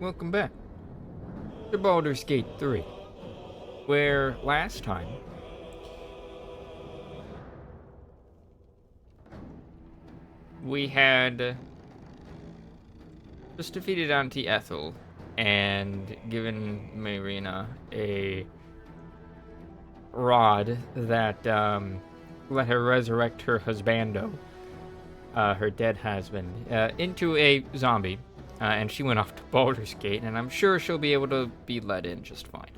welcome back to Baldur's Gate 3, where last time we had just defeated Auntie Ethel and given Marina a rod that let her resurrect her husbando, her dead husband, into a zombie. And she went off to Baldur's Gate, and I'm sure she'll be able to be let in just fine.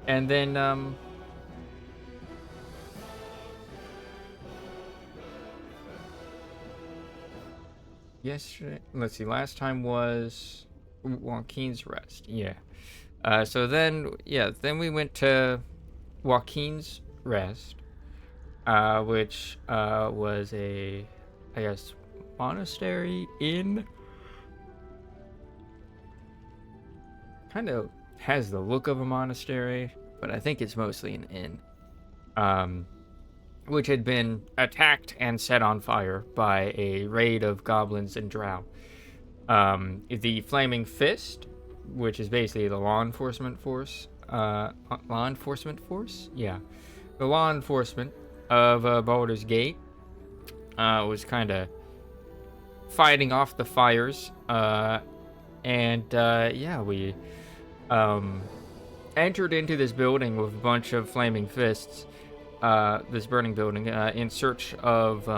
And then, yesterday, let's see, last time was Joaquin's Rest, yeah. So then we went to Joaquin's Rest, which was a, I guess, monastery inn. Kind of has the look of a monastery, but I think it's mostly an inn. Which had been attacked and set on fire by a raid of goblins and drow. The Flaming Fist, which is basically the law enforcement force. Yeah. The law enforcement of Baldur's Gate was kind of fighting off the fires. We entered into this building with a bunch of flaming fists. This burning building, in search of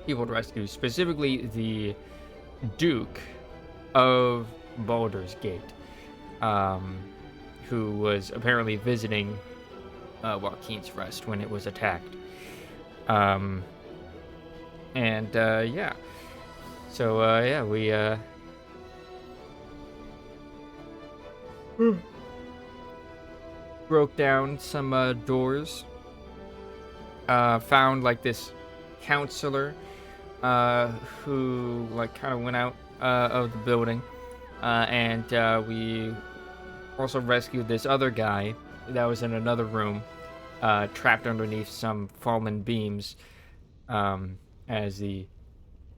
people to rescue, specifically the Duke of Baldur's Gate, who was apparently visiting Joaquin's Rest when it was attacked. We broke down some doors. Found like this counselor who like kind of went out of the building, and we also rescued this other guy that was in another room, trapped underneath some fallen beams, as the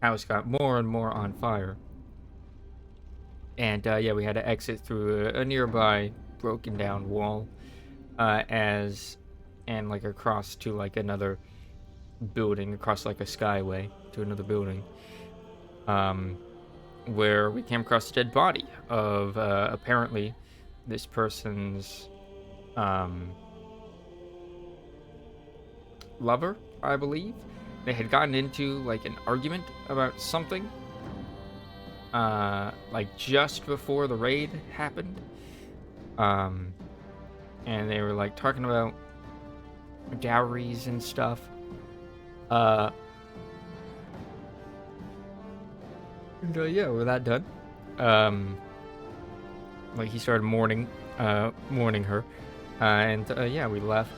house got more and more on fire. And we had to exit through a nearby broken down wall, and like across to like another building, across like a skyway to another building, where we came across a dead body of apparently this person's lover, I believe. They had gotten into like an argument about something, like just before the raid happened, and they were like talking about dowries and stuff. With that done, like he started mourning her, we left.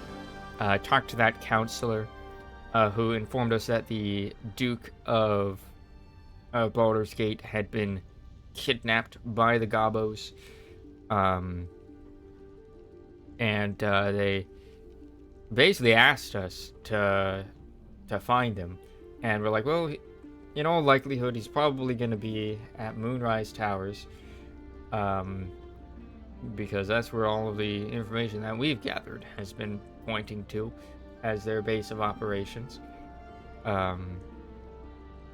Talked to that counselor, who informed us that the Duke of Baldur's Gate had been kidnapped by the Gobos, and they basically asked us to find him, and we're like, well, in all likelihood, he's probably going to be at Moonrise Towers, because that's where all of the information that we've gathered has been pointing to as their base of operations. So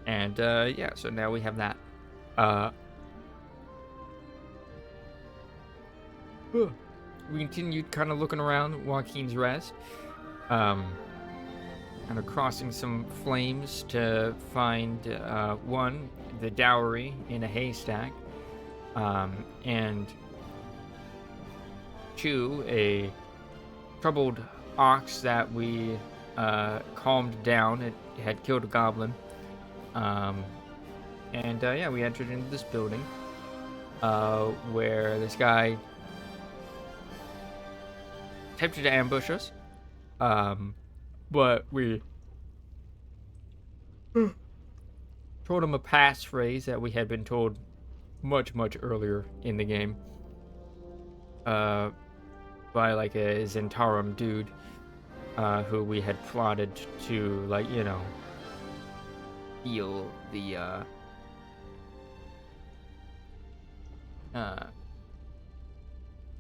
now we have that. We continued kind of looking around Joaquin's Rest, kind of crossing some flames to find, one, the dowry in a haystack, and two, a troubled ox that we calmed down. It had killed a goblin. We entered into this building, where this guy attempted to ambush us, but we told him a passphrase that we had been told much, much earlier in the game, by like a Zentarum dude, who we had plotted to, like, you know, steal the uh,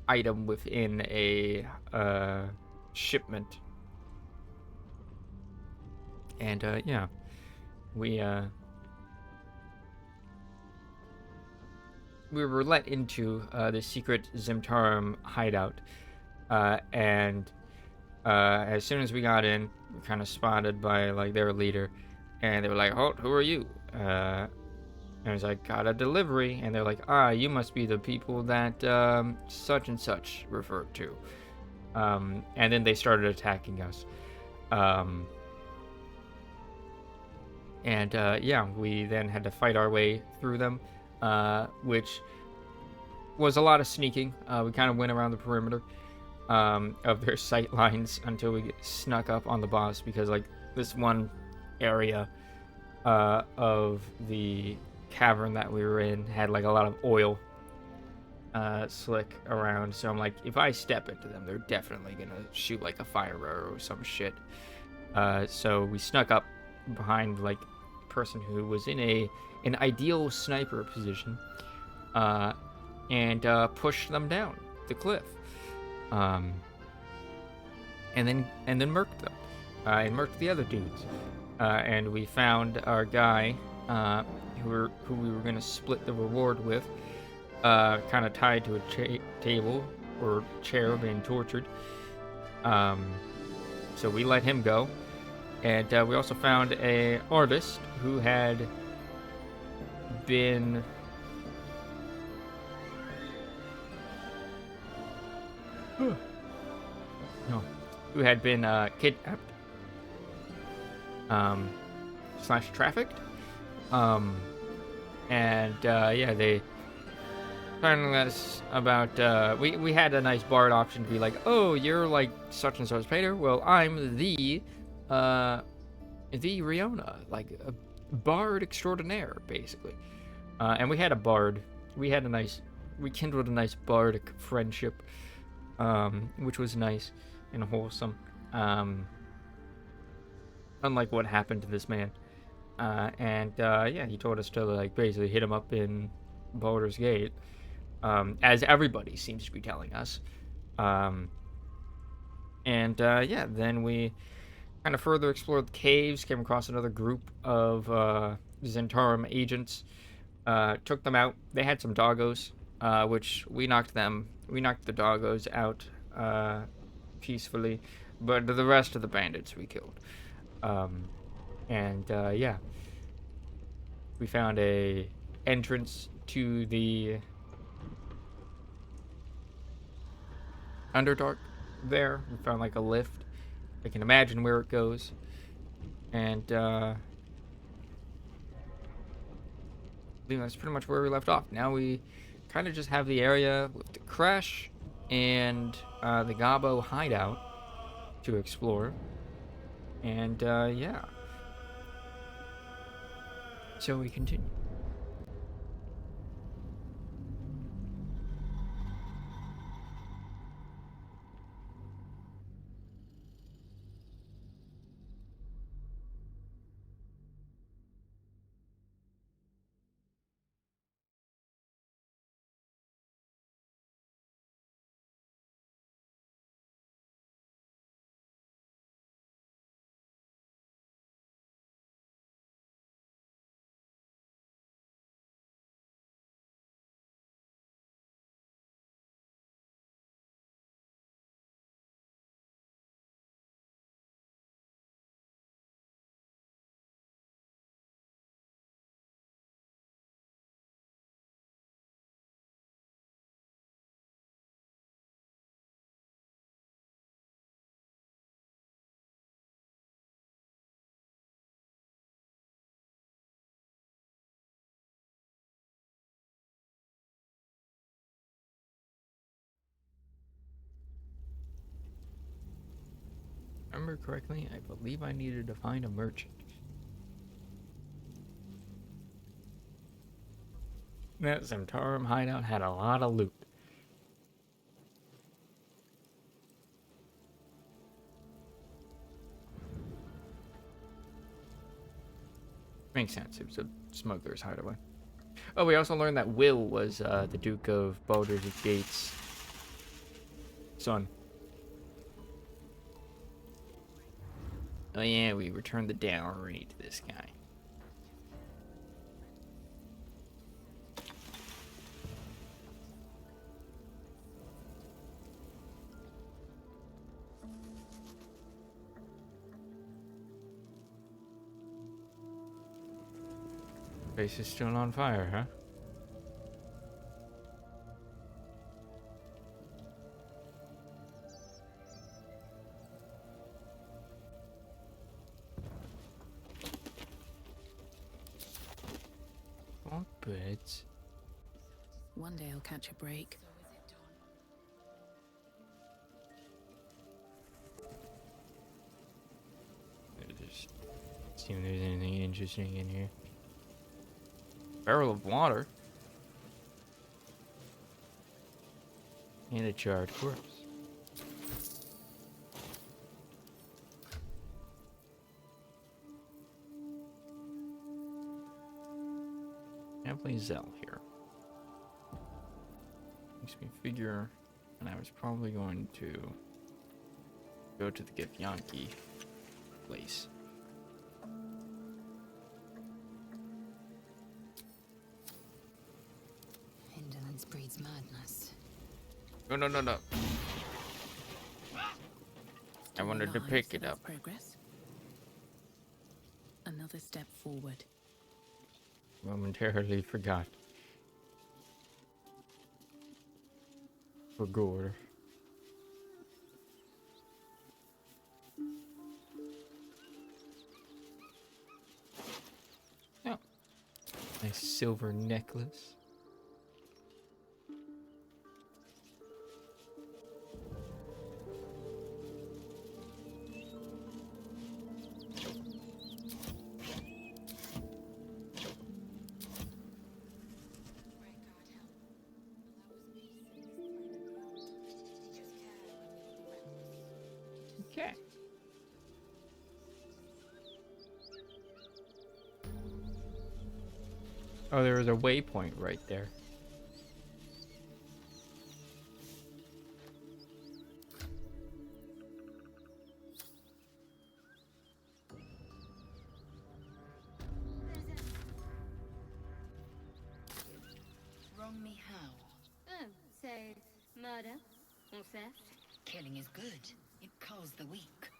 item within a shipment. And yeah, we we were let into the secret Zimtarum hideout, and as soon as we got in, we kind of spotted by like their leader, and they were like, "Halt! Who are you?" And I was like, "Got a delivery," and they're like, "Ah, you must be the people that such and such referred to." And then they started attacking us. Um, and yeah, we then had to fight our way through them, which was a lot of sneaking. We kind of went around the perimeter of their sight lines until we snuck up on the boss, because like this one area of the cavern that we were in had like a lot of oil slick around. So I'm like, if I step into them, they're definitely gonna shoot like a fire arrow or some shit. So we snuck up behind like a person who was in an ideal sniper position, and pushed them down the cliff, and then murked them, and murked the other dudes. And we found our guy, who we were gonna split the reward with, kind of tied to a table or chair, being tortured. So we let him go, and we also found a artist who had been no, who had been kidnapped, slash trafficked, and yeah, they telling us about we had a nice bard option to be like, oh, you're like such and such painter. Well, I'm the Riona, like a bard extraordinaire, basically. And we had a bard. We kindled a nice bardic friendship, which was nice and wholesome. Unlike what happened to this man. And yeah, he told us to like basically hit him up in Baldur's Gate, as everybody seems to be telling us. And yeah, then we kind of further explored the caves, came across another group of Zentarum agents, took them out. They had some doggos, which we knocked the doggos out peacefully, but the rest of the bandits we killed. And yeah, we found a entrance to the Underdark there. We found like a lift. I can imagine where it goes. And I think that's pretty much where we left off. Now we kind of just have the area with the crash and the Gabo hideout to explore. And yeah. So we continue. Remember correctly, I believe I needed to find a merchant. That Zentarum hideout had a lot of loot. Makes sense. It was a smuggler's hideaway. Oh, we also learned that Will was the Duke of Baldur's Gate's son. Oh yeah, we returned the dowry to this guy. Base is still on fire, huh? What birds? One day I'll catch a break. Just see if there's anything interesting in here. Barrel of water. And a charred corpse. Definitely Zell here. Makes me figure, and I was probably going to go to the Githyanki place. Indolence breeds madness. No. I wanted to pick it up. Progress. Another step forward. Momentarily forgot. For gore. Oh. Nice silver necklace. Okay. Oh, there was a waypoint right there. Wrong me how? Oh, so murder or theft? Killing is good. It culls the weak.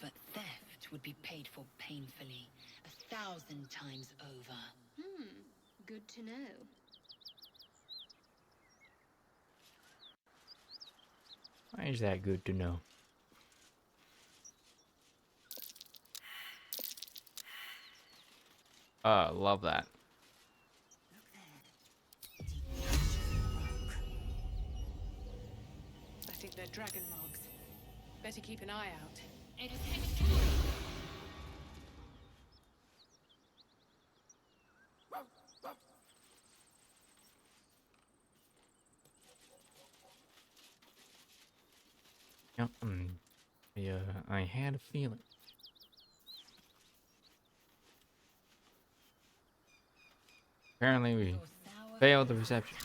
But theft would be paid for painfully, 1,000 times over. Good to know. Why is that good to know? Love that. Look there. Deep rock. I think they're dragon marks. Better keep an eye out. It is Yep. Yeah, I had a feeling. Apparently we Your sour failed the reception.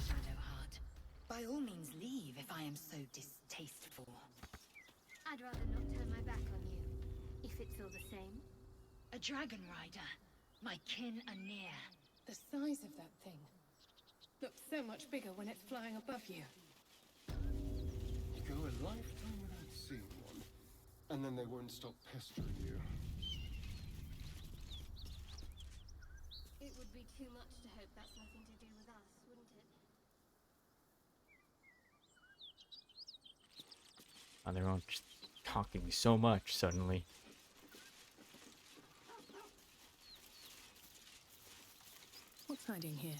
Shadowheart. By all means leave if I am so distasteful. I'd rather not turn my back on you, if it's all the same. A dragon rider. My kin are near. The size of that thing looks so much bigger when it's flying above you. You go a lifetime without seeing one, and then they won't stop pestering you. It would be too much to hope that's nothing to do with us, wouldn't it? Oh, they're all just talking so much suddenly. What's hiding here?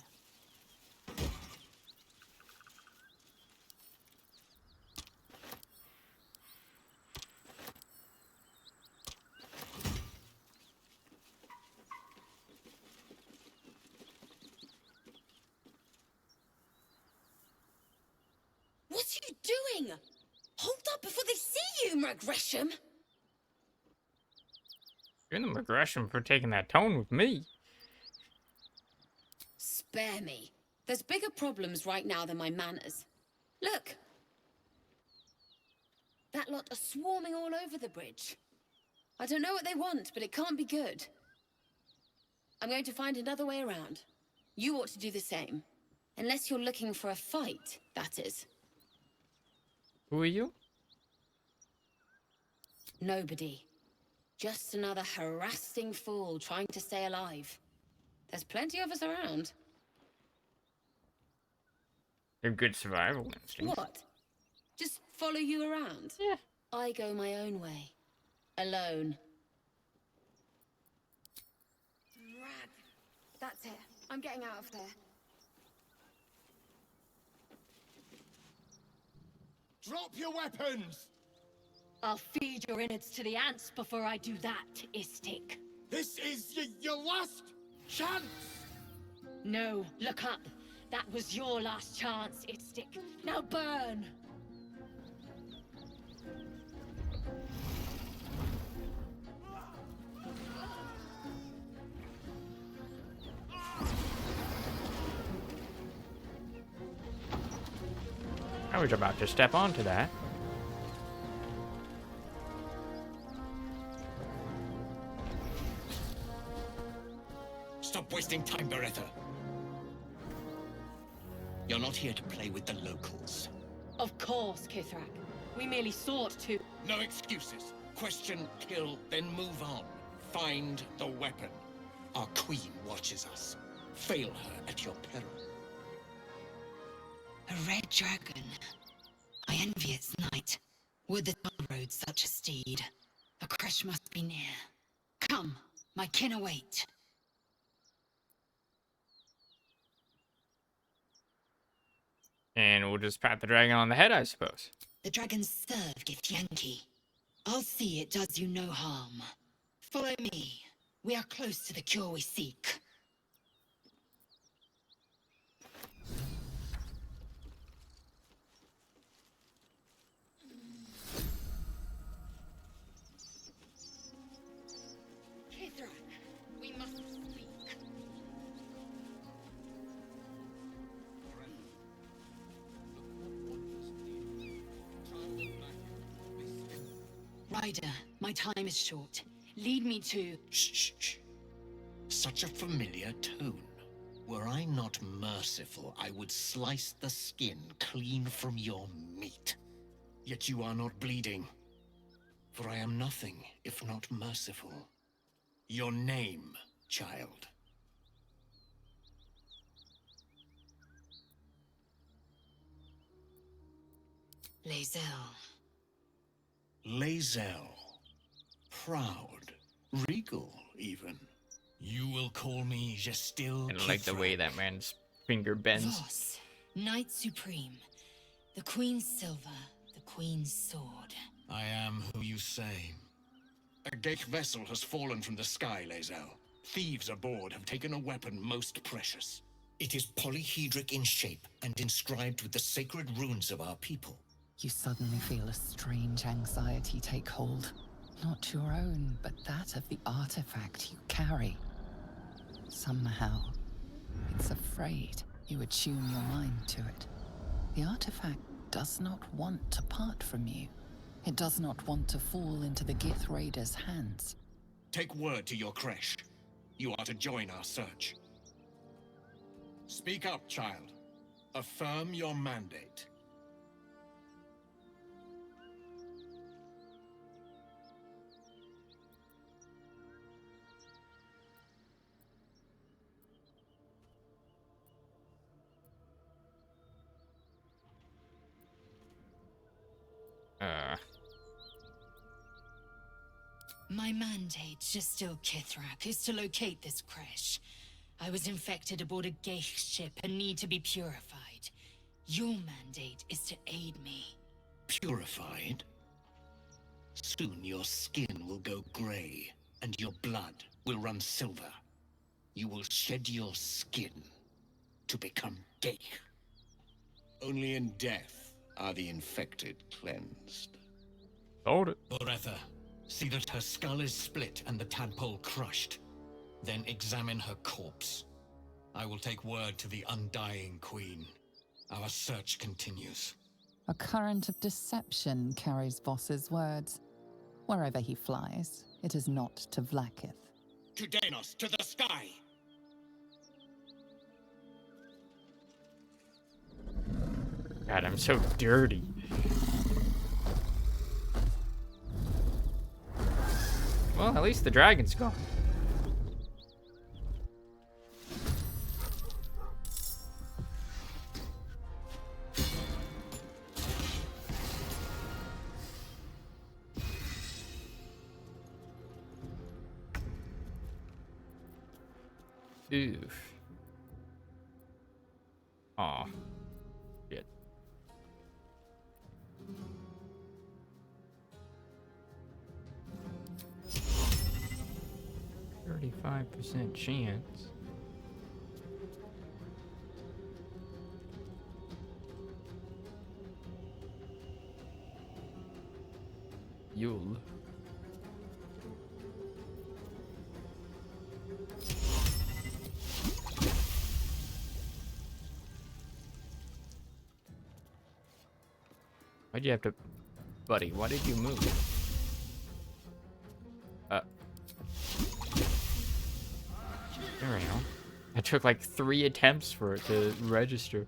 What are you doing? Hold up before they see you, Gresham. You're the aggression for taking that tone with me. spare me. There's bigger problems right now than my manners. Look! That lot are swarming all over the bridge. I don't know what they want, but it can't be good. I'm going to find another way around. You ought to do the same. Unless you're looking for a fight, that is. Who are you? Nobody. Just another harassing fool trying to stay alive. There's plenty of us around. A good survival instinct. What? Just follow you around? Yeah. I go my own way. Alone. Rad. That's it. I'm getting out of there. Drop your weapons! I'll feed your innards to the ants before I do that, Istik. This is your last chance! No, look up. That was your last chance, Istik. Now burn! I was about to step onto that. Stop wasting time, Beretta. You're not here to play with the locals. Of course, Kithrak. We merely sought to... No excuses. Question, kill, then move on. Find the weapon. Our queen watches us. Fail her at your peril. A red dragon. I envy its knight. Would the sun rode such a steed. A crash must be near. Come, my kin await. And we'll just pat the dragon on the head, I suppose. The dragons serve Githyanki. I'll see it does you no harm. Follow me. We are close to the cure we seek. Kithrak, we must speak. Ryder, my time is short. Lead me to... Shh, shh, shh. Such a familiar tone. Were I not merciful, I would slice the skin clean from your meat. Yet you are not bleeding. For I am nothing if not merciful. Your name, child. Lae'zel. Lae'zel. Proud. Regal, even. You will call me Gestil And I like the way Kithrak. that man's finger bends. Voss, Knight Supreme. The Queen's silver, the Queen's sword. I am who you say. A Geich vessel has fallen from the sky, Lae'zel. Thieves aboard have taken a weapon most precious. It is polyhedric in shape and inscribed with the sacred runes of our people. You suddenly feel a strange anxiety take hold. Not your own, but that of the artifact you carry. Somehow, it's afraid you attune your mind to it. The artifact does not want to part from you. It does not want to fall into the Gith Raiders' hands. Take word to your creche. You are to join our search. Speak up, child. Affirm your mandate. My mandate, Gestil Kithrak, is to locate this creche. I was infected aboard a Geich ship and need to be purified. Your mandate is to aid me. Purified? Soon your skin will go grey, and your blood will run silver. You will shed your skin to become Geich. Only in death are the infected cleansed. Hold it. Boretha, see that her skull is split and the tadpole crushed. Then examine her corpse. I will take word to the Undying Queen. Our search continues. A current of deception carries Voss's words. Wherever he flies, it is not to Vlaakith. To Danos, to the sky! God, I'm so dirty. Well, at least the dragon's gone. Oof. Aw. Shit. %35 chance. Yule. Why'd you have to... Buddy, why did you move? There we go. It took like 3 attempts for it to register.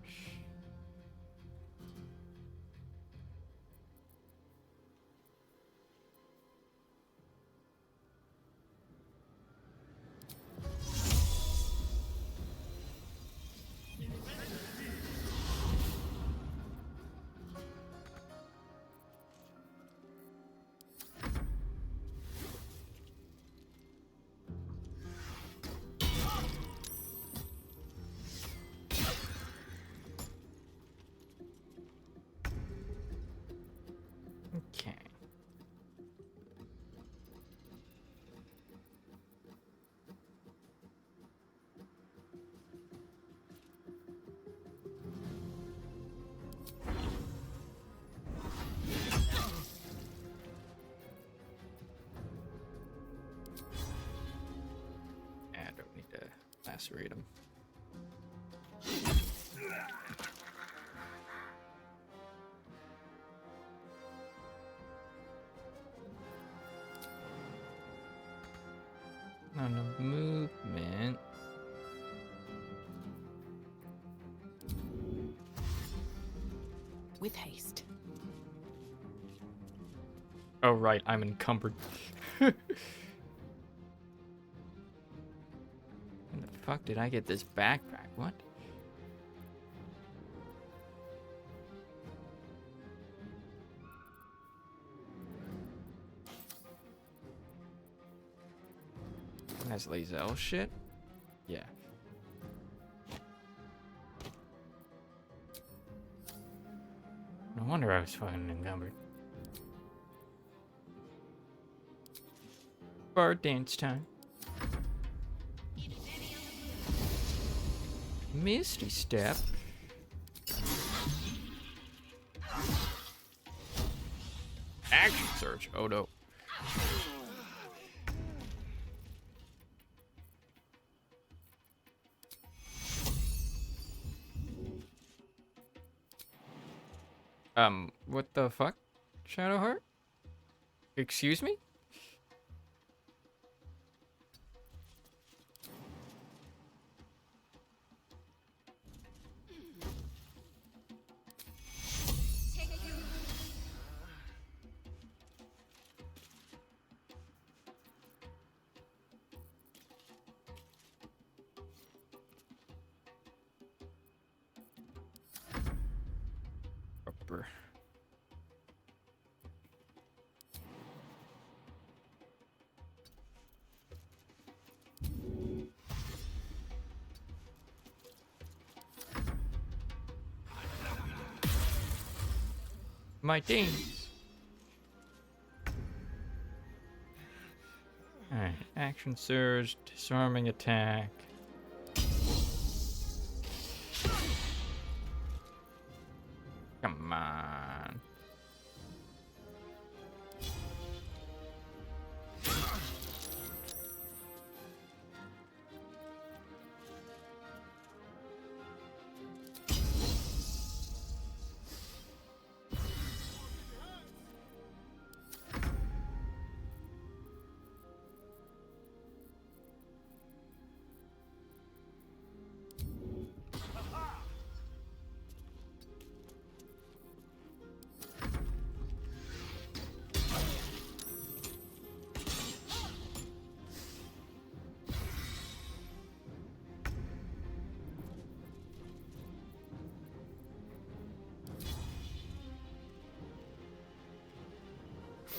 Okay. I don't need to lacerate him. On the movement. With haste. Oh, right, I'm encumbered. When the fuck did I get this backpack? What? That's Lazel shit? Yeah. No wonder I was fucking encumbered. Bar dance time. Misty step. Action search. Oh no. What the fuck? Shadowheart? Excuse me? Upper. My things. Alright, action surge, disarming attack. Come on.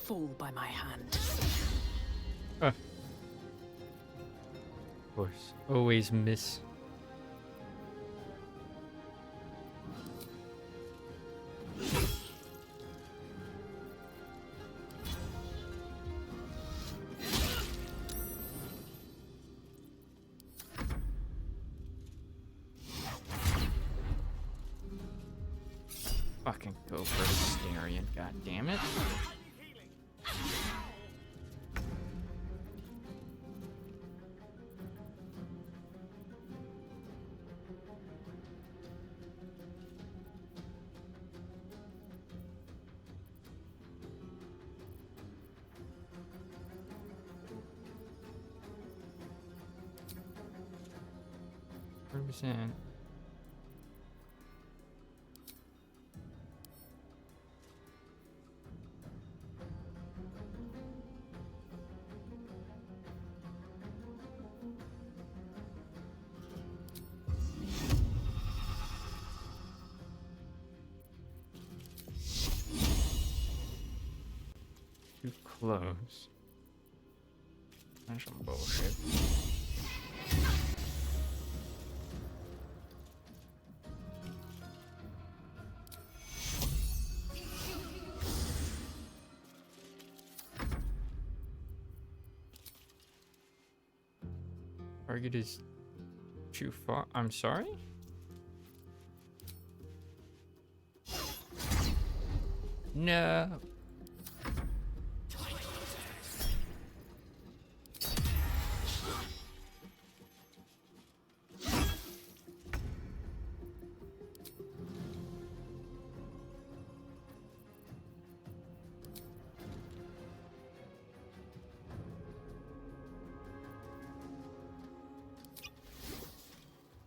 fall by my hand. Of course. Always miss. Fucking go for the Starian, god damn it. %. Too close. That's some bullshit. Target is too far. I'm sorry? No.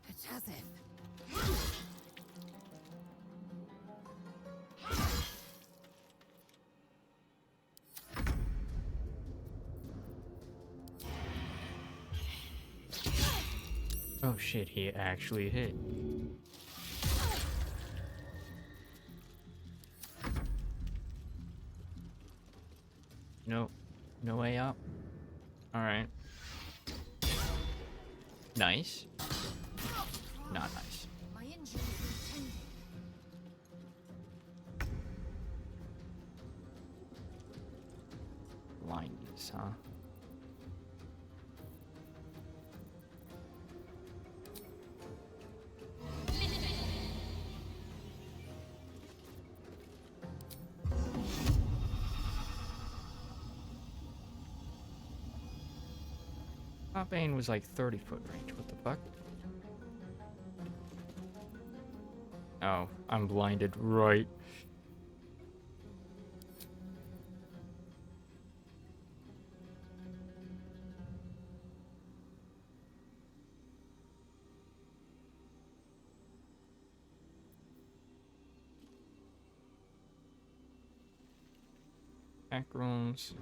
It's as if. Oh shit, he actually hit. No, no way up. Alright. Nice. Not nice. My injury is tended. Blindness, huh? Bane was like 30-foot range. What the fuck? Oh, I'm blinded. Right. Back rooms.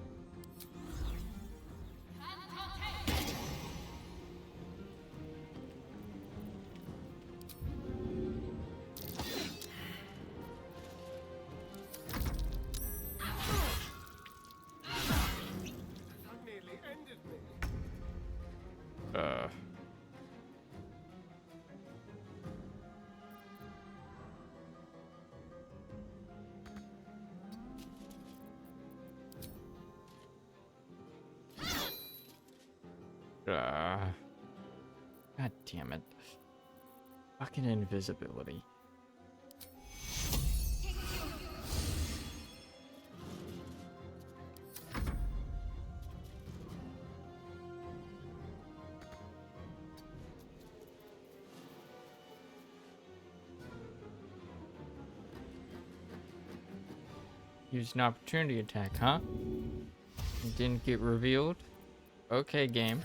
God damn it. Fucking invisibility. Use an opportunity attack, huh? It didn't get revealed? Okay, game.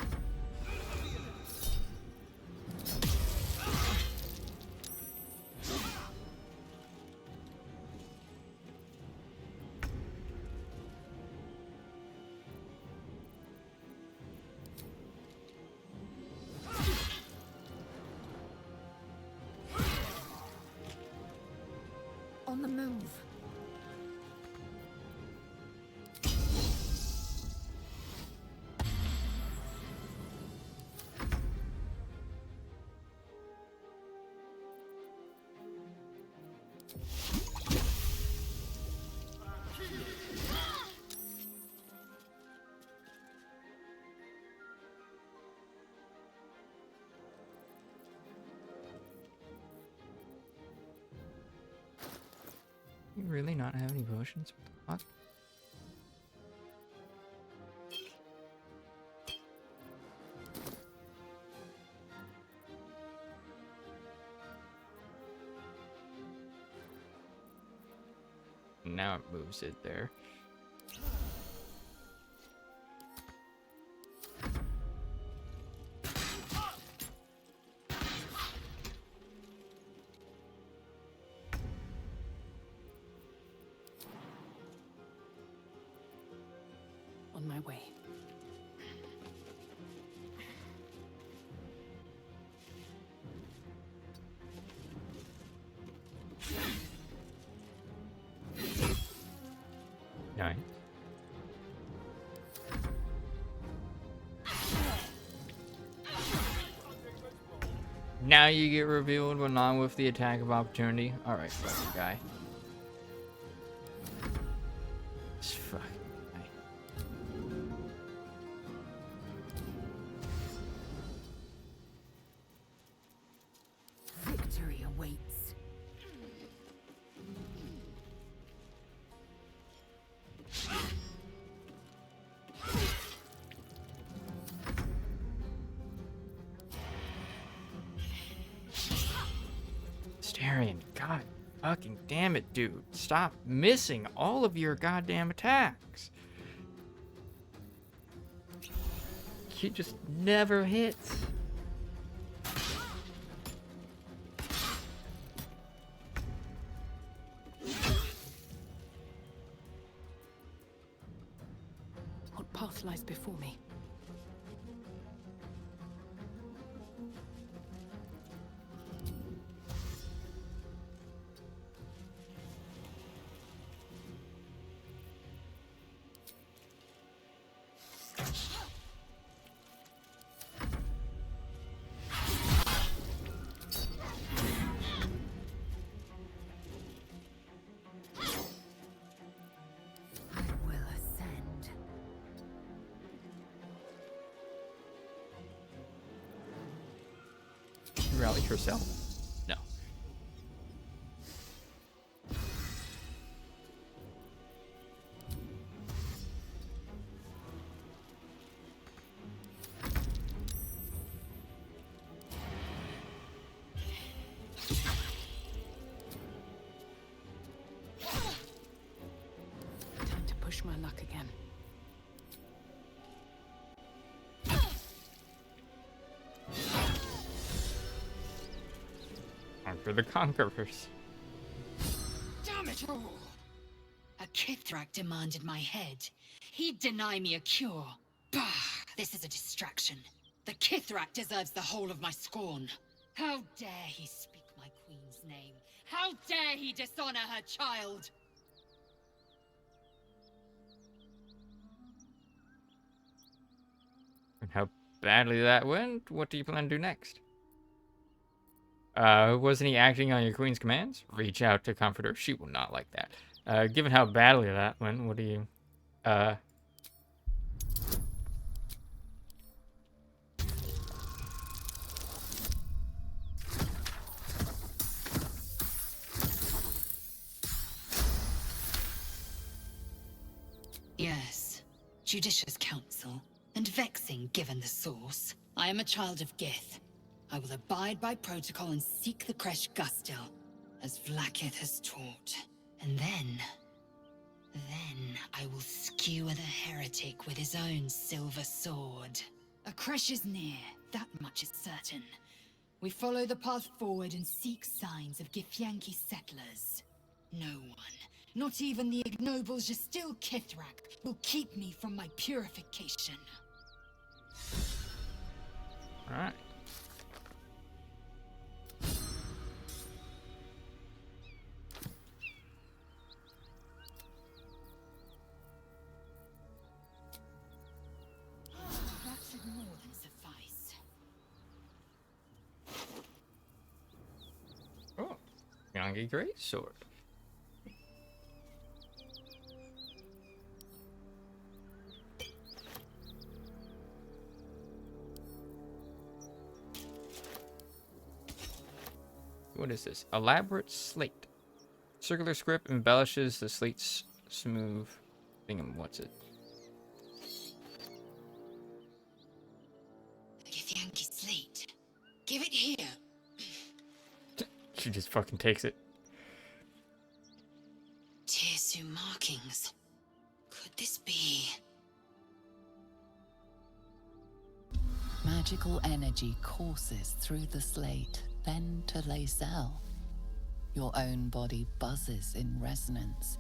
On the move. You really not have any potions? What the fuck? Now it moves it there. On my way. Nice. Now you get revealed, but not with the attack of opportunity. Alright, fucking guy. This fucking guy. Victory awaits. Starion, god fucking damn it, dude. Stop missing all of your goddamn attacks. He just never hits. What path lies before me? I will ascend. Rally herself? No. Time to push my luck again. Conquer the conquerors. Damn it all! A Kithrak demanded my head. He'd deny me a cure. Bah! This is a distraction. The Kithrak deserves the whole of my scorn. How dare he speak my queen's name? How dare he dishonor her child? And how badly that went, what do you plan to do next? Wasn't he acting on your queen's commands? Reach out to comfort her. She will not like that. Given how badly that went, what do you... Yes, judicious counsel, and vexing given the source. I am a child of Gith. I will abide by protocol and seek the Kresh Gustil, as Vlaakith has taught. And then I will skewer the heretic with his own silver sword. A Kresh is near, that much is certain. We follow the path forward and seek signs of Githyanki settlers. No one, not even the ignoble Jastil Kithrak, will keep me from my purification. Alright. That should more than suffice. Oh. Yangi Great Sword. What is this? Elaborate slate. Circular script embellishes the slate's smooth thingam. What's it? The Githyanki slate. Give it here. She just fucking takes it. Tirsu markings. Could this be? Magical energy courses through the slate, then to Lae'zel. Your own body buzzes in resonance.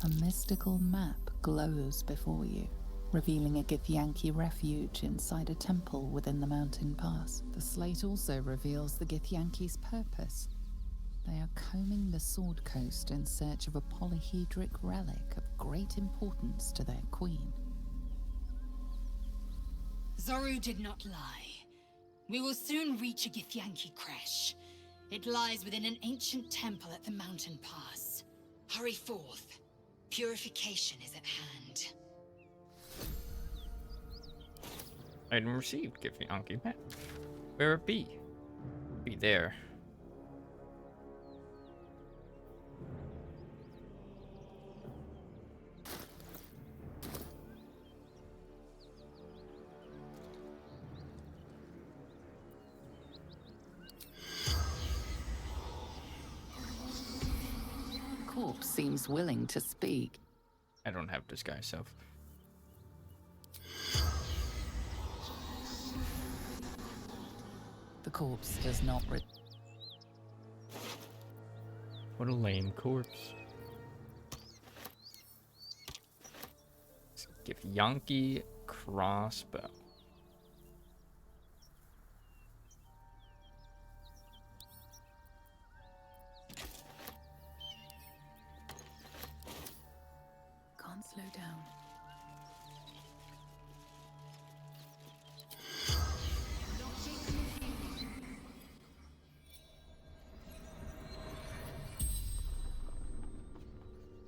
A mystical map glows before you, revealing a Githyanki refuge inside a temple within the mountain pass. The slate also reveals the Githyanki's purpose. They are combing the Sword Coast in search of a polyhedric relic of great importance to their queen. Zoru did not lie. We will soon reach a Githyanki creche. It lies within an ancient temple at the mountain pass. Hurry forth. Purification is at hand. Item received. Give me Anki map. Where it be? Be there. Corpse seems willing to speak. I don't have disguise self. The corpse does not What a lame corpse. Let's give Yankee crossbow. Can't slow down.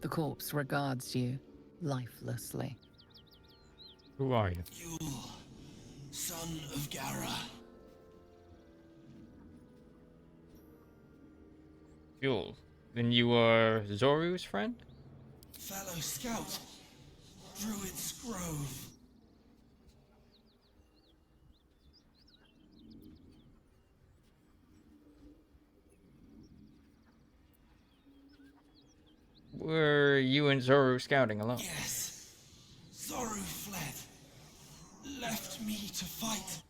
The corpse regards you lifelessly. Who are you? You, son of Gara. Yul. Then you are Zoru's friend? Fellow scout. Druid's Grove. Were you and Zoru scouting alone? Yes. Zoru fled. Left me to fight.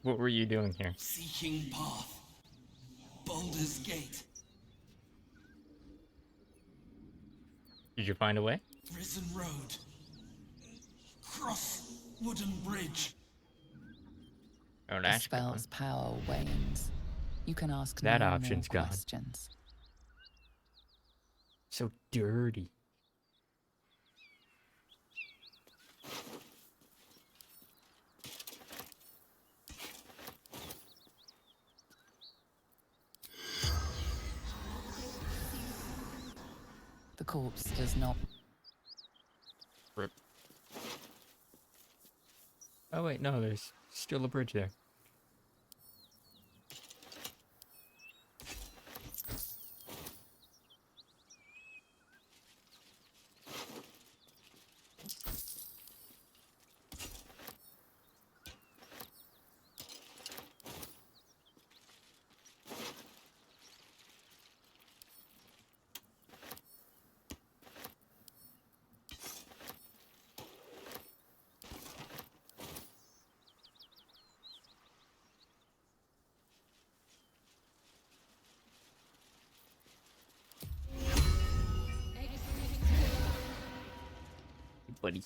What were you doing here? Seeking path. Baldur's Gate. Did you find a way? Risen Road. Cross Wooden Bridge. Oh, The that's gone. spell's power wanes. You can ask That no option's more gone. questions. So dirty. The corpse does not. Rip. Oh wait, no, there's still a bridge there. Buddy.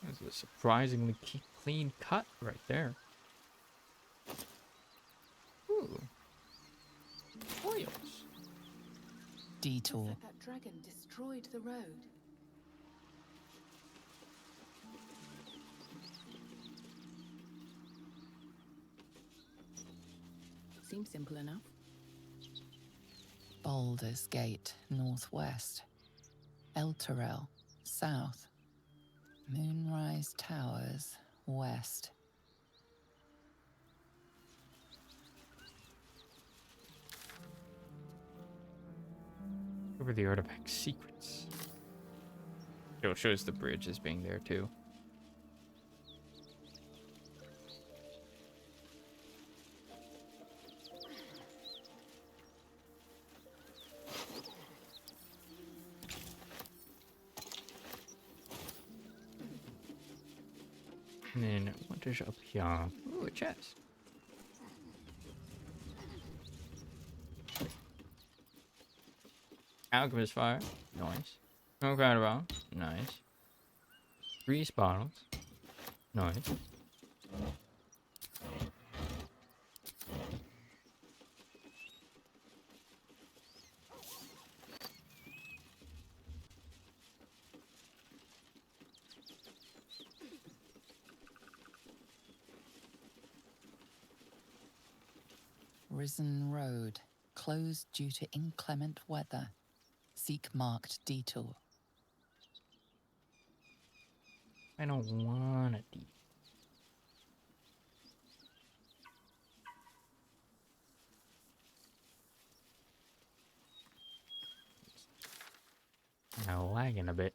That's a surprisingly clean cut right there. Ooh. Oils. Detour. Like that dragon destroyed the road. Seems simple enough. Baldur's Gate, northwest. Elturel, south. Moonrise Towers, west. Over the artifact secrets. It shows the bridge as being there too. And then what is up here? Ooh, a chest. Alchemist fire, nice. Smoke out nice. 3 bottles, nice. Risen Road, closed due to inclement weather. Seek marked detour. I don't wanna deep. Now lagging a bit.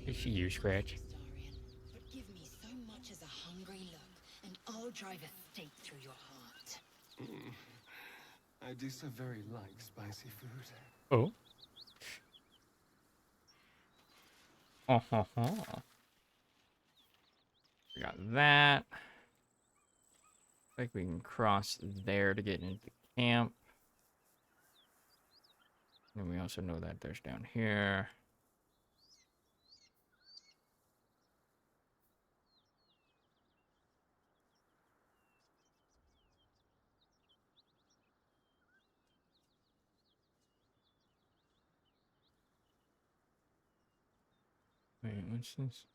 Is she you, Scratch? But give me so much as a hungry look, and I'll drive a stake through your heart. I do so very like spicy food. Oh. We got that. Like we can cross there to get into camp. And we also know that there's down here. Wait, what's this?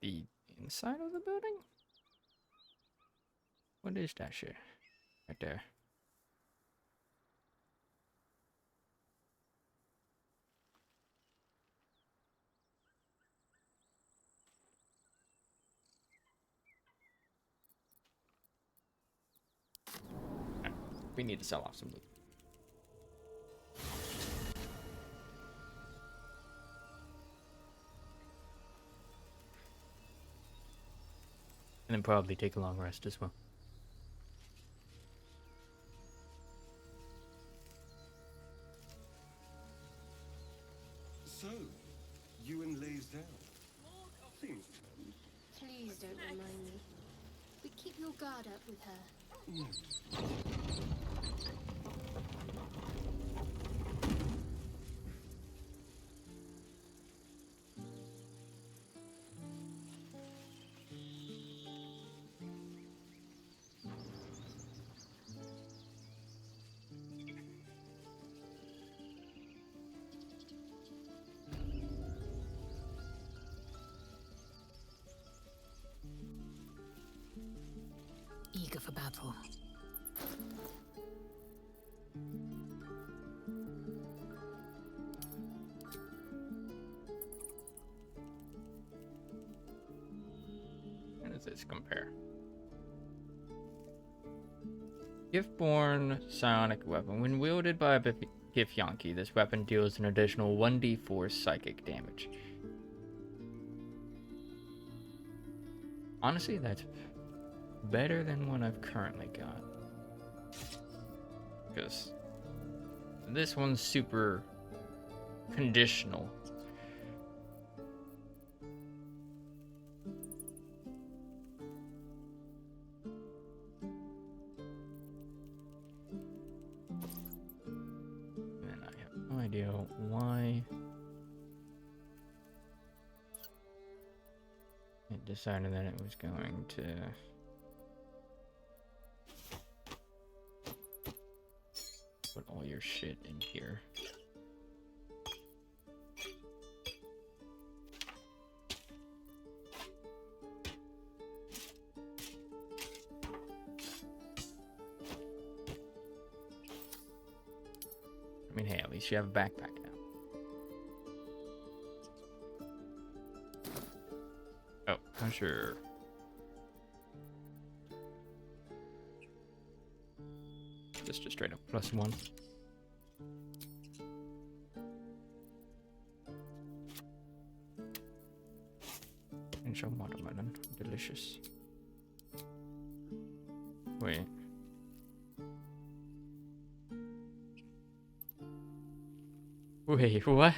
The inside of the building? What is that shit? Right there. Alright, we need to sell off some loot. And then probably take a long rest as well. So, you and Laysdale. Things Please don't remind me. But keep your guard up with her. Eager for battle. How does this compare? Giftborn psionic weapon. When wielded by a Githyanki, this weapon deals an additional 1d4 psychic damage. Honestly, that's better than what I've currently got. Because this one's super conditional. idea why it decided that it was going to put all your shit in here. I mean, hey, at least you have a backpack now. Oh, how's your... Just a straight up +1. And some watermelon. Delicious. Wait. Wait, what?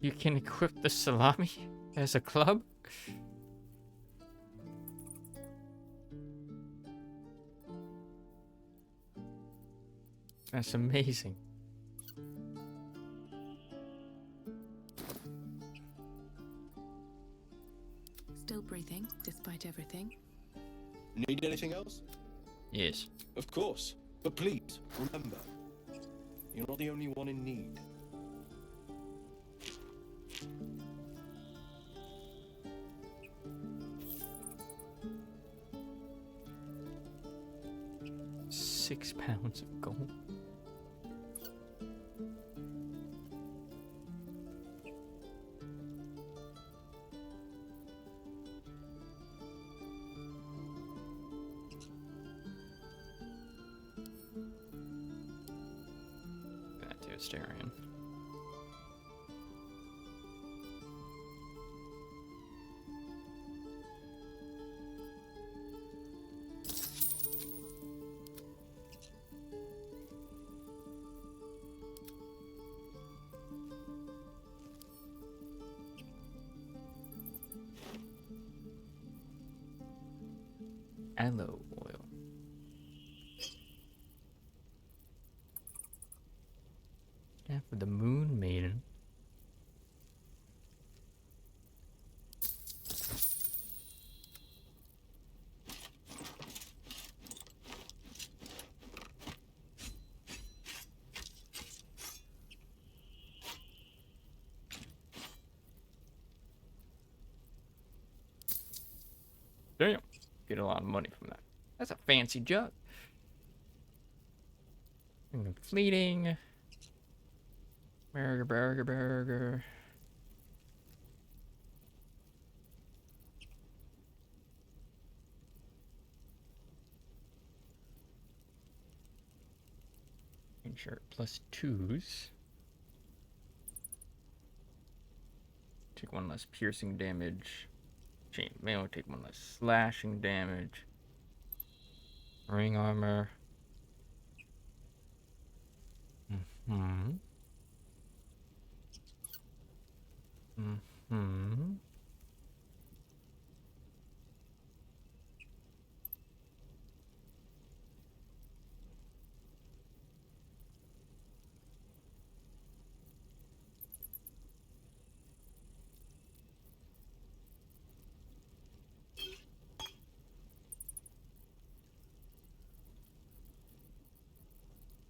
You can equip the salami as a club? That's amazing. Still breathing, despite everything. Need anything else? Yes. Of course. But please, remember, you're not the only one in need. £6 of gold. That to Asterion. Aloe oil. Yeah, for the Moon Maiden. Damn. Get a lot of money from that. That's a fancy jug. And fleeting. Burger. Insert +2s. Take 1 less piercing damage. Chain mail, take 1 less slashing damage. Ring armor.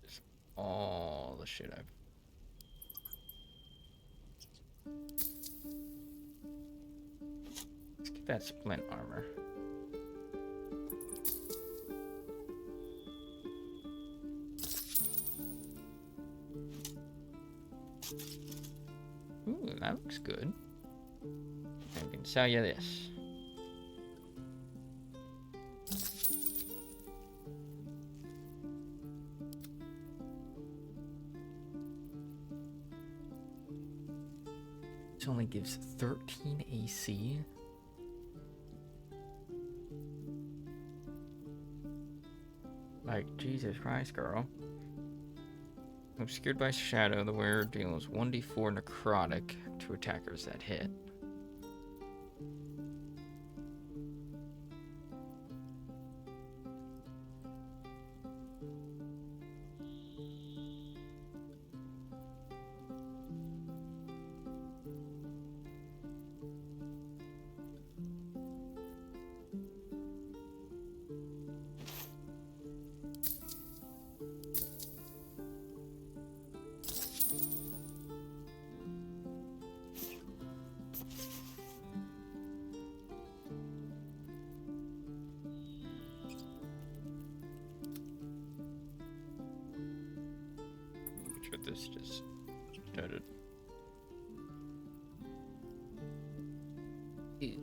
Just all the shit I've... Let's get that splint armor. Ooh, that looks good. I can sell you this. This only gives 13 AC. Like, Jesus Christ, girl. Obscured by shadow, the wearer deals 1d4 necrotic to attackers that hit. this just started. Ew.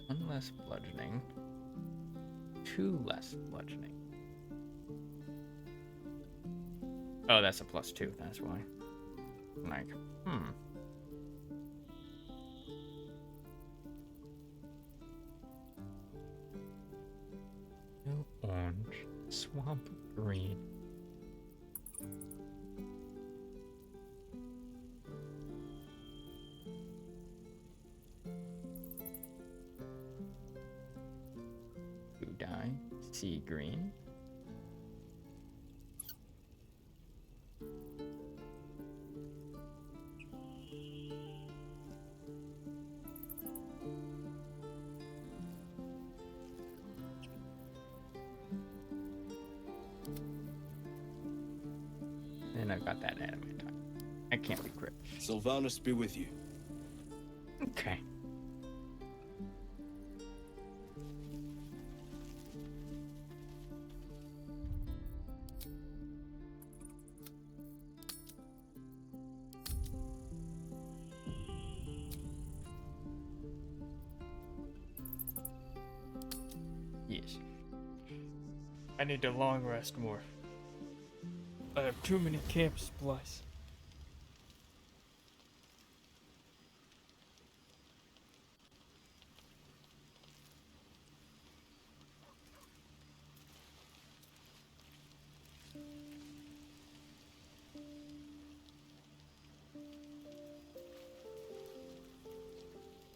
One less bludgeoning. 2 less bludgeoning. Oh, that's a +2, that's why. Like, No orange, swamp green. Blue dye, sea green. And I've got that anime time. I can't be crit. Sylvanas be with you. Okay. Yes. I need to long rest more. I have too many camp supplies.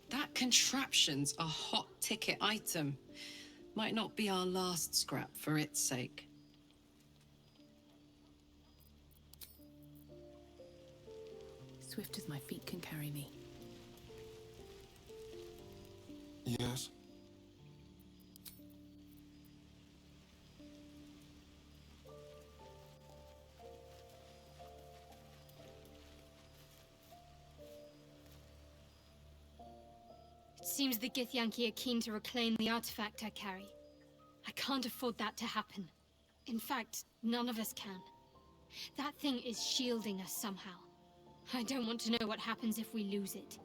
That contraption's a hot ticket item. Might not be our last scrap for its sake. Swift as my feet can carry me. Yes? It seems the Githyanki are keen to reclaim the artifact I carry. I can't afford that to happen. In fact, none of us can. That thing is shielding us somehow. I don't want to know what happens if we lose it.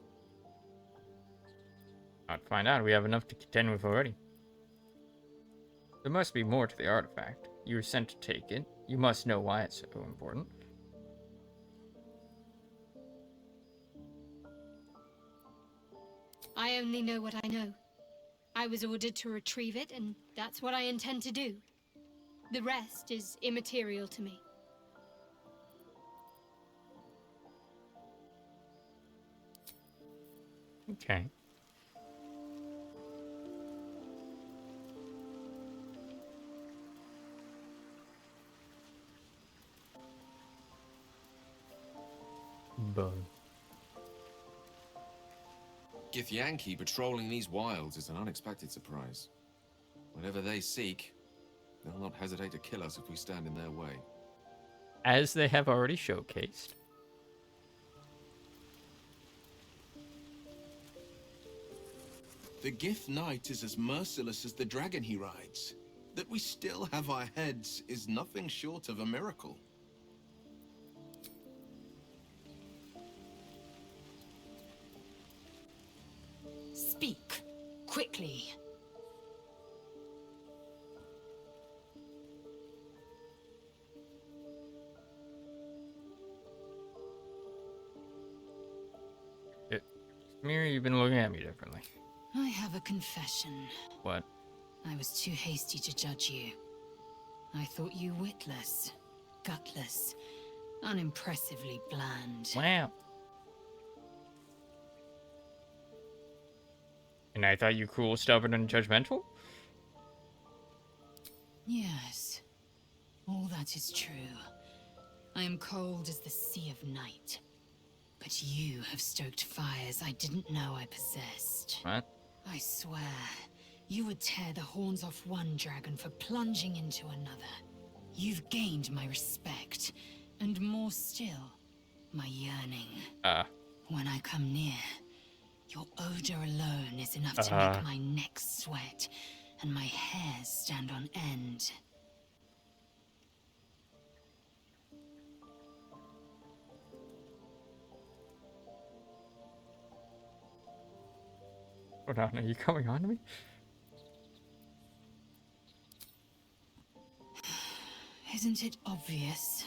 I'll find out. We have enough to contend with already. There must be more to the artifact. You were sent to take it. You must know why it's so important. I only know what I know. I was ordered to retrieve it, and that's what I intend to do. The rest is immaterial to me. Okay. Bug. Githyanki patrolling these wilds is an unexpected surprise. Whatever they seek, they'll not hesitate to kill us if we stand in their way. As they have already showcased. The Gith Knight is as merciless as the dragon he rides. That we still have our heads is nothing short of a miracle. Speak, quickly. Miri, you've been looking at me differently. I have a confession. What? I was too hasty to judge you. I thought you witless, gutless, unimpressively bland. Wow. And I thought you cruel, stubborn, and judgmental? Yes, all that is true. I am cold as the sea of night. But you have stoked fires I didn't know I possessed. What? I swear, You would tear the horns off one dragon for plunging into another. You've gained my respect, and more still, my yearning. When I come near, your odor alone is enough to make my neck sweat, and my hairs stand on end. Hold on, are you coming on to me? Isn't it obvious?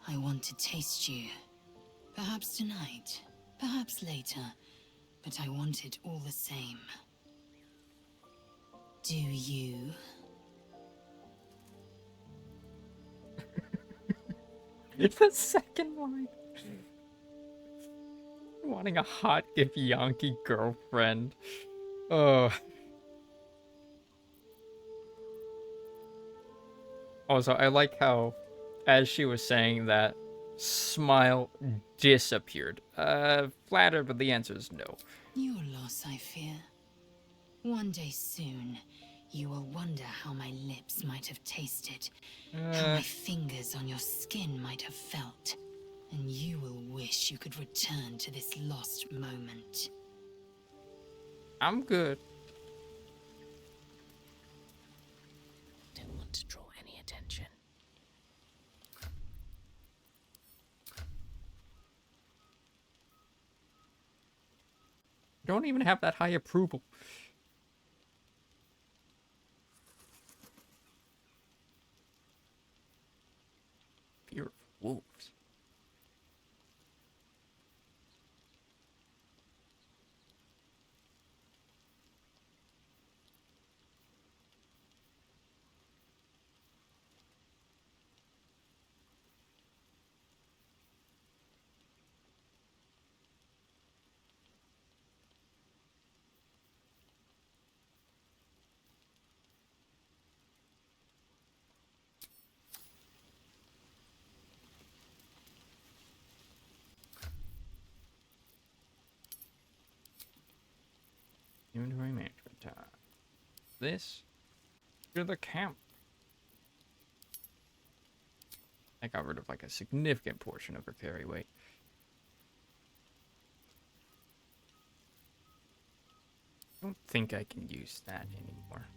I want to taste you. Perhaps tonight, perhaps later, but I want it all the same. Do you? It's the second line. Wanting a hot Githyanki girlfriend. Oh. Also, I like how, as she was saying that, smile disappeared. Flattered, but the answer is no. Your loss, I fear. One day soon, you will wonder how my lips might have tasted, how my fingers on your skin might have felt, and you will wish you could return to this lost moment. I'm good. Don't want to draw any attention. Don't even have that high approval. Fear of wolves. Inventory management time. This to the camp. I got rid of like a significant portion of her carry weight. I don't think I can use that anymore.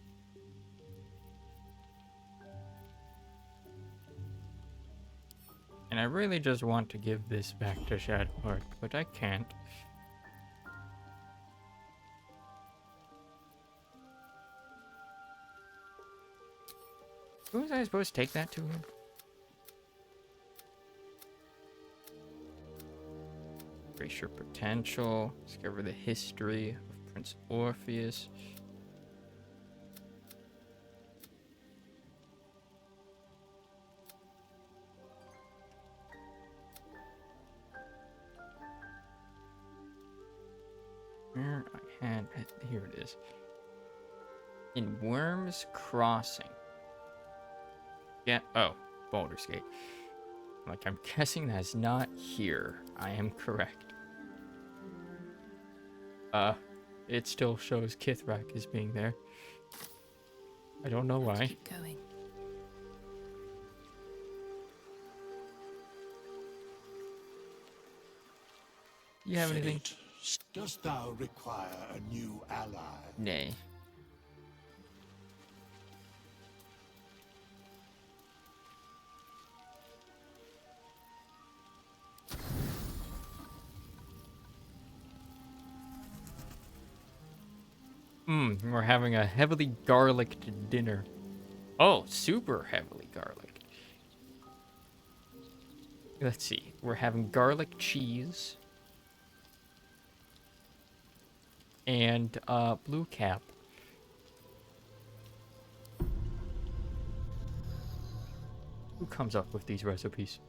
And I really just want to give this back to Shadowheart, but I can't. Who was I supposed to take that to him? Increase your potential. Discover the history of Prince Orpheus. Where I had it, here it is. In Worms Crossing. Yeah, oh, Baldur's Gate. Like, I'm guessing that's not here. I am correct. It still shows Kithrak as being there. I don't know why. Keep going. You have anything? Dost thou require a new ally? Nay. We're having a heavily garliced dinner. Oh, super heavily garlic. Let's see. We're having garlic cheese. And blue cap. Who comes up with these recipes?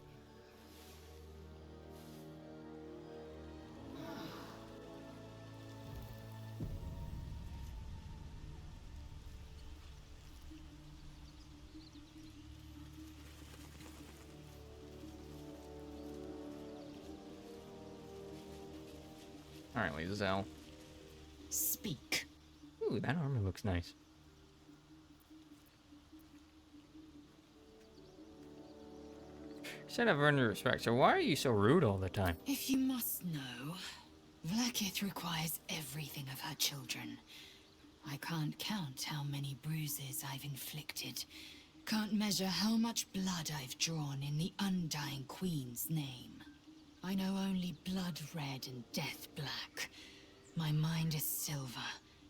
Alright, Lizelle. Speak. Ooh, that armor looks nice. Said I've earned your respect, so why are you so rude all the time? If you must know, Vlaakith requires everything of her children. I can't count how many bruises I've inflicted. Can't measure how much blood I've drawn in the Undying Queen's name. I know only blood red and death black. My mind is silver,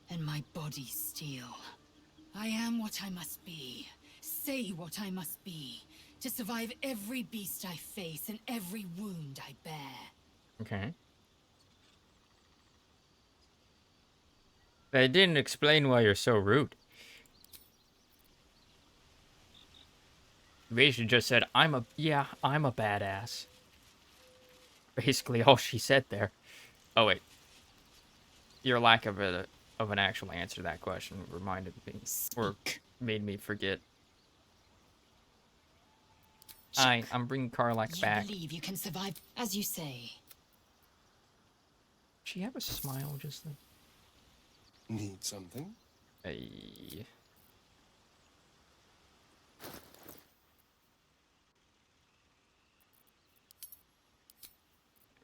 and my body steel. I am what I must be, say what I must be, to survive every beast I face and every wound I bear. Okay. They didn't explain why you're so rude. Basically just said, I'm a badass. Basically all she said there. Oh wait. Your lack of an actual answer to that question reminded me, or made me forget. I'm bringing Karlach back. You believe you can survive, as you say. She have a smile just like... Need something? Hey.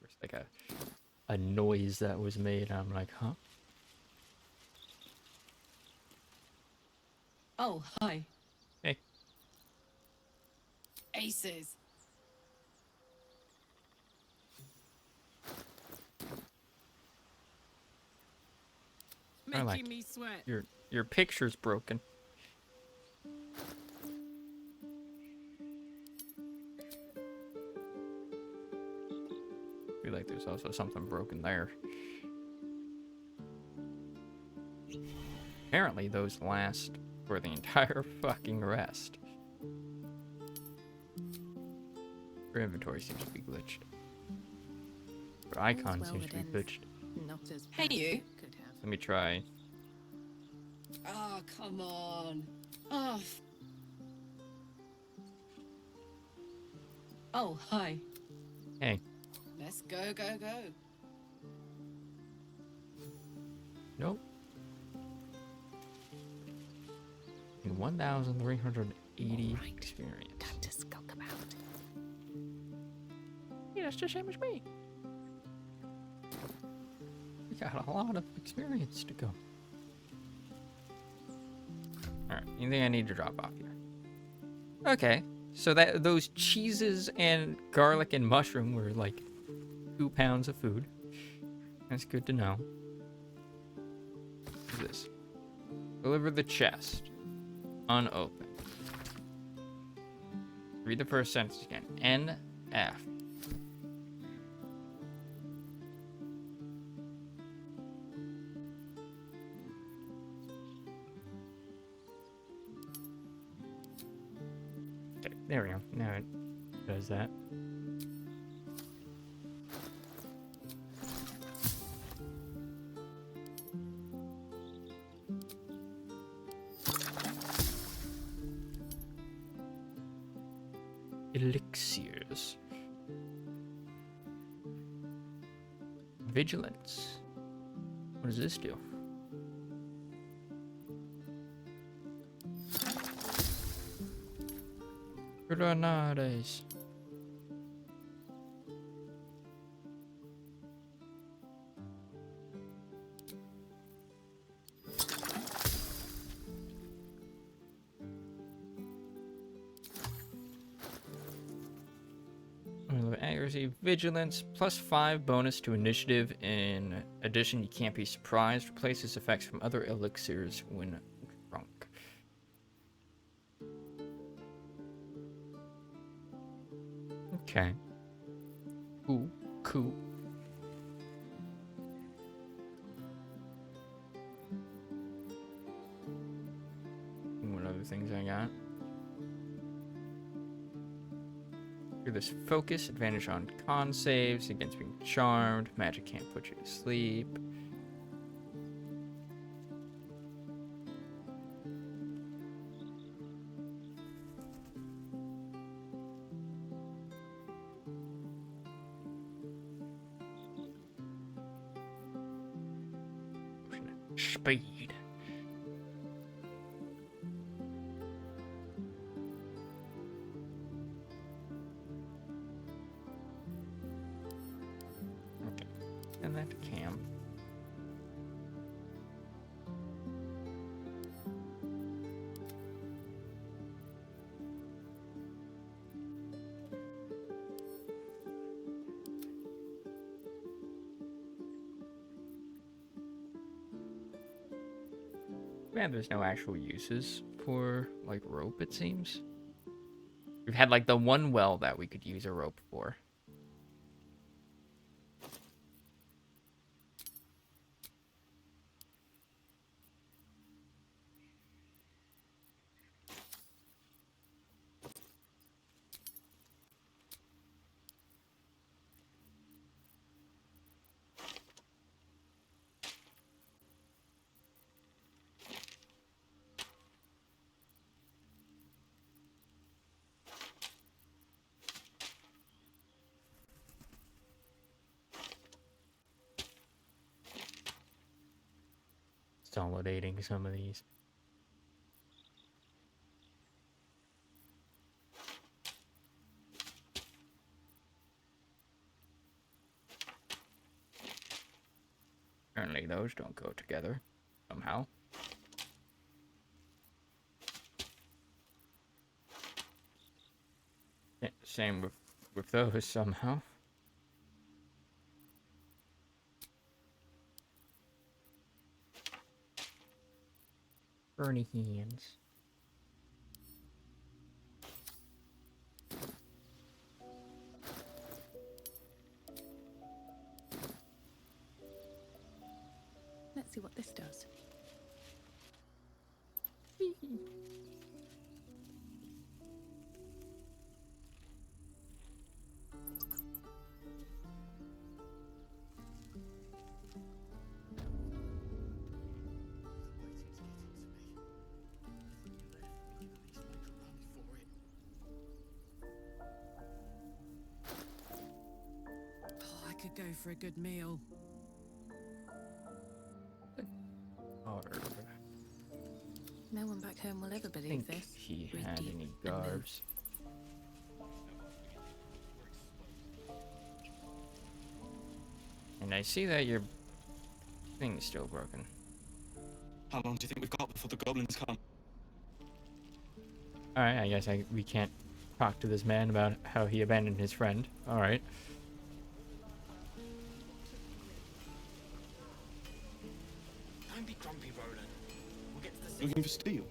There's like a noise that was made. I'm like, huh? Oh, hi. Hey. Aces. Making me sweat. Your picture's broken. I feel like there's also something broken there. Apparently those last for the entire fucking rest. Her inventory seems to be glitched. Her icon seems to be glitched. Hey, you. Let me try. Oh, come on. Oh. Oh, hi. Hey. Let's go, go, go. Nope. In 1,380 experience. Time to skulk about. Yeah, that's the same as me. We got a lot of experience to go. Alright, anything I need to drop off here? Okay, so those cheeses and garlic and mushroom were like 2 pounds of food. That's good to know. What's this? Deliver the chest. Unopened. Read the first sentence again. NF. Okay, there we go. Now it does that. Elixirs. Vigilance. What does this do? Grenades. Accuracy, vigilance, +5 bonus to initiative. In addition, you can't be surprised. Replaces effects from other elixirs when drunk. Okay. Cool. Cool. What other things I got? This focus, advantage on con saves, against being charmed, magic can't put you to sleep. Speed. Send that to Cam. Man, there's no actual uses for, like, rope, it seems. We've had, like, the one well that we could use a rope for. Consolidating some of these. Apparently those don't go together somehow. Yeah, same with those somehow. Burny hands. Let's see what this does. Oh, I could go for a good meal. No one back home will ever I believe think this. he Breathe had deep any and move. garbs. And I see that your thing's still broken. How long do you think we've got before the goblins come? Alright, I guess we can't talk to this man about how he abandoned his friend. Alright. Don't be grumpy, Roland. We'll get to the looking for steel.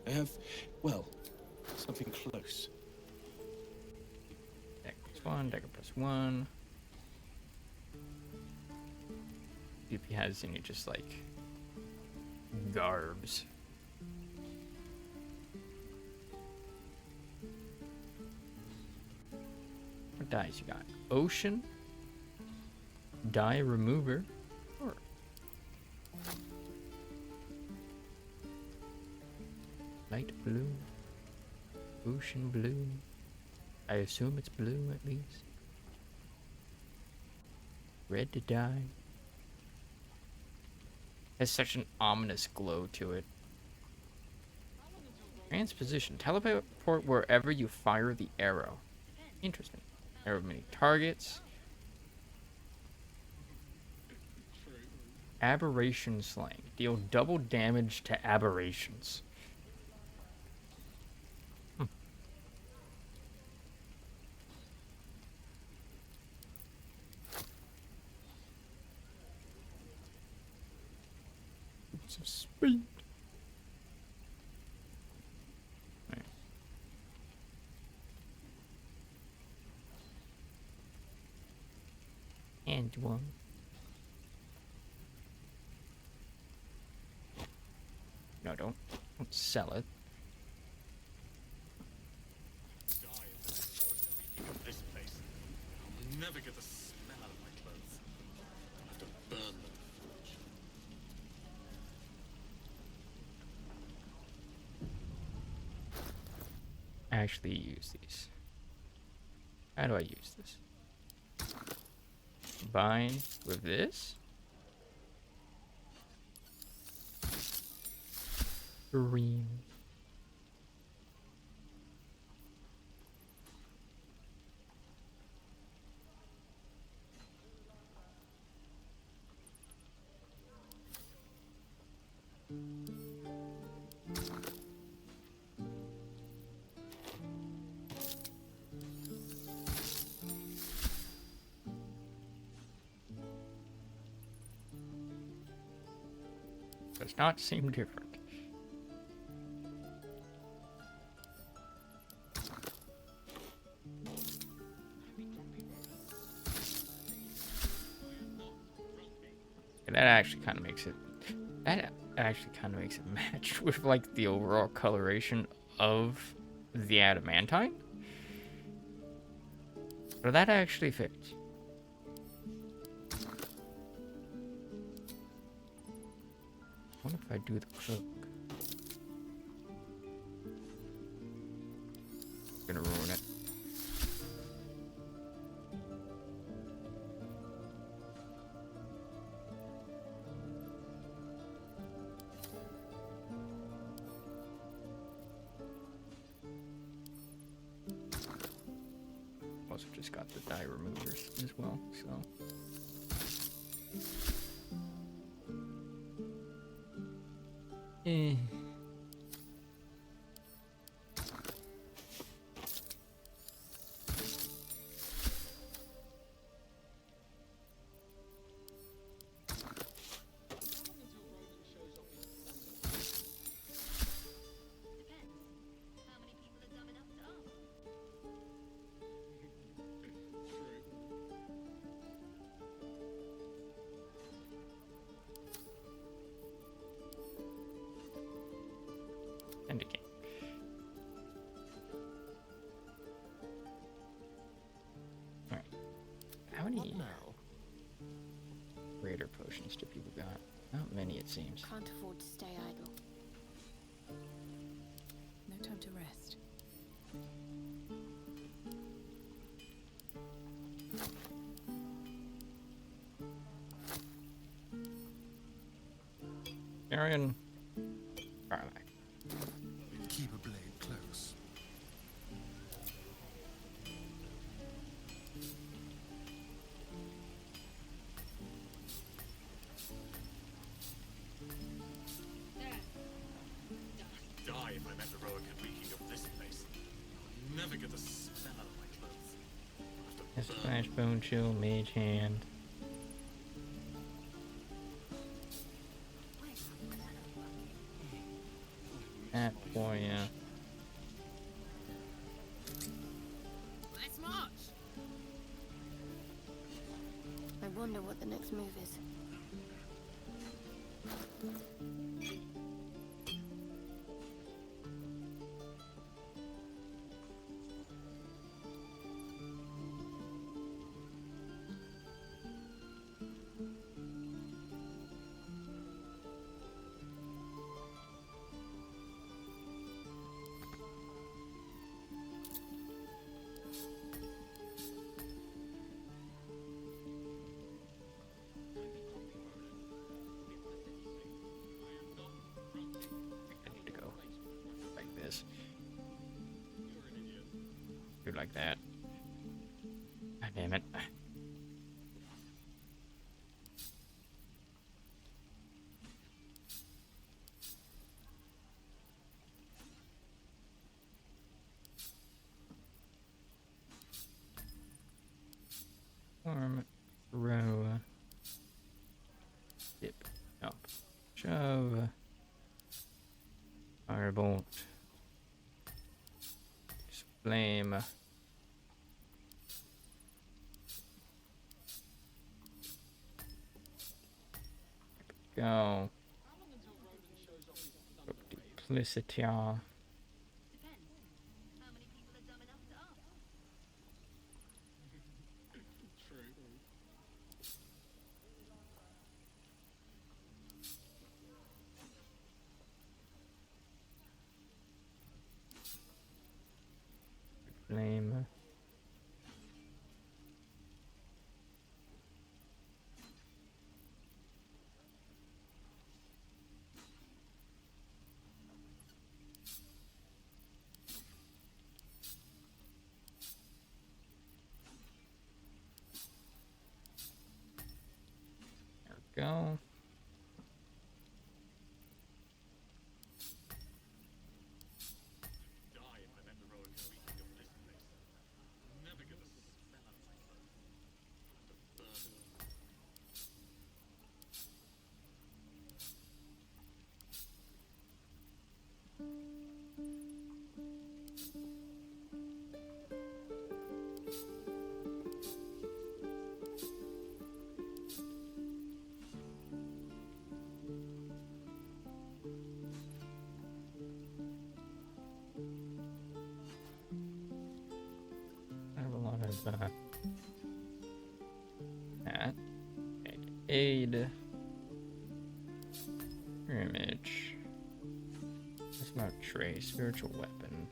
I have, well, something close. Deck plus one, decker plus one. See if he has any just like garbs. What dice you got? Ocean, die remover, or light blue, ocean blue. I assume it's blue at least. Red to die. Has such an ominous glow to it. Transposition. Teleport wherever you fire the arrow. Interesting. Arrow of many targets. Aberration slaying. Deal double damage to aberrations. Some speed. Right. And one. No, don't sell it. This place. I'll never get the smell out of my clothes. I'll have to burn them. Actually use these. How do I use this? Combine with this. Green. does not seem different. And that actually kind of makes it. That actually kind of makes it match with like the overall coloration of the adamantine. So that actually fits. What if I do the cloak? Gonna ruin it. Also just got the dye removers as well, so. Eh. And again. Alright. How many raider potions do people got? Not many, it seems. Can't afford to stay idle. No time to rest. Arian. Alright. Keep a blade close. Die if I met the Rowan reeking of this place. I'll never get the smell out of my clothes. Yes, Flash, Bone Chill, Mage Hand. That boy, yeah. Let's march! I wonder what the next move is. I need to go like this. Do like that. God damn it. Form, row, dip, up, shove, firebolt, flame, go, duplicity, flame, there we go. Die if I met the Rowan reeking of this place. I'll never get the smell out of my clothes. There's that. Aid. Image. Smart tray. Spiritual weapon.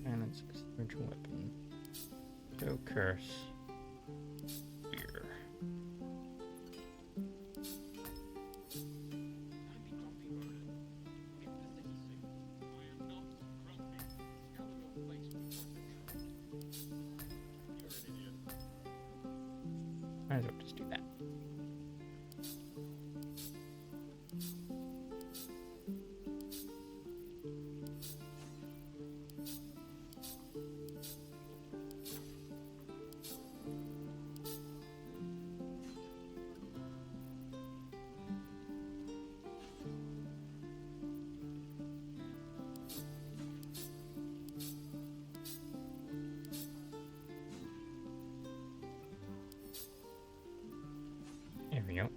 And it's a spiritual weapon. Show curse. Here. Might as well just do that. There we go.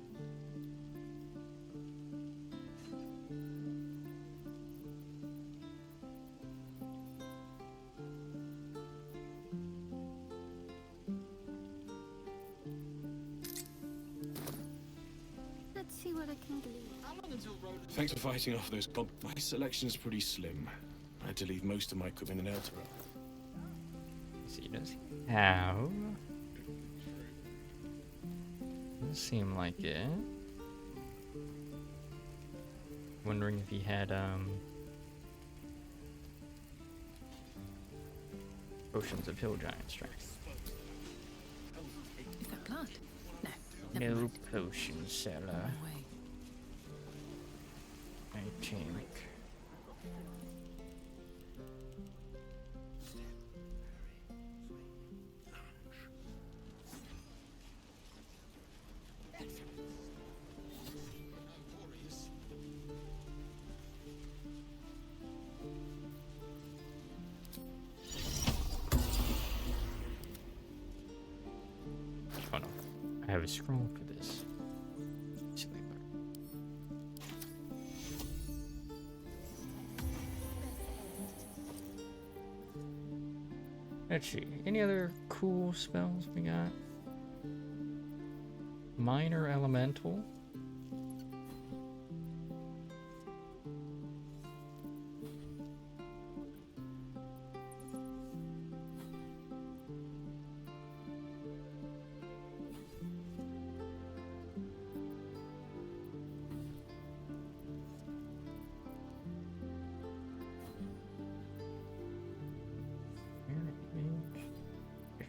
Let's see what I can glean. Thanks for fighting off those gob. My selection is pretty slim. I had to leave most of my equipment in Eltera. See, does he have? Doesn't seem like it. Wondering if he had potions of hill giant strength. Is that blood? No. Never No mind. potion seller. No way. I think. Oh no, I have a scroll for this. Silly bird. Let's see, any other cool spells we got? Minor Elemental.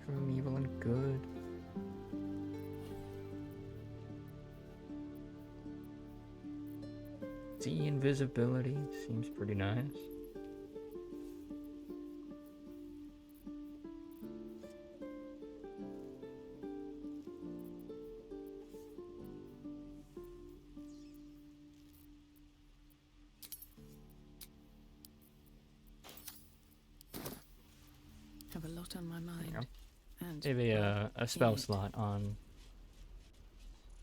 From evil and good. See, invisibility seems pretty nice. Have a lot on my mind. Yeah. And Maybe a spell in it. slot on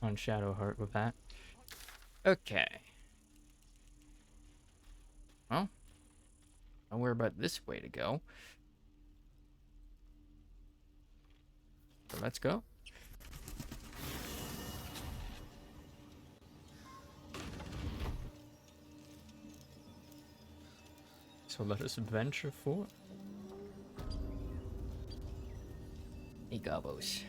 Shadowheart with that. Okay. Well, nowhere but this way to go. So let's go. So let us venture forth. Hey, gobos.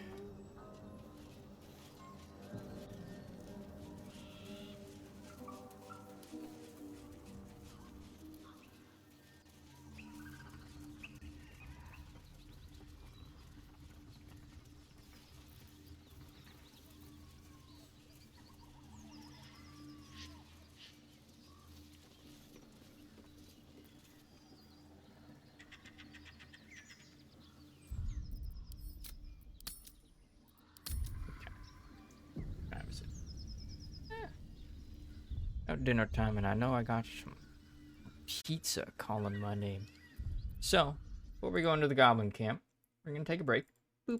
Dinner time, and I know I got some pizza calling my name. So, before we go into the goblin camp, we're gonna take a break. Boop.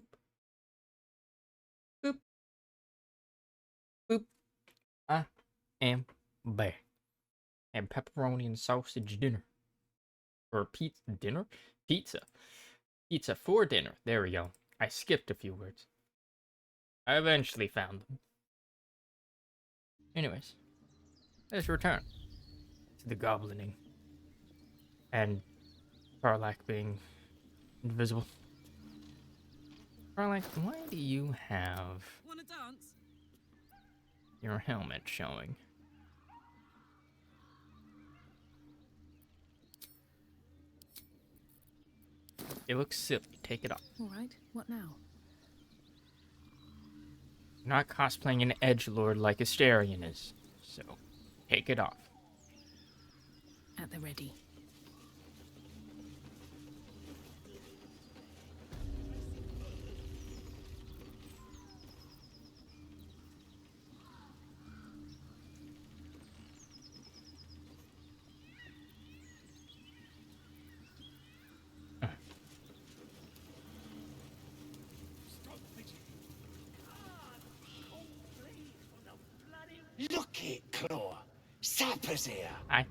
Boop. Boop. I am back. and pepperoni and sausage dinner. Or pizza dinner? Pizza. Pizza for dinner. There we go. I skipped a few words. I eventually found them. Anyways, let's return to the goblining. And Karlak being invisible. Karlak, why do you have Wanna dance? your helmet showing? It looks silly. Take it off. All right, what now? You're not cosplaying an edgelord like Asterion is, so take it off. At the ready. Look it, Claw. Sapper's here. Hi.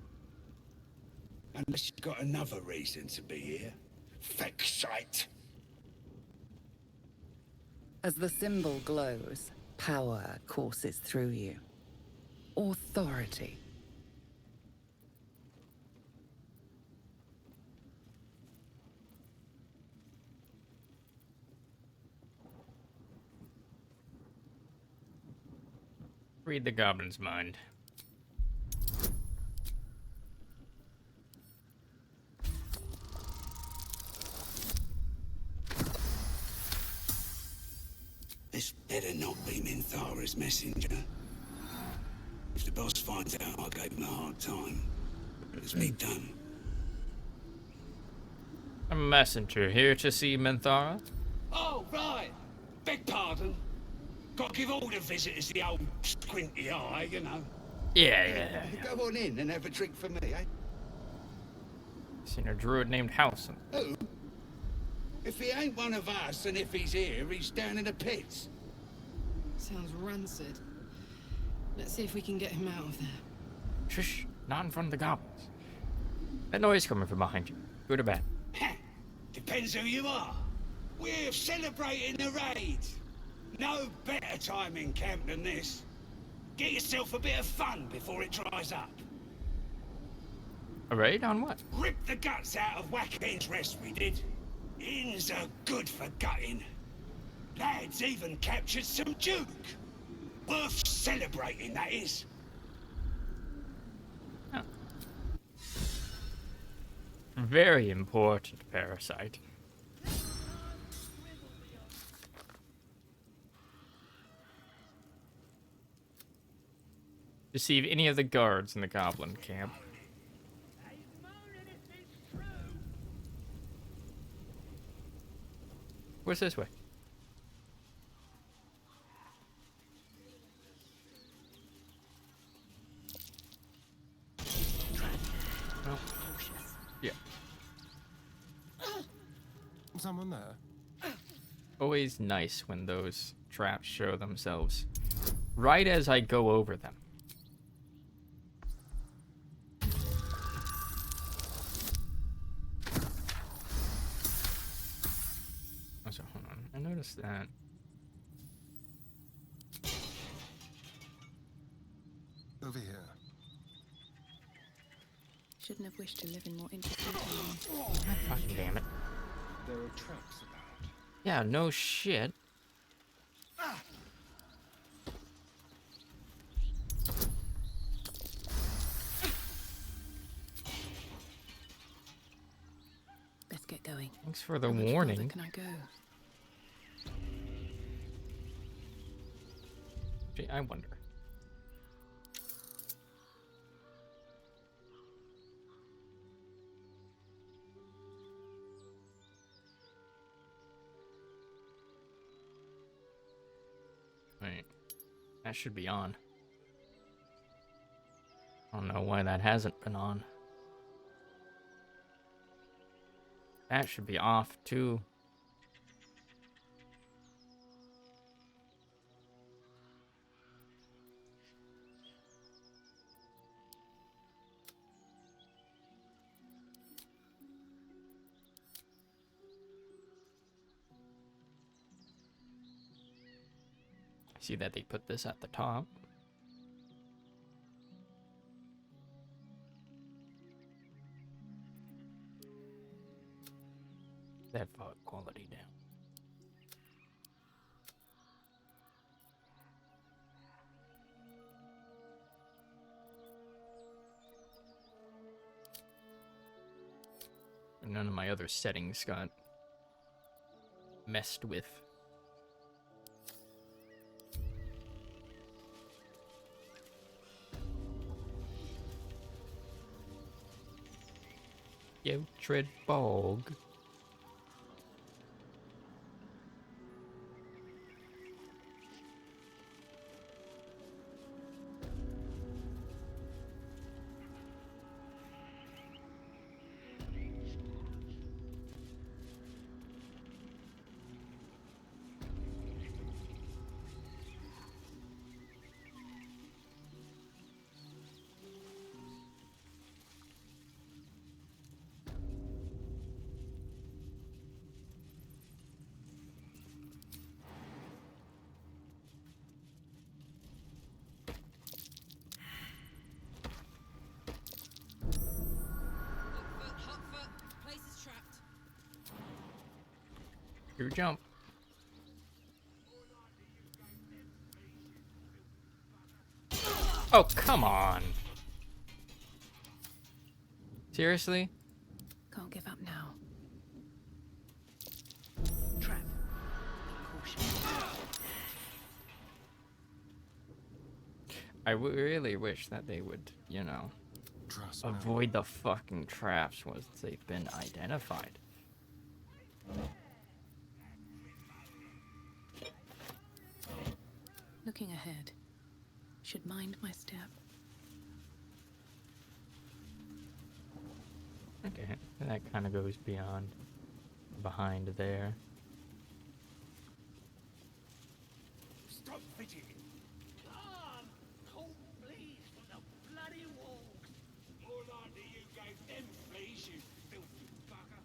Unless you've got another reason to be here. Feck shite. As the symbol glows, power courses through you. Authority. Read the goblin's mind. This better not be Minthara's messenger. If the boss finds out I gave him a hard time, it's me done. A messenger here to see Minthara? Oh, right. Beg pardon. Gotta give all the visitors the old squinty eye, you know. Yeah. Go on in and have a drink for me, eh? Seen a druid named Howson. Who? If he ain't one of us, and if he's here, he's down in the pits. Sounds rancid. Let's see if we can get him out of there. Shush, not in front of the goblins. That noise coming from behind you. Good or bad? Depends who you are. We're celebrating the raid. No better time in camp than this. Get yourself a bit of fun before it dries up. A raid on what? Rip the guts out of Wacken's rest, we did. Inns are good for gutting. Lads even captured some Duke. Worth celebrating, that is. Oh. Very important parasite. Deceive any of the guards in the goblin camp. Where's this way? Oh. Yeah. Someone there? Always nice when those traps show themselves right as I go over them. So hold on, I noticed that. Over here. Shouldn't have wished to live in more interesting times. Fucking damn it. There are traps about. Yeah, no shit. Best get going. Thanks for the How much further warning. can I go? Gee, I wonder. Wait, that should be on. I don't know why that hasn't been on. That should be off too. See that they put this at the top. That fog quality down. And none of my other settings got messed with. Yo, tread bog. Your jump. Oh, come on. Seriously? Can't give up now. Trap. I really wish that they would, you know, avoid the fucking traps once they've been identified. Looking ahead. Should mind my step. Okay, that kind of goes beyond, behind there. Stop fidgeting. Come, call fleas from the bloody walls. More likely you gave them fleas, you filthy bugger.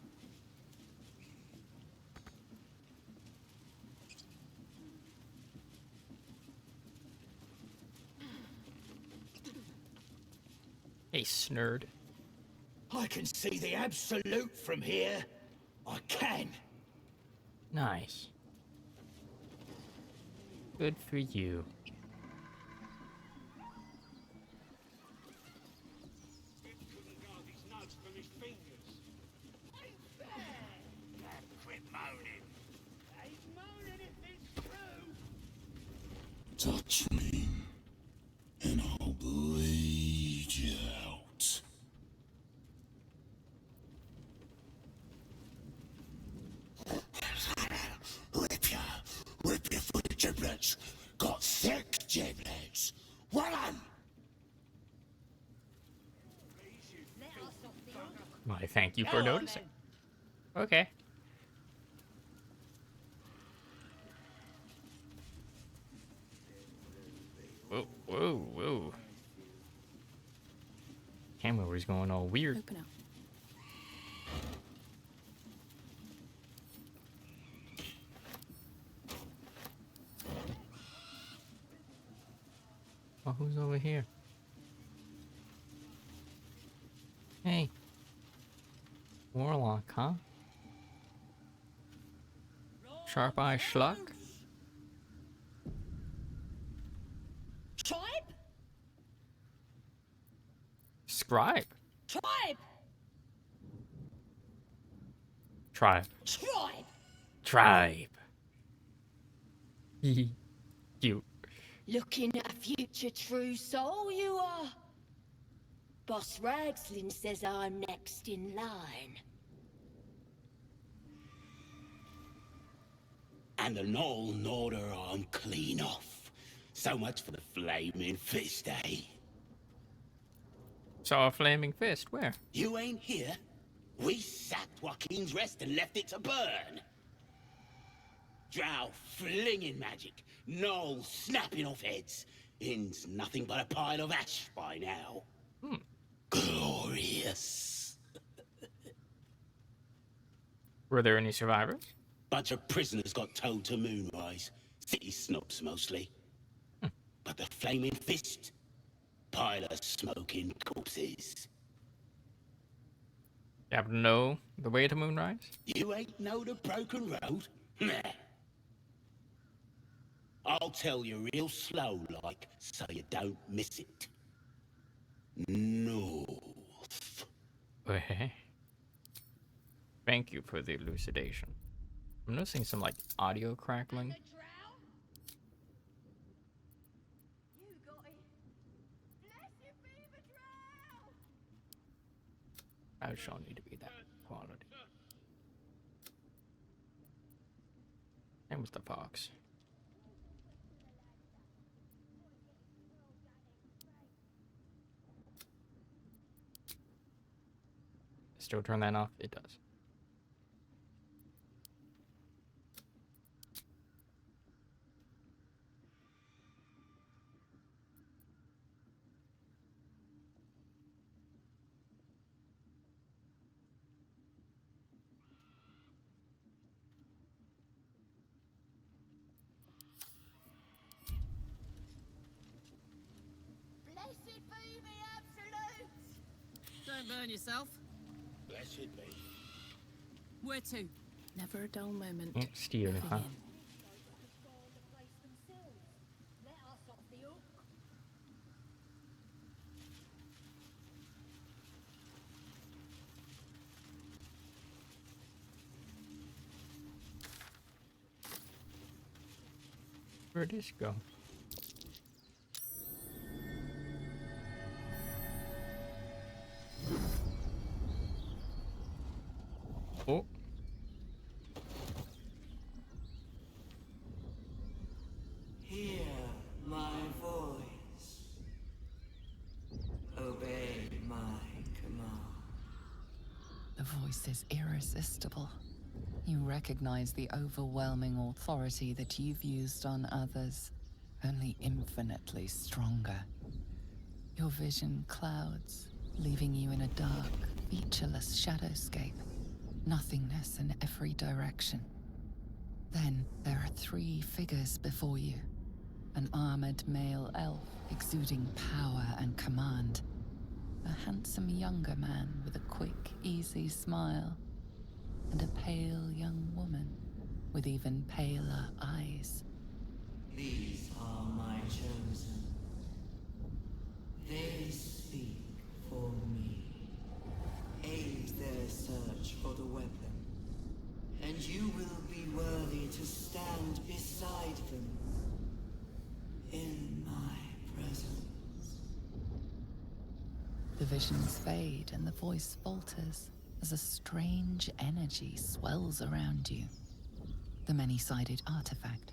Hey, snurd. I can see the absolute from here. I can. Nice. Good for you. Couldn't guard his nuts from his fingers. Ain't fair. Quit moaning. Ain't moaning if it's true. Touch me, and I'll bleed you out. Rip you for the giblets. Got thick giblets. Well on. Why, thank you for noticing. Okay. Whoa, whoa, whoa. Camera was going all weird. Open up. Oh, who's over here? Hey. Warlock, huh? Sharp Eye Schluck? Tribe? Scribe? Tribe! Tribe. Tribe! Tribe. Cute. Looking at a future true soul, you are. Boss Ragslin says I'm next in line. And the Knoll gnawed her arm clean off. So much for the flaming fist, eh? Saw a flaming fist. Where? You ain't here. We sacked Joaquin's Rest and left it to burn. Drow flinging magic. Knoll snapping off heads. Inn's nothing but a pile of ash by now. Glorious. Were there any survivors? Bunch of prisoners got towed to Moonrise. City snobs, mostly. like a flaming fist. Pile of smoking corpses. You happen to know the way to Moonrise? You ain't know the broken road? Nah. I'll tell you real slow like, so you don't miss it. North. Okay. Thank you for the elucidation. I'm noticing some like audio crackling. I just don't need to be that quality. And with the fox. Still turn that off? It does. Blessed be the absolute! Don't burn yourself. Blessed be. Where to? Never a dull moment. Steal, huh? Where'd this go? Oh. Hear my voice. Obey my command. The voice is irresistible. You recognize the overwhelming authority that you've used on others, only infinitely stronger. Your vision clouds, leaving you in a dark, featureless shadowscape, nothingness in every direction. Then there are 3 figures before you. An armored male elf exuding power and command. A handsome younger man with a quick, easy smile. And a pale young woman with even paler eyes. These are my chosen. They speak for me. Aid their search for the weapon. And you will be worthy to stand beside them. In my presence. The visions fade and the voice falters as a strange energy swells around you. The many-sided artifact.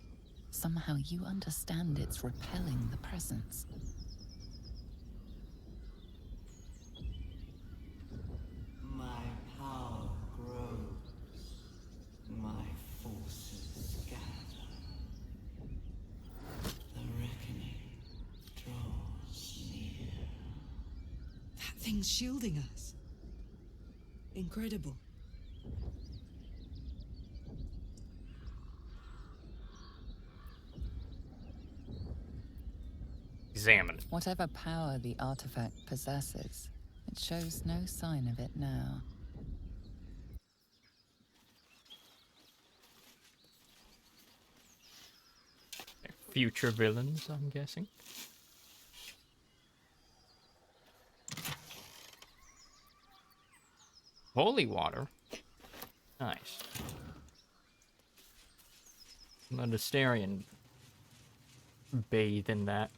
Somehow you understand it's repelling the presence. My power grows. My forces gather. The reckoning draws near. That thing's shielding us. Incredible. Examine. Whatever power the artifact possesses, it shows no sign of it now. Future villains, I'm guessing. Holy water. Nice. Let Astarion bathe in that.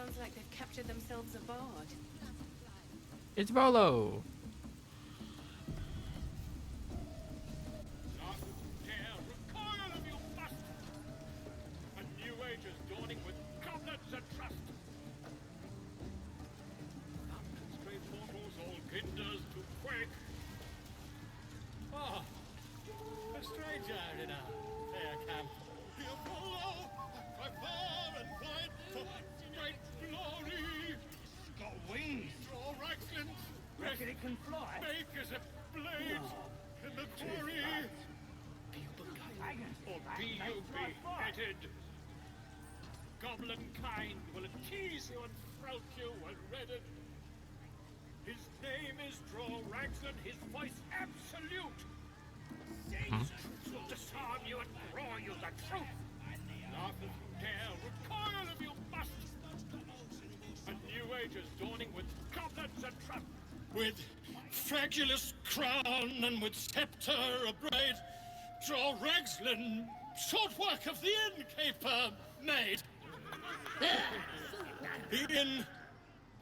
Sounds like they've captured themselves a bard. It's Bolo. A stranger in a fair camp. The Apollo, by far and wide, for great glory. Got wings. Draw Raxland. Reckon it can fly. Make as a blade in the quarry. Or be you beheaded. Goblin kind will tease you and throat you and redden. His name is Draw Raxland, his voice absolute. Seasons will disarm you and draw you the truth. Laugh as you dare, recoil if you must. A new age is dawning with goblins and trust. With fragulous crown and with scepter abraid, Draw Raxland, short work of the innkeeper made. The inn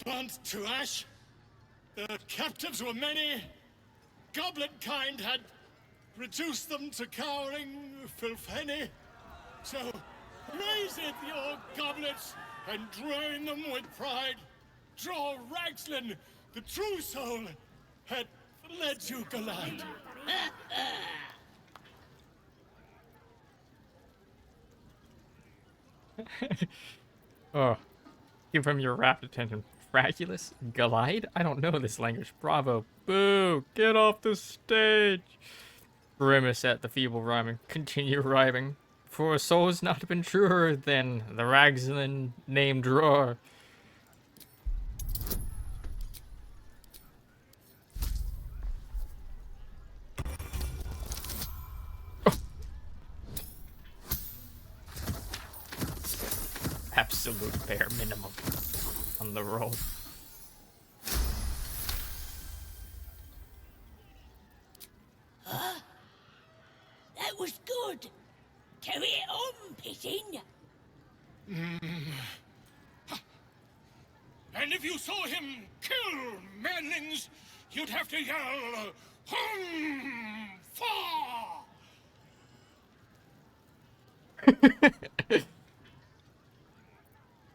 burnt to ash. The captives were many. Goblin kind had reduced them to cowering filfenny. So raise it, your goblets, and drain them with pride. Draw Raxland, the true soul, had led you gallant. Oh, give him your rapt attention. Fragulous? Glide? I don't know this language. Bravo. Boo! Get off the stage! Grimace at the feeble rhyming. Continue rhyming. For a soul's not been truer than the Raxland named drawer. Absolute bare minimum on the roll. Huh? That was good. Carry it on, Pigeon. And if you saw him kill manlings, you'd have to yell, hum, fa!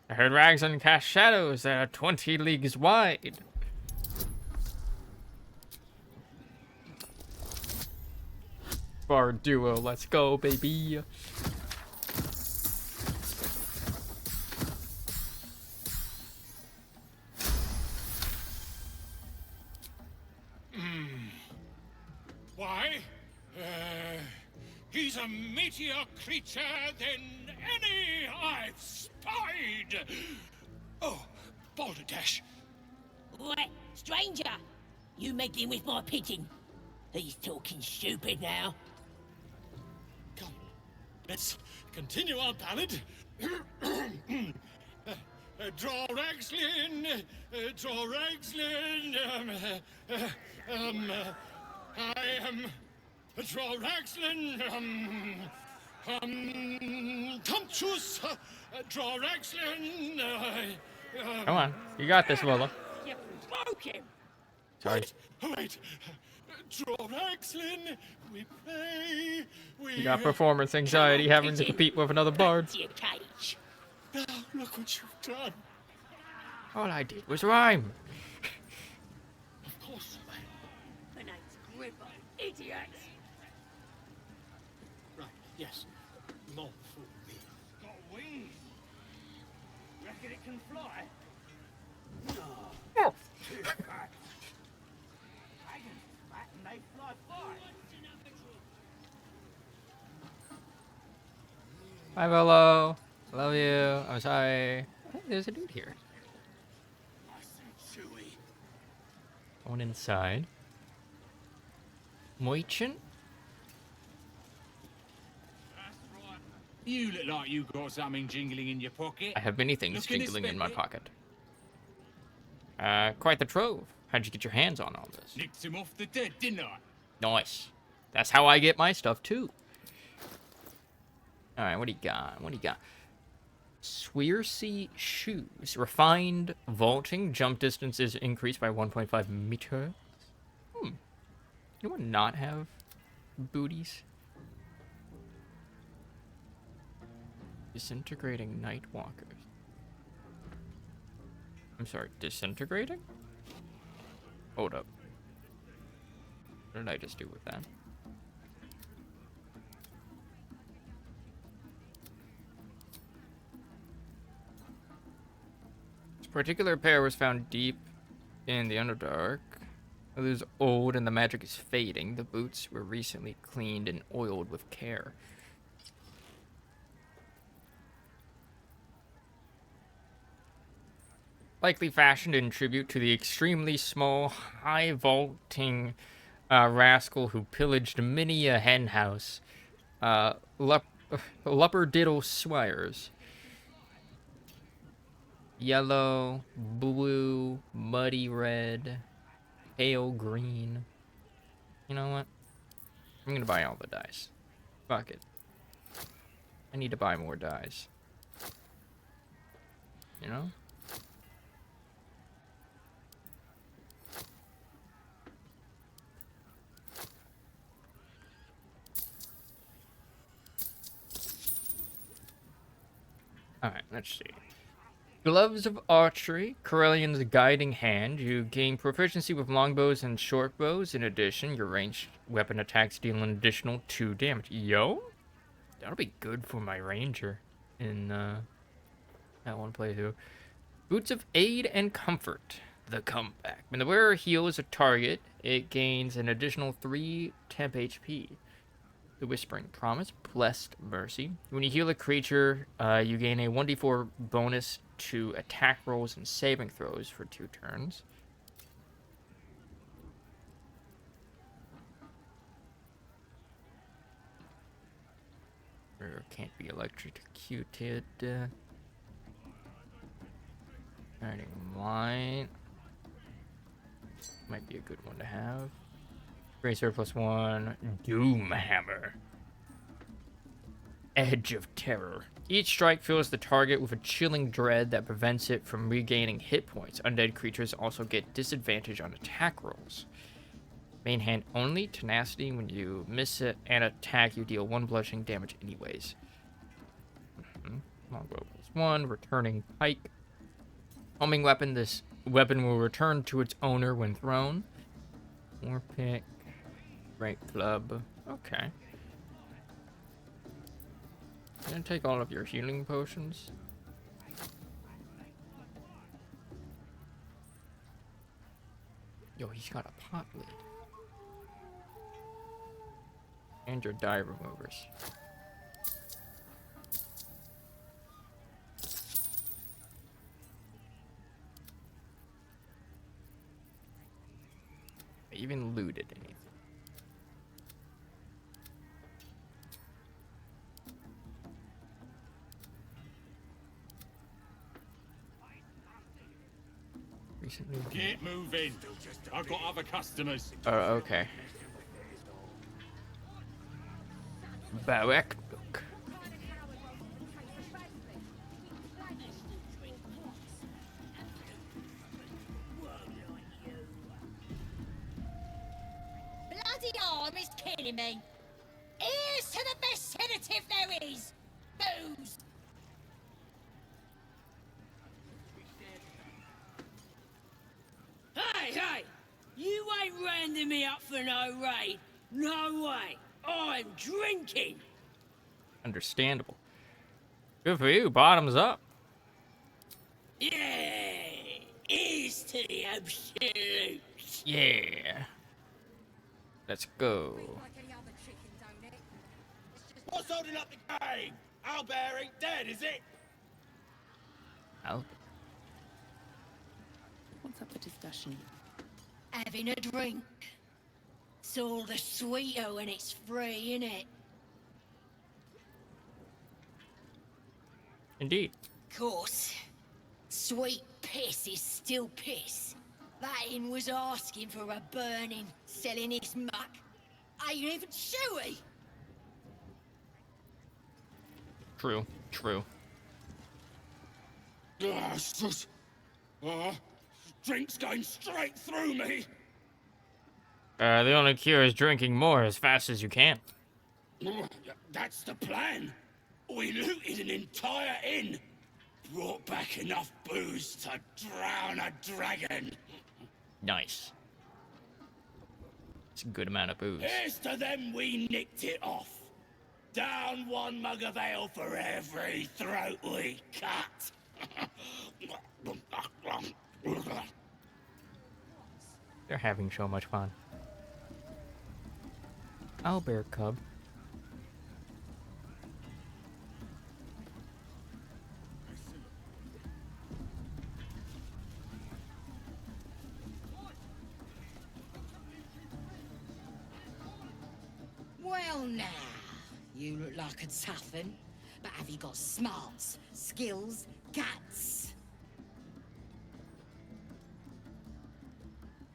I heard Raxland cast shadows that are 20 leagues wide. Bar duo, let's go, baby. Why? He's a meatier creature than any I've spied. Oh, Balderdash. What? Stranger? You meddling with my pigeon? He's talking stupid now. Come, let's continue our ballad. Draw Raxland, draw Raxland, I am Draw Raxland, Tumptuous, Draw Raxland, Come on, you got this, Lola. You broke him. Sorry. Wait. Draw Raxland, we play, we... You got performance anxiety having to compete with another bard. Your cage. Now, look what you've done. All I did was rhyme. Of course, The name's Gripper. Idiots. right, yes. Not for me. Got wings. Reckon it can fly? No. Too fat. Dragons fat and they fly far. Hi, Volo. Love you. I'm sorry. Oh, there's a dude here. Going inside. Moichin? You look like you got something jingling in your pocket. I have many things Looking to jingling in my spend pocket. Quite the trove. How'd you get your hands on all this? Nicked him off the dead, didn't I? Nice. That's how I get my stuff, too. Alright, what do you got? What do you got? Sweet. Twirsey shoes. Refined vaulting. Jump distance is increased by 1.5 meters. Anyone not have booties? Disintegrating night walkers. I'm sorry, disintegrating? Hold up. What did I just do with that? This particular pair was found deep in the Underdark. It is old and the magic is fading. The boots were recently cleaned and oiled with care. Likely fashioned in tribute to the extremely small, high vaulting rascal who pillaged many a hen house. Lupperdiddle Swires. Yellow, blue, muddy red, pale green. You know what? I'm gonna buy all the dice. Fuck it. I need to buy more dice. You know? Alright, let's see. Gloves of Archery, Corellian's Guiding Hand. You gain proficiency with longbows and short bows. In addition, your ranged weapon attacks deal an additional 2 damage. Yo? That'll be good for my ranger in that one playthrough. Boots of Aid and Comfort. The Comeback. When the wearer heals a target, it gains an additional 3 temp HP. The Whispering Promise, Blessed Mercy. When you heal a creature, you gain a 1d4 bonus to attack rolls and saving throws for 2 turns. Or can't be electrocuted. Guiding Light. Might be a good one to have. Bracer +1. Doom Hammer. Edge of Terror. Each strike fills the target with a chilling dread that prevents it from regaining hit points. Undead creatures also get disadvantage on attack rolls. Main hand only. Tenacity. When you miss it an attack, you deal 1 bludgeoning damage anyways. Longbow +1. Returning Pike. Homing weapon. This weapon will return to its owner when thrown. War pick. Great club. Okay. I'm gonna take all of your healing potions. Yo, he's got a pot lid. And your die removers. I even looted anything. Recently. Get moving. I've got other customers. Oh, okay. Barak book. Bloody arm is killing me. Here's to the best sedative there is. Booze. Hey! You ain't rounding me up for no raid. No way. I'm drinking. Understandable. Good for you. Bottoms up. Yeah. Here's to the absolute. Yeah. Let's go. What's holding up the game? Albert ain't dead, is it? What's up for discussion? Having a drink. It's all the sweeter when it's free, innit? Indeed. Course. Sweet piss is still piss. That inn was asking for a burning, selling his muck. Ain't even chewy. Drink's going straight through me. The only cure is drinking more as fast as you can. That's the plan. We looted an entire inn. Brought back enough booze to drown a dragon. Nice. It's a good amount of booze. Here's to them we nicked it off. Down one mug of ale for every throat we cut. They're having so much fun. Owlbear cub. Well now, you look like a tough un, but have you got smarts, skills, guts?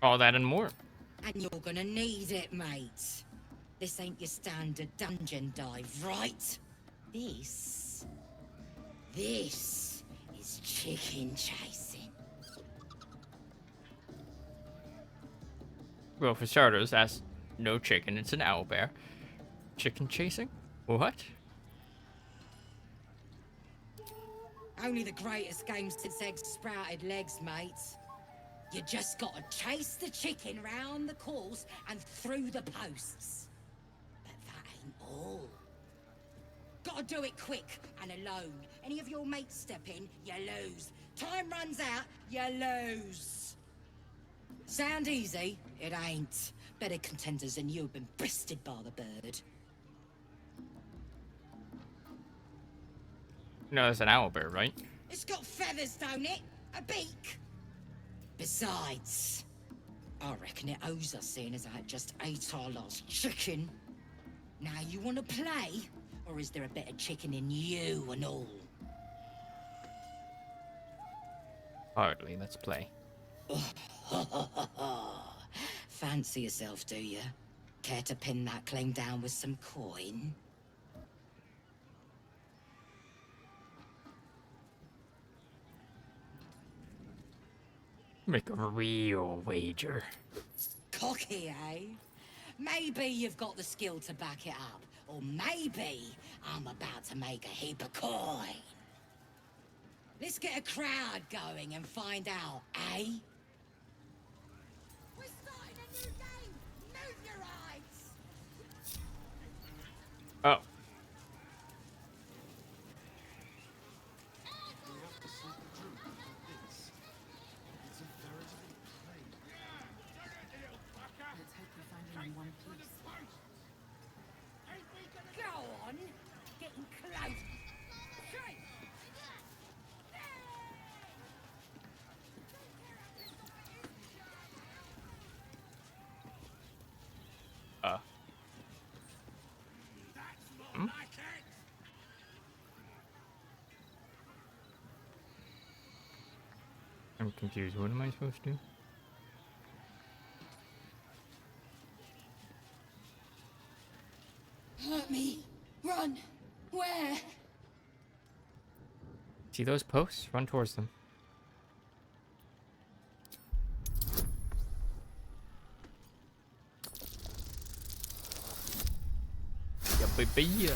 All that and more. And you're gonna need it, mate. This ain't your standard dungeon dive, right? This is chicken chasing. Well, for starters, that's no chicken. It's an owlbear. Chicken chasing? What? Only the greatest game since eggs sprouted legs, mate. You just gotta chase the chicken round the course and through the posts. But that ain't all. Gotta do it quick and alone. Any of your mates step in, you lose. Time runs out, you lose. Sound easy? It ain't. Better contenders than you have been breasted by the bird. No, it's an owlbear, right? It's got feathers, don't it? A beak? Besides, I reckon it owes us seeing as I just ate our last chicken. Now you want to play? Or is there a bit of chicken in you and all? Hardly. Let's play. Fancy yourself, do you? Care to pin that claim down with some coin? Make a real wager. Cocky, eh? Maybe you've got the skill to back it up. Or maybe I'm about to make a heap of coin. Let's get a crowd going and find out, eh? We're starting a new game! Move your eyes! Oh. Go on! Getting close! Hmm? I'm confused. What am I supposed to do? Hurt me! Run! Where? See those posts? Run towards them. Yeah, baby.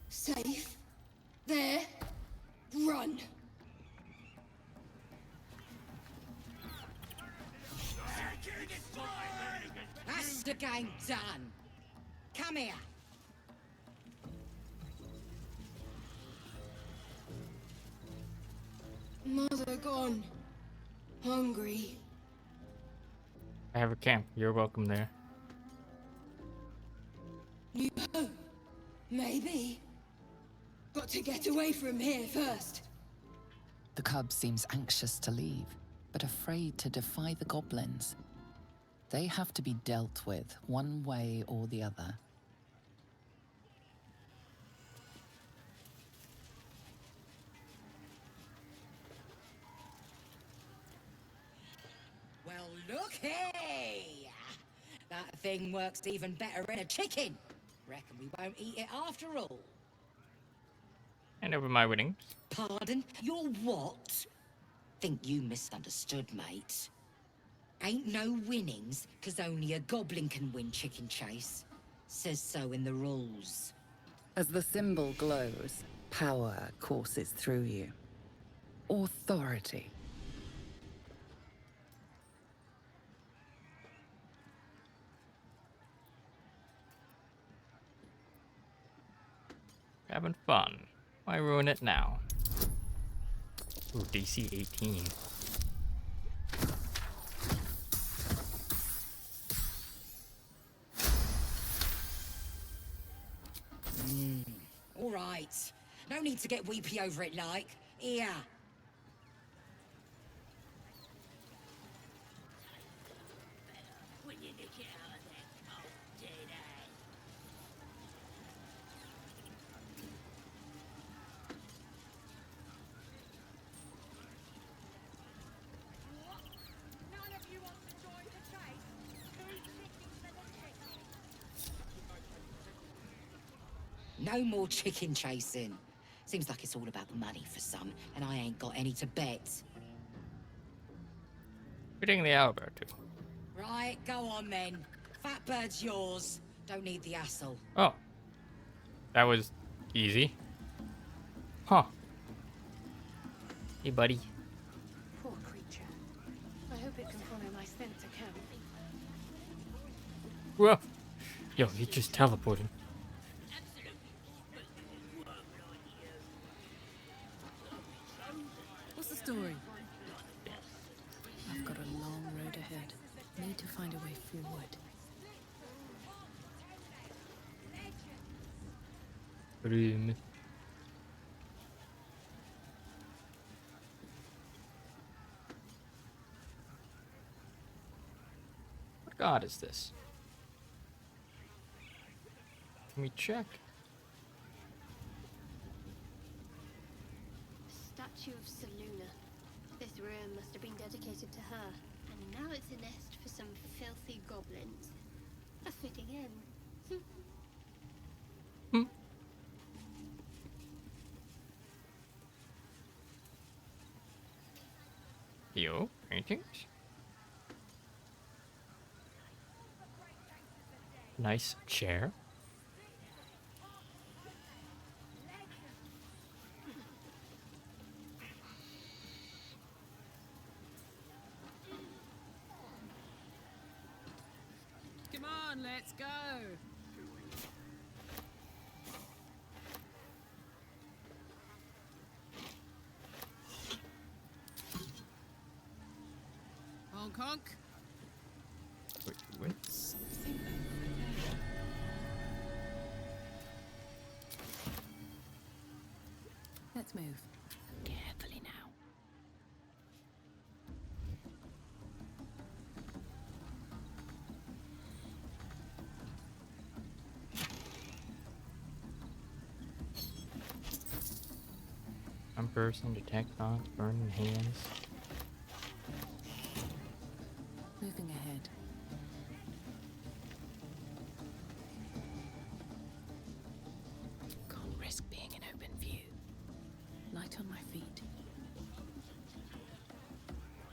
Safe. There. Run. That's the game done. Come here. Mother gone. Hungry. I have a camp. You're welcome there. New home. Maybe. Got to get away from here first. The cub seems anxious to leave, but afraid to defy the goblins. They have to be dealt with one way or the other. Well, looky! That thing works even better in a chicken. Reckon we won't eat it after all. And over my winnings. Pardon? You're what? Think you misunderstood, mate. Ain't no winnings, 'cause only a goblin can win chicken chase. Says so in the rules. As the symbol glows, power courses through you. Authority. Having fun. Why ruin it now? Ooh, DC 18. All right. No need to get weepy over it, like. Here. No more chicken chasing. Seems like it's all about the money for some, and I ain't got any to bet. Hitting the owlbear too. Right, go on then. Fat bird's yours. Don't need the hassle. Oh. That was easy. Huh. Hey, buddy. Poor creature. I hope it can follow my scent to camp. Whoa. Yo, he just teleported. What's the story? I've got a long road ahead. Need to find a way forward. Room. What god is this? Can we check? Statue of Seluna. This room must have been dedicated to her, and now it's a nest for some filthy goblins. A fitting end. Yo, paintings? Nice chair. Come on, let's go. Honk honk. Wait. Let's move. Carefully now. One person, detect thoughts, burning hands. Moving ahead. Can't risk being in open view. Light on my feet.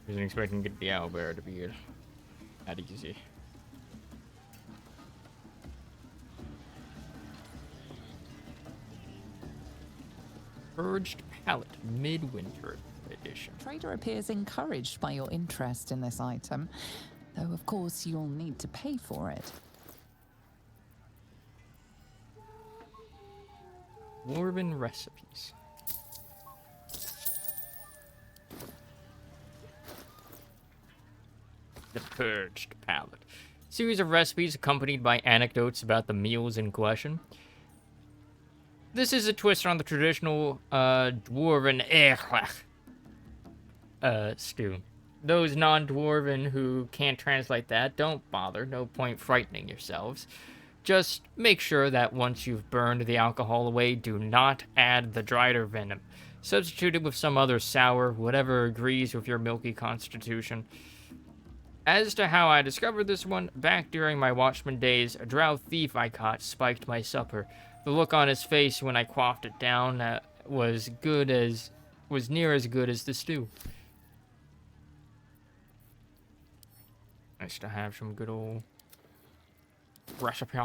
Wasn't expecting to get the owlbear to be that easy. Purged Palette Midwinter Edition. Trader appears encouraged by your interest in this item, though of course you'll need to pay for it. Dwarven recipes. The Purged Palette. Series of recipes accompanied by anecdotes about the meals in question. This is a twist on the traditional dwarven stew. Those non-dwarven who can't translate that, don't bother. No point frightening yourselves. Just make sure that once you've burned the alcohol away, do not add the dried venom. Substitute it with some other sour, whatever agrees with your milky constitution. As to how I discovered this one, back during my Watchman days, a drow thief I caught spiked my supper. The look on his face when I quaffed it down was good as was near as good as the stew. Nice to have some good old recipes.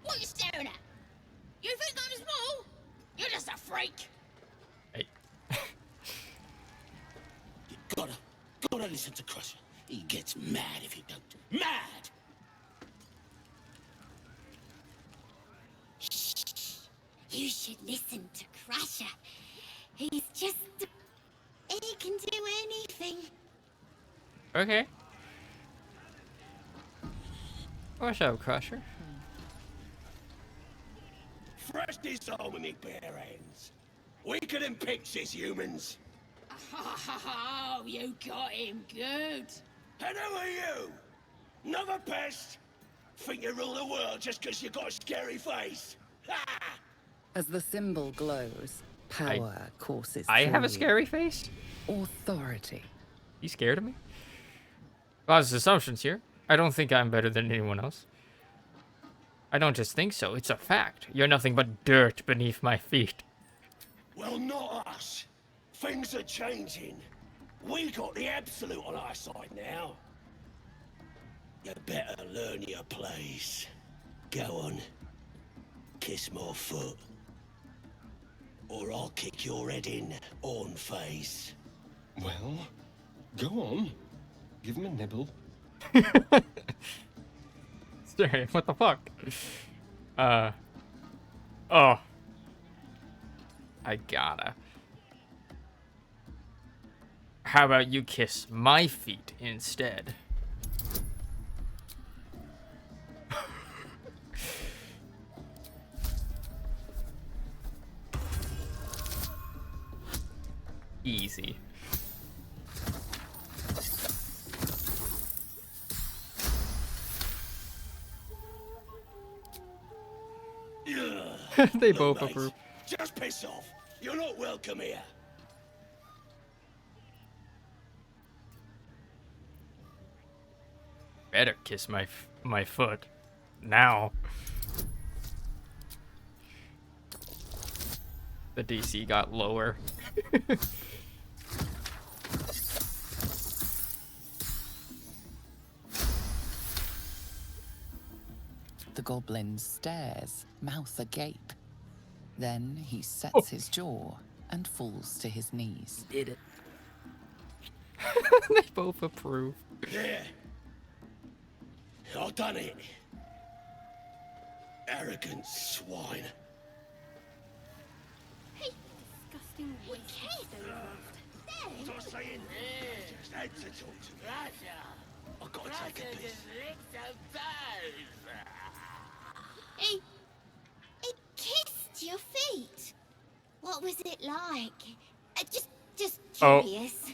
What are you staring at? You think I'm small? You're just a freak. Hey. You gotta listen to Crusher. He gets mad if you don't. Mad! You should listen to Crusher. He's just... He can do anything. Okay. What's up, Crusher? Fresh this home with me bare hands. Weaker than pixies, humans. Oh, you got him good. And who are you? Another pest? Think you rule the world just because you got a scary face? Ha! As the symbol glows, power courses I have a through scary face? authority. You scared of me? Lots of assumptions here. I don't think I'm better than anyone else. I don't just think so, it's a fact. You're nothing but dirt beneath my feet. Well, not us. Things are changing. We got the absolute on our side now. You better learn your place. Go on. Kiss my foot. Or I'll kick your head in on face. Well, go on. Give him a nibble. Sorry, what the fuck? Oh. I gotta. How about you kiss my feet instead? Easy. They both Look, approve. mate, just piss off. You're not welcome here. Better kiss my foot. Now. The DC got lower. The goblin stares, mouth agape. Then he sets his jaw and falls to his knees. Did it. They both approve. Yeah. I've done it. Arrogant swine. Hey, disgusting waste of stone. What was I saying? Just had to talk to me. I've got to take a piss. He kissed your feet. What was it like? Just Oh. curious.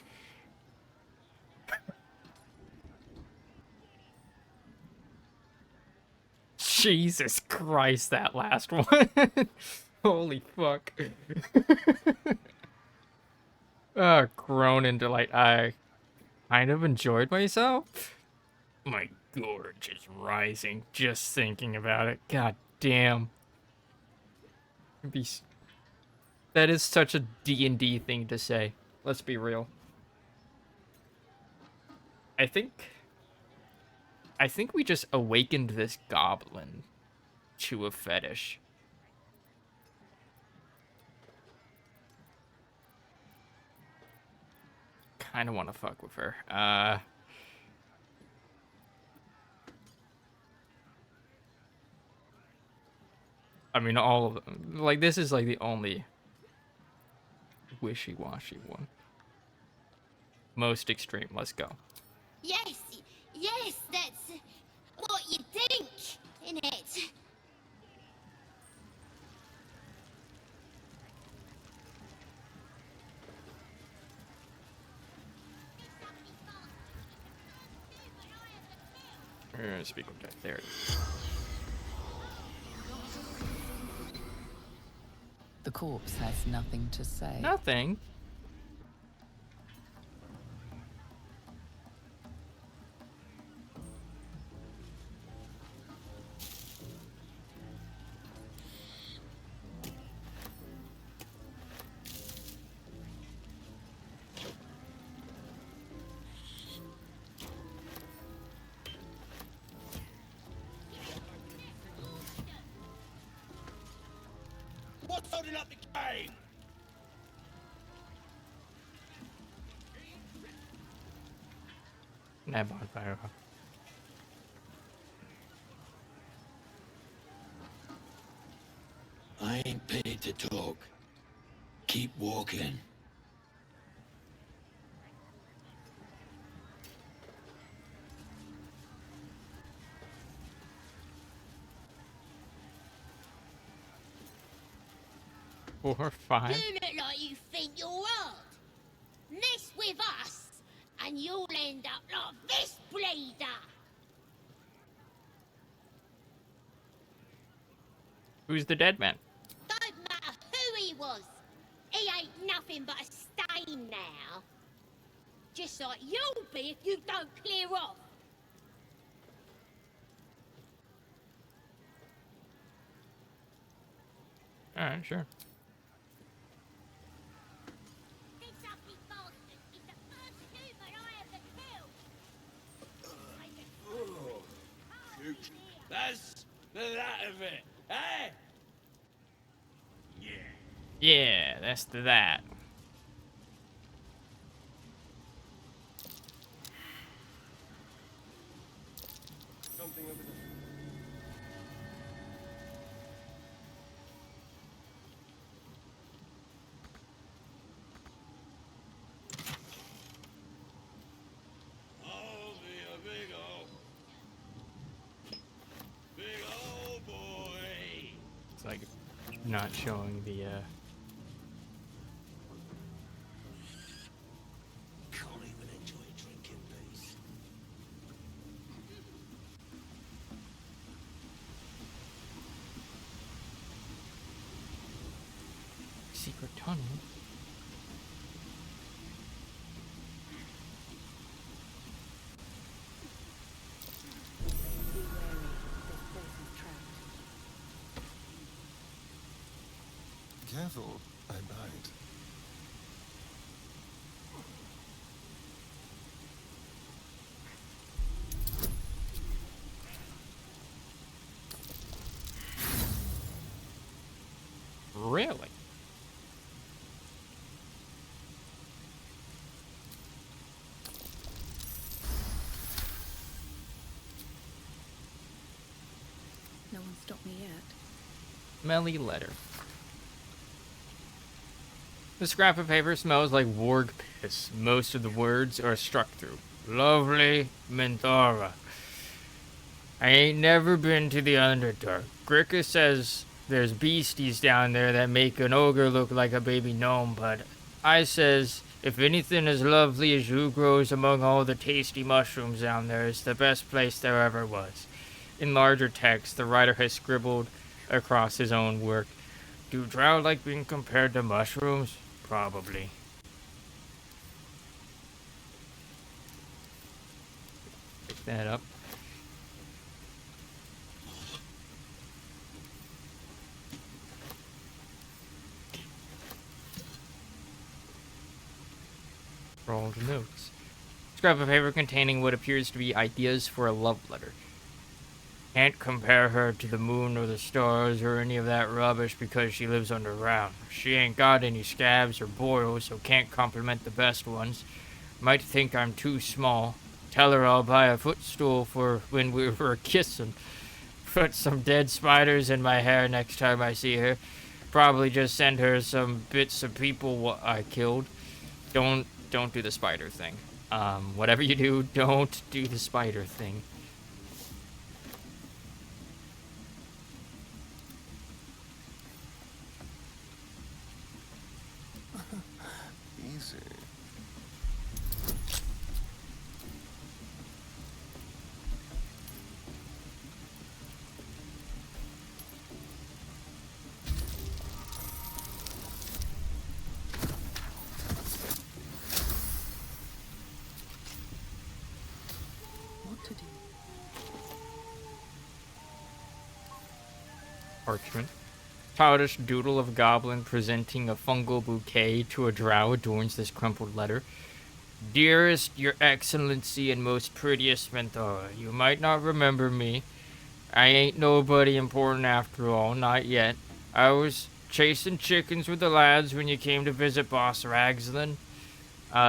Jesus Christ, that last one. Holy fuck. Groan in delight. I kind of enjoyed myself. My gorge is rising just thinking about it. God damn. That is such a D&D thing to say. Let's be real. I think we just awakened this goblin to a fetish. Kind of want to fuck with her. I mean, all of them. Like, this is like the only wishy-washy one. Most extreme. Let's go. Yes, that's what you think, innit? Speak of death. There it is. The corpse has nothing to say. Nothing. What's holding up the game? That bonfire. I ain't paid to talk. Keep walking. Or 5. You look like you think you're hard. Mess with us, and you'll end up like this bleeder. Who's the dead man? Don't matter who he was. He ain't nothing but a stain now. Just like you'll be if you don't clear off. Alright, sure. This ugly bastard is the first human I ever killed. That's that of it, eh? Yeah, that's the that. Something over there. I'll be a big old boy. It's like not showing the Can't even enjoy a drink in peace. secret tunnel. Careful, I bite. Really? No one stopped me yet. Smelly letter. The scrap of paper smells like warg piss. Most of the words are struck through. Lovely Menthora. I ain't never been to the Underdark. Gricka says there's beasties down there that make an ogre look like a baby gnome, but I says if anything as lovely as you grows among all the tasty mushrooms down there, it's the best place there ever was. In larger text, the writer has scribbled across his own work. Do drow like being compared to mushrooms? Probably. Pick that up. Rolled notes. Scrap of paper containing what appears to be ideas for a love letter. Can't compare her to the moon or the stars or any of that rubbish because she lives underground. She ain't got any scabs or boils, so can't compliment the best ones. Might think I'm too small. Tell her I'll buy a footstool for when we were kissing. Put some dead spiders in my hair next time I see her. Probably just send her some bits of people I killed. Don't do the spider thing. Whatever you do, don't do the spider thing. Easy. to do. Parchment. Childish doodle of goblin presenting a fungal bouquet to a drow adorns this crumpled letter. Dearest, your excellency and most prettiest mentor, you might not remember me. I ain't nobody important after all, not yet. I was chasing chickens with the lads when you came to visit Boss Ragsland.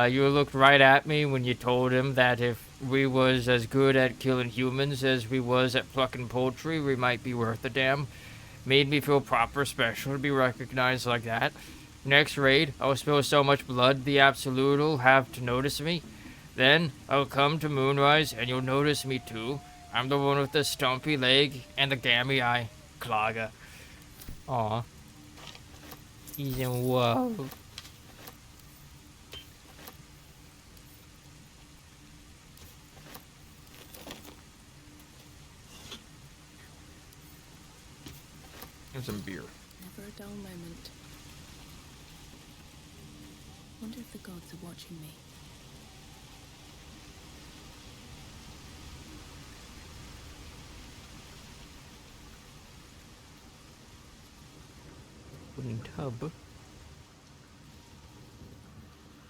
You looked right at me when you told him that if we was as good at killing humans as we was at plucking poultry, we might be worth a damn. Made me feel proper special to be recognized like that. Next raid, I'll spill so much blood the Absolute'll have to notice me. Then, I'll come to Moonrise and you'll notice me too. I'm the one with the stumpy leg and the gammy eye. Clogger. Aw. He's in love. And some beer. Never a dull moment. Wonder if the gods are watching me. Wooden tub.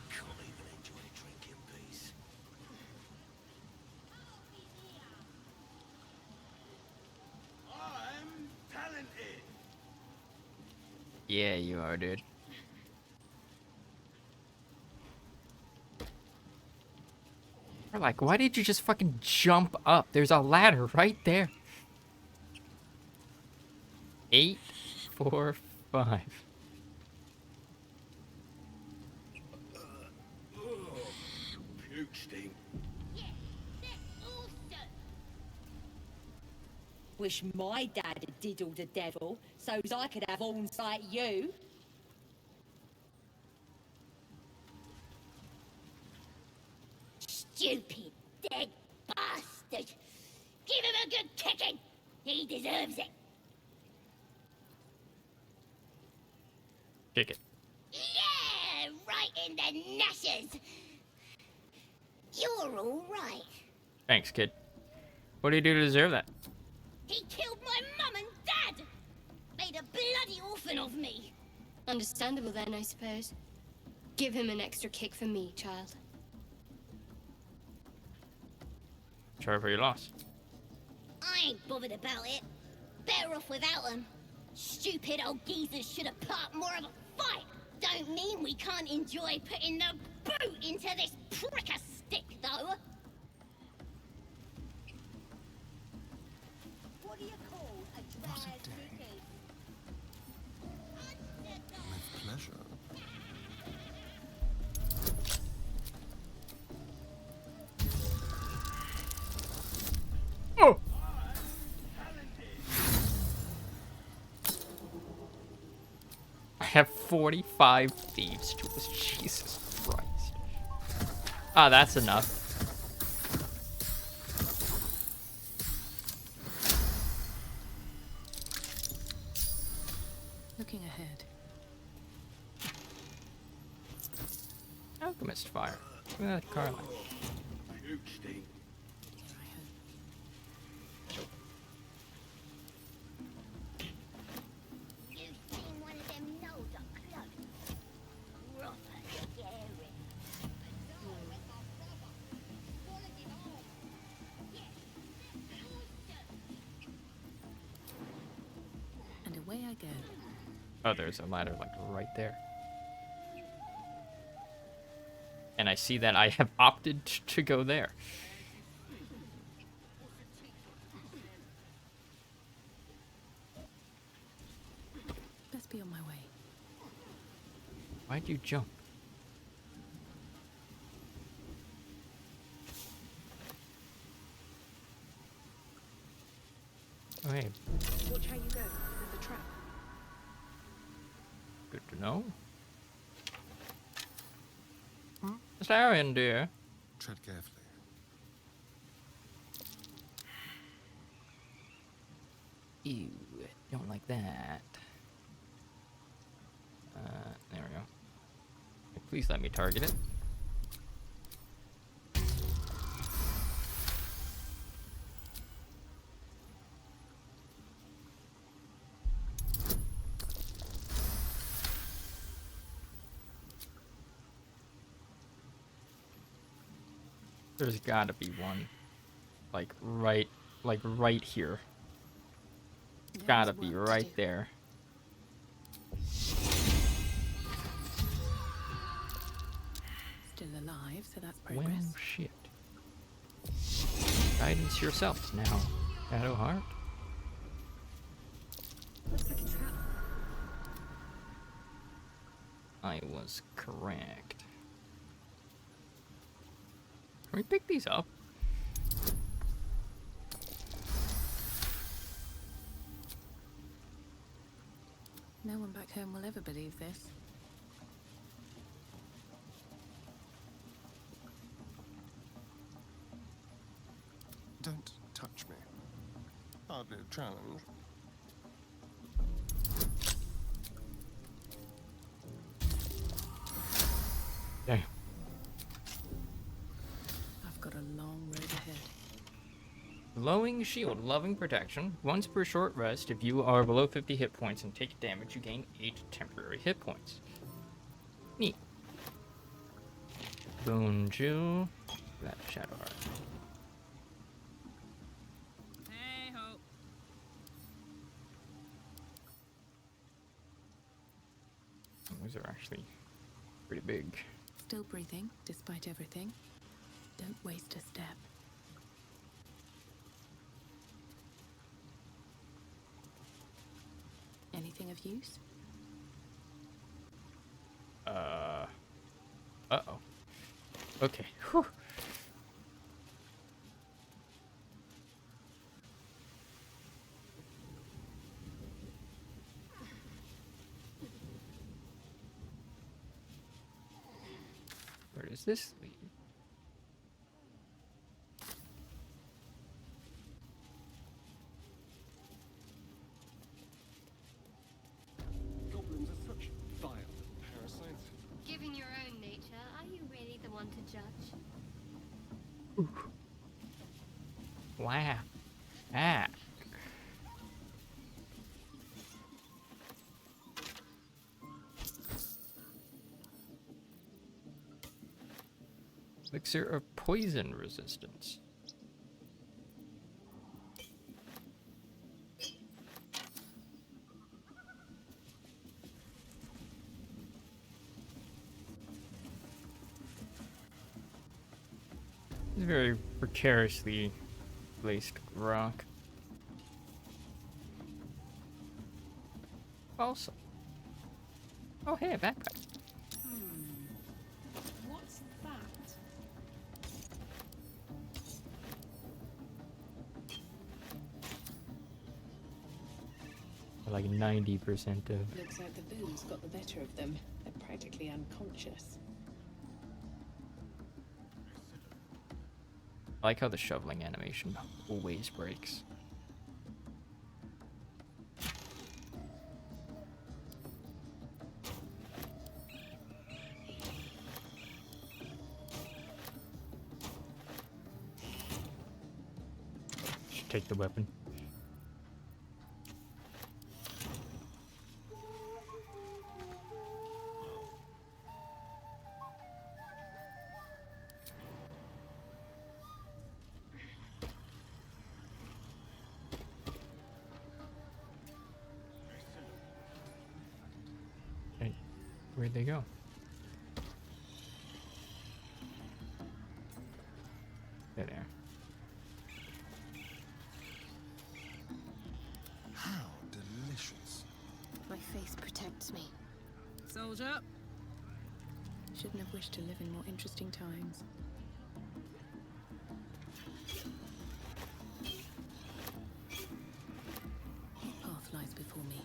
Can't even enjoy a drink in peace. I'm talented. Yeah, you are, dude. We're like, why did you just fucking jump up? There's a ladder right there. 8, 4, 5. Puke stink. Wish my dad had diddled the devil, so's I could have horns like you. Stupid, dead bastard. Give him a good kicking. He deserves it. Kick it. Yeah, right in the nashes. You're all right. Thanks, kid. What do you do to deserve that? He killed my mum and dad. Made a bloody orphan of me. Understandable then, I suppose. Give him an extra kick for me, child. Sorry for your loss. I ain't bothered about it. Better off without him. Stupid old geezers should have put up more of a fight. Don't mean we can't enjoy putting the boot into this prick a stick, though. What do you call a dry sticky? With pleasure. Oh! I have 45 thieves tools. Jesus Christ. Ah, that's enough. Looking ahead. Alchemist fire. Look at that car light. Puke stink. You've seen one of them nose up close. Proper scary. And away I go. Oh, there's a ladder like right there. And I see that I have opted to go there. Best be on my way. Why'd you jump? Oh, hey. Watch how you go with the trap. Good to know. Starion, dear. Tread carefully. Ew, don't like that. There we go. Please let me target it. There's gotta be one. Like right here. Gotta be right there. Still alive, so that's Well, progress. shit. Guidance yourself now, Shadowheart. Looks like a trap. I was correct. Can we pick these up? No one back home will ever believe this. Don't touch me. Hardly a challenge. Damn. I've got a long road ahead. Glowing shield, loving protection. Once per short rest, if you are below 50 hit points and take damage, you gain 8 temporary hit points. Neat. Bone Jewel. That Shadowheart. Hey ho. Those are actually pretty big. Still breathing, despite everything. Don't waste a step. Anything of use? Uh-oh. Okay. Whew. Where does this lead? Goblins are such vile parasites. Given your own nature, are you really the one to judge? Wow. Ah. Elixir of poison resistance. It's very precariously placed rock. Also. Oh, hey, a backpack. What's that? Like 90% of. Looks like the booze got the better of them. They're practically unconscious. I like how the shoveling animation always breaks. Should take the weapon. Hey, where'd they go? There they are. How delicious. My face protects me. Soldier. Shouldn't have wished to live in more interesting times. What path lies before me?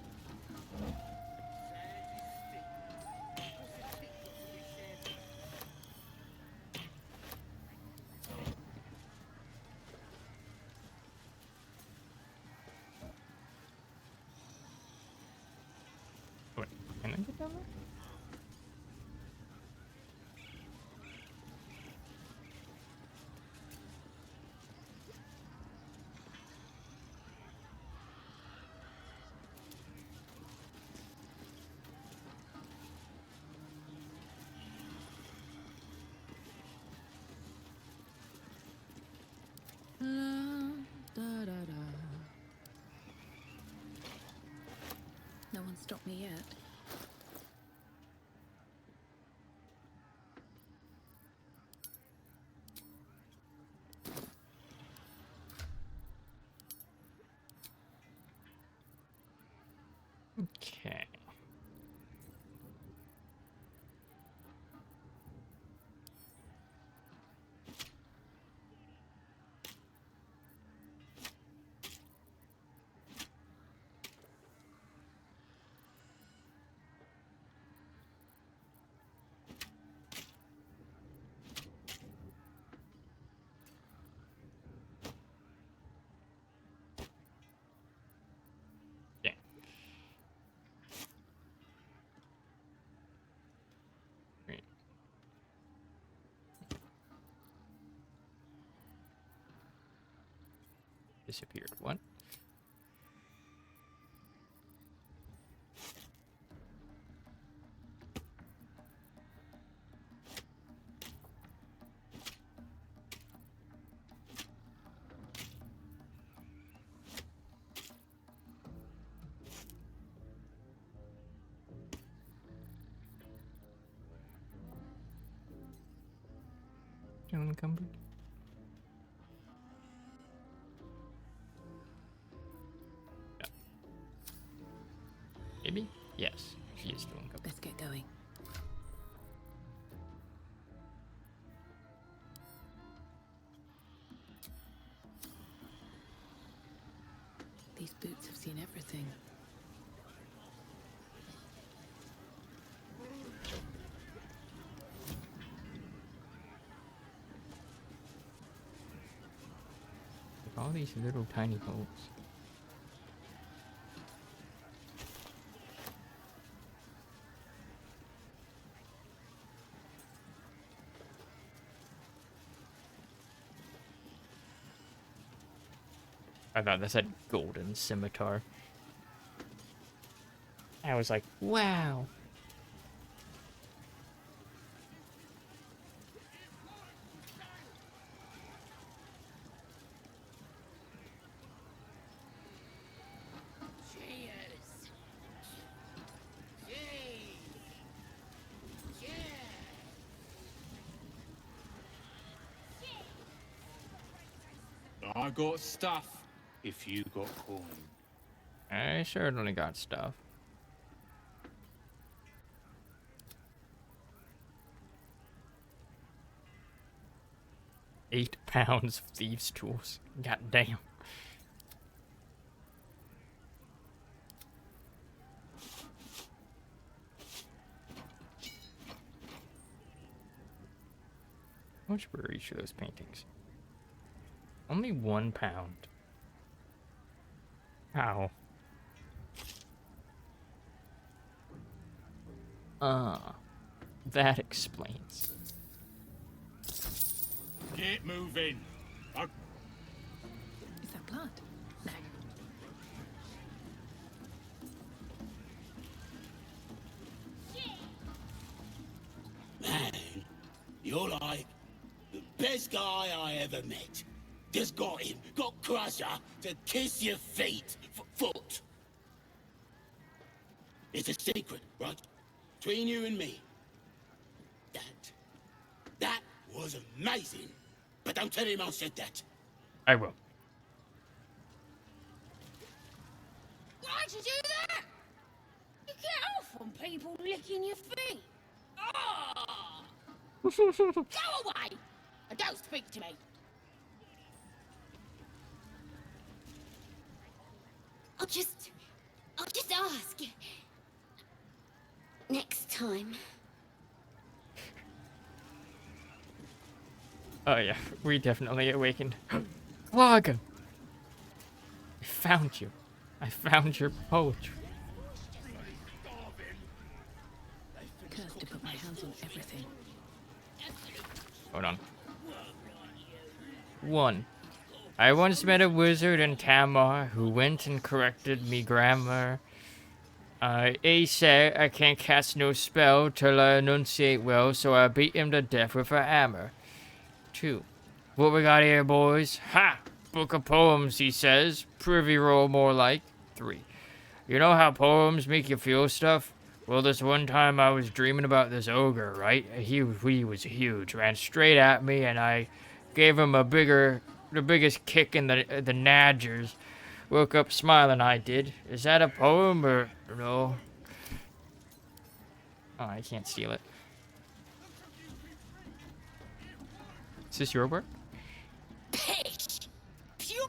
Wait, can I get down there? No one stopped me yet. Okay. Disappeared. What? Unencumbered. Yeah. Maybe? Yes, she is still unencumbered. Let's get going. These boots have seen everything. All these little tiny holes. I thought that said golden scimitar. I was like, wow. I got stuff if you got coin. I certainly got stuff. £8 of thieves' tools. God damn. How much were each of those paintings? Only £1. How? That explains. Get moving. Is that blood? No. Man, you're like the best guy I ever met. Just got him, got Crusher to kiss your feet. Foot. It's a secret, right? Between you and me. That was amazing. But don't tell him I said that. I will. Why'd you do that? You get off on people licking your feet. Oh! Go away and don't speak to me. I'll just ask. Next time. Oh yeah, we definitely awakened. Log! I found you. I found your poetry. Cursed to put my hands on everything. Hold on. 1. I once met a wizard in Tamar who went and corrected me grammar. A said I can't cast no spell till I enunciate well, so I beat him to death with a hammer. 2. What we got here, boys? Ha! book of poems, he says. Privy roll more like. 3. You know how poems make you feel stuff? Well, this one time I was dreaming about this ogre, right? He was huge, ran straight at me, and I gave him the biggest kick in the nadgers. Woke up smiling, I did. Is that a poem or no? Oh, I can't steal it. Is this your work? Pish! Pew!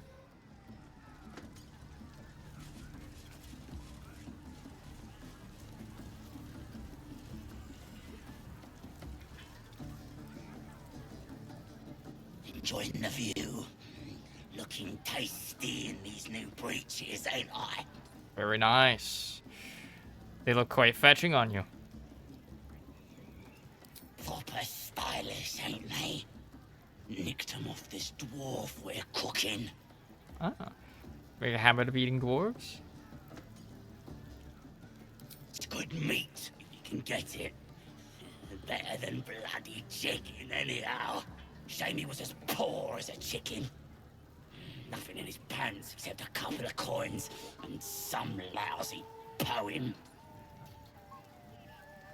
Enjoying the view. Looking tasty in these new breeches, ain't I? Very nice. They look quite fetching on you. Proper stylish, ain't they? Nicked 'em off this dwarf we're cooking. Ah. Make a habit of eating dwarves? It's good meat, if you can get it. Better than bloody chicken, anyhow. Shame he was as poor as a chicken. Nothing in his pants except a couple of coins and some lousy poem.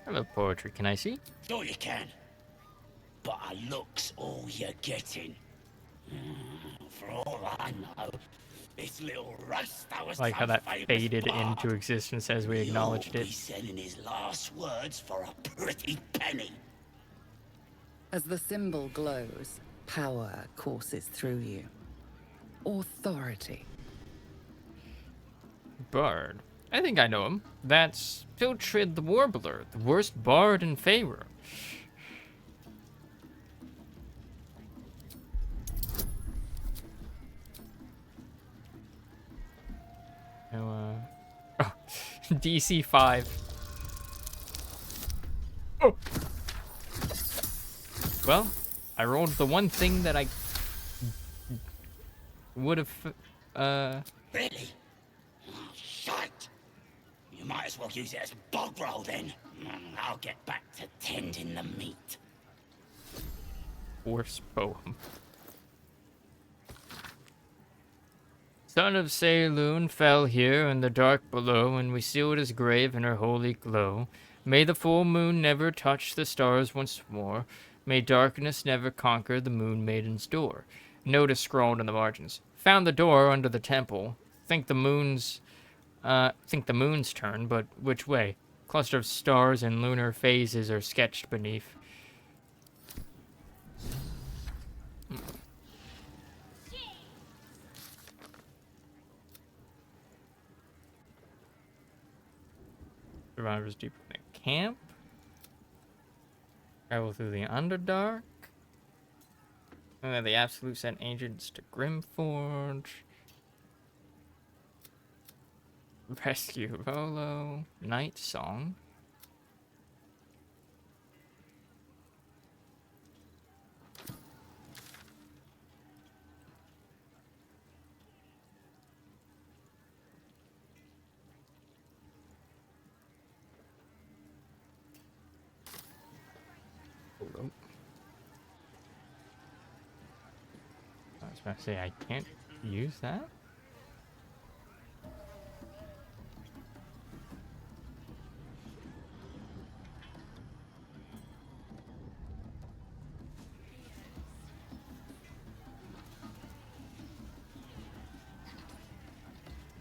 I love poetry. Can I see? Sure you can. But a look's all you're getting. For all I know, this little ruster was I like how some that famous faded bard. into existence as we acknowledged You'll it. be selling his last words for a pretty penny. As the symbol glows, power courses through you. Authority. Bard. I think I know him. That's Piltrid the Warbler, the worst bard in Faerû. Oh, DC 5. Oh. Well, I rolled the one thing that I would have, Really? Oh, shite. You might as well use it as bog roll then. I'll get back to tending the meat. Worst poem. Son of Saloon fell here in the dark below, and we sealed his grave in her holy glow. May the full moon never touch the stars once more. May darkness never conquer the moon maiden's door. Notice scrawled in the margins. Found the door under the temple. Think the moon's turn, but which way? Cluster of stars and lunar phases are sketched beneath. Survivors deep in the camp. Travel through the Underdark. The Absolute sent agents to Grimforge. Rescue Rolo. Night Song. I was about to say, I can't use that?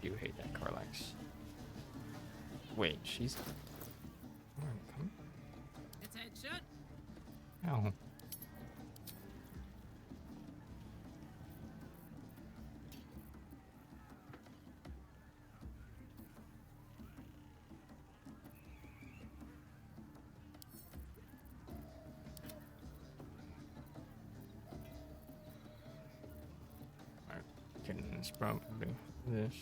Do hate that Carlax. Wait, she's... Attention! Oh. It's probably this.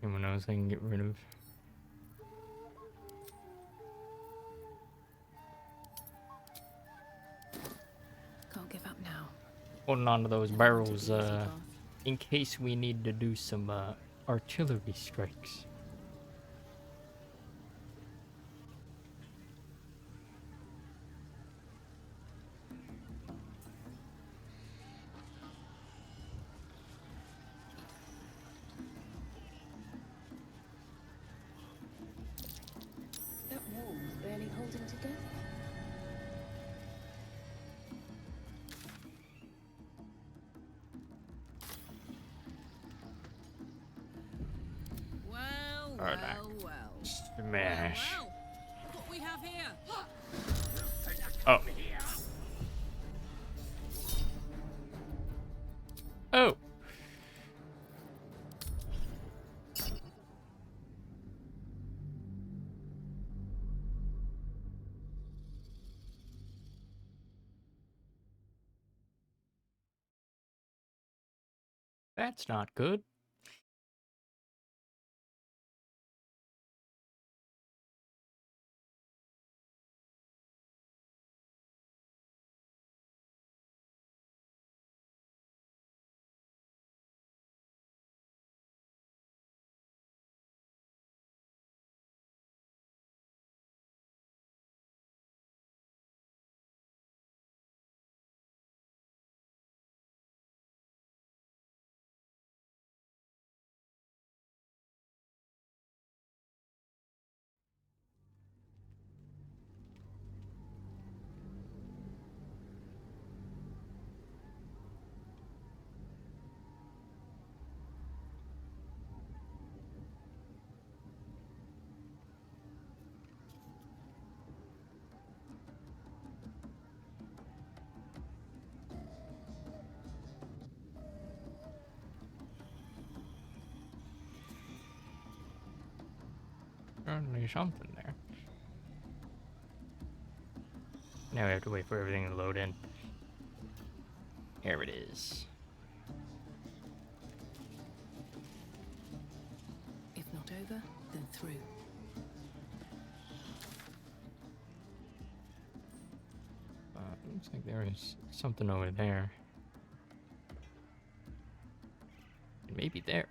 Anyone else I can get rid of? Can't give up now. Holding on to those barrels, in case we need to do some, artillery strikes. Alright. Smash. Well, look what we have here. Oh. Oh. That's not good. Certainly something there. Now we have to wait for everything to load in. Here it is. If not over, then through. Looks like there is something over there. Maybe there.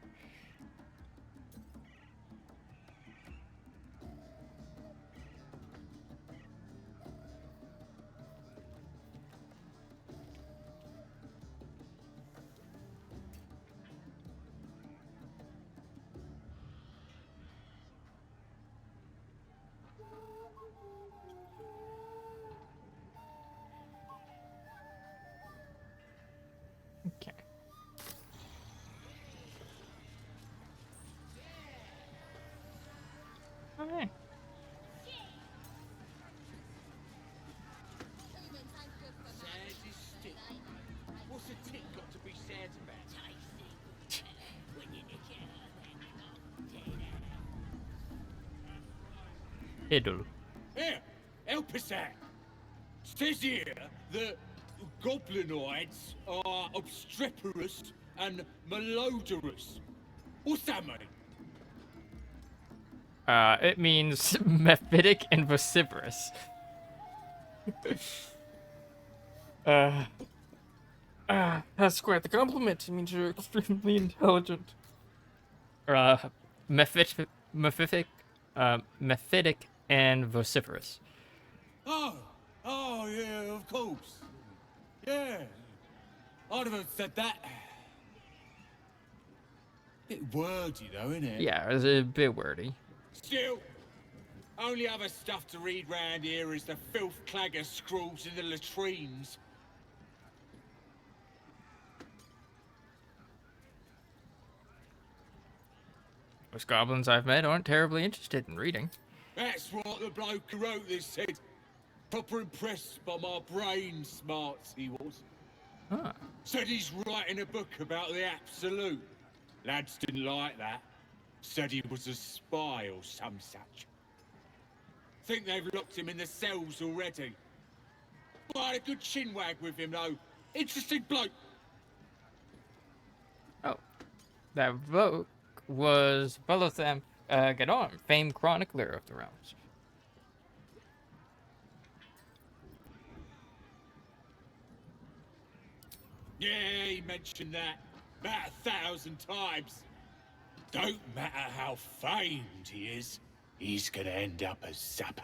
Okay. Alright. What's a tick got to be sad about? Hiddle. Here, help us out. Says here that goblinoids are obstreperous and malodorous. What's that mean? It means mephitic and vociferous. That's quite the compliment. It means you're extremely intelligent. Mephitic, mephitic and vociferous. Oh, yeah, of course. Yeah, I'd have said that. Bit wordy though, innit? Yeah, it was a bit wordy. Still, only other stuff to read round here is the filth clagger scrawls in the latrines. Most goblins I've met aren't terribly interested in reading. That's what the bloke who wrote this said. Proper impressed by my brain smarts, he was. Huh. Said he's writing a book about the Absolute. Lads didn't like that. Said he was a spy or some such. Think they've locked him in the cells already. But I had a good chinwag with him, though. Interesting bloke. Oh. That book was Bolotham Gadon, famed chronicler of the realms. Yeah, he mentioned that about 1,000 times. Don't matter how famed he is, he's gonna end up as supper.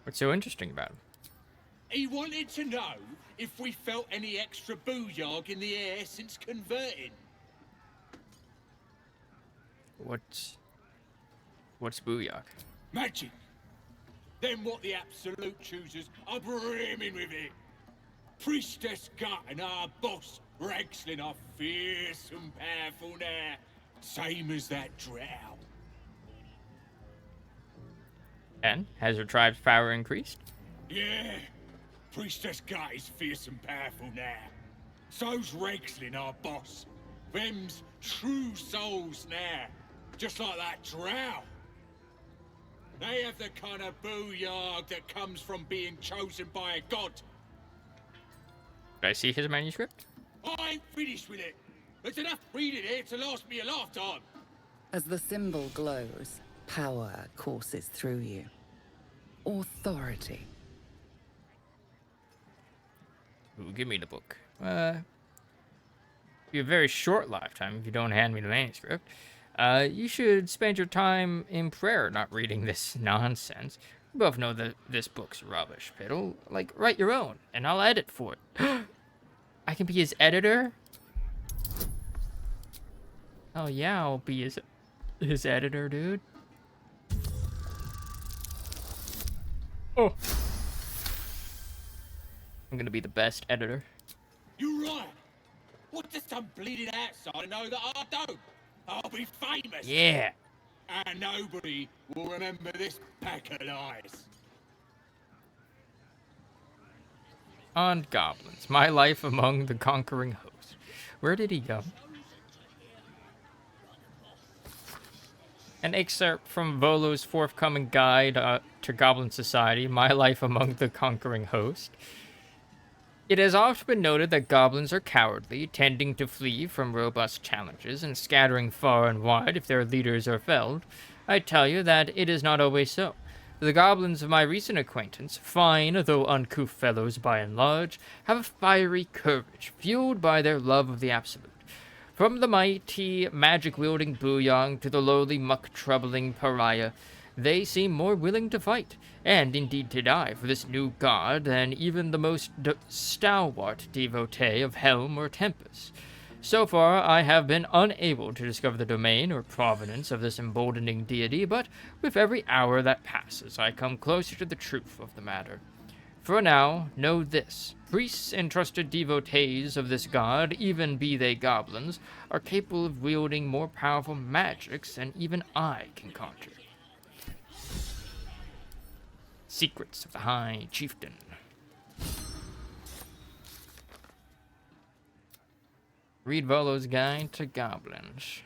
What's so interesting about him? He wanted to know if we felt any extra booyog in the air since converting. What's booyah? Magic. Then what the Absolute choosers are brimming with it. Priestess Gut and our boss, Ragslin, are fierce and powerful now. Same as that drow. And has your tribe's power increased? Yeah. Priestess Gut is fierce and powerful now. So's Regslin, our boss. Them's true souls now. Just like that drow. They have the kind of booyah that comes from being chosen by a god. Did I see his manuscript? I ain't finished with it. There's enough reading here to last me a lifetime. As the symbol glows, power courses through you. Authority. Ooh, give me the book. Be a very short lifetime if you don't hand me the manuscript. You should spend your time in prayer, not reading this nonsense. We both know that this book's rubbish, Piddle. Like, write your own, and I'll edit for it. I can be his editor? Oh yeah, I'll be his editor, dude. Oh. I'm gonna be the best editor. You right. What does some bleeding outsider know that I don't? I'll be famous. Yeah. And nobody will remember this pack of lies. On goblins, my life among the conquering host. Where did he go? An excerpt from Volo's forthcoming guide to Goblin Society, My Life Among the Conquering Host. It has often been noted that goblins are cowardly, tending to flee from robust challenges and scattering far and wide if their leaders are felled. I tell you that it is not always so. The goblins of my recent acquaintance, fine though uncouth fellows by and large, have a fiery courage, fueled by their love of the absolute. From the mighty, magic-wielding Booyong to the lowly, muck-troubling pariah, they seem more willing to fight, and indeed to die, for this new god than even the most stalwart devotee of Helm or Tempest. So far, I have been unable to discover the domain or provenance of this emboldening deity, but with every hour that passes, I come closer to the truth of the matter. For now, know this. Priests and trusted devotees of this god, even be they goblins, are capable of wielding more powerful magics than even I can conjure. Secrets of the High Chieftain. Read Volo's Guide to Goblins.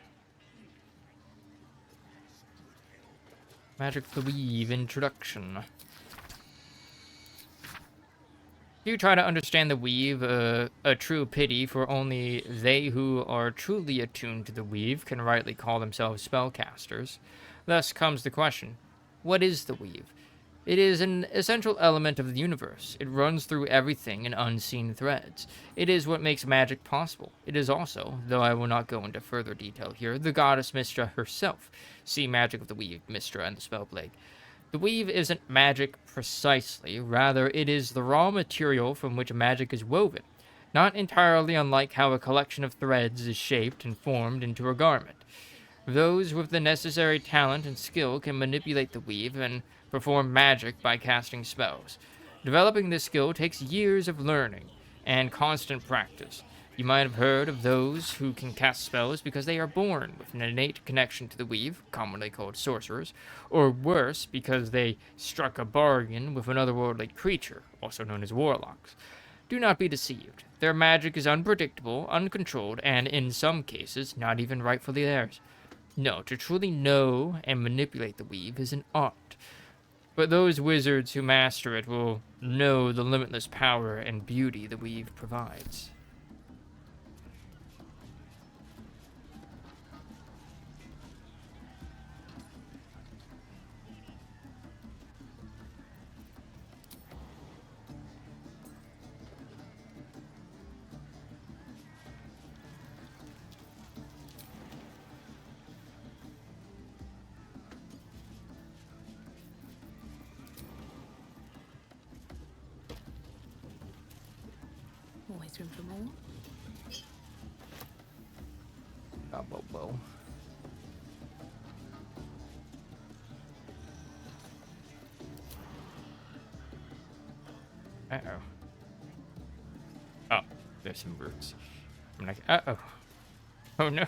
Magic the Weave Introduction. Do try to understand the weave, a true pity, for only they who are truly attuned to the weave can rightly call themselves spellcasters. Thus comes the question, what is the weave? It is an essential element of the universe. It runs through everything in unseen threads. It is what makes magic possible. It is also, though I will not go into further detail here, the goddess Mystra herself. See Magic of the Weave, Mystra and the Spellplague. The weave isn't magic precisely, rather it is the raw material from which magic is woven, not entirely unlike how a collection of threads is shaped and formed into a garment. Those with the necessary talent and skill can manipulate the weave and perform magic by casting spells. Developing this skill takes years of learning and constant practice. You might have heard of those who can cast spells because they are born with an innate connection to the weave, commonly called sorcerers, or worse, because they struck a bargain with an otherworldly creature, also known as warlocks. Do not be deceived. Their magic is unpredictable, uncontrolled, and in some cases, not even rightfully theirs. No, to truly know and manipulate the weave is an art. But those wizards who master it will know the limitless power and beauty the weave provides. Always room for more. Whoa. Uh-oh. Oh, there's some roots. I'm like, uh-oh. Oh no.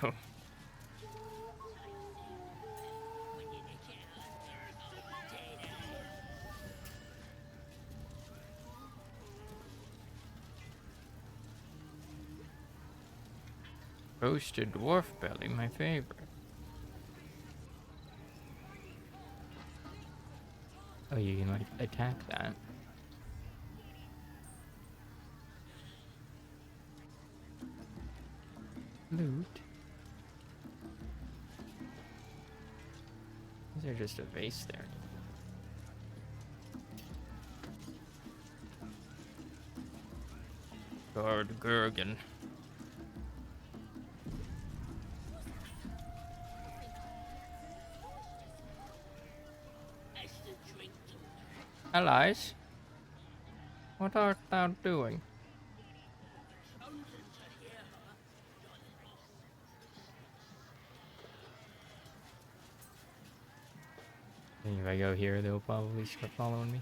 Roasted dwarf belly, my favorite. Oh, you can like attack that. Loot. Is there just a vase there? Guard Gurgan. Allies, what art thou doing? I think if I go here, they'll probably start following me.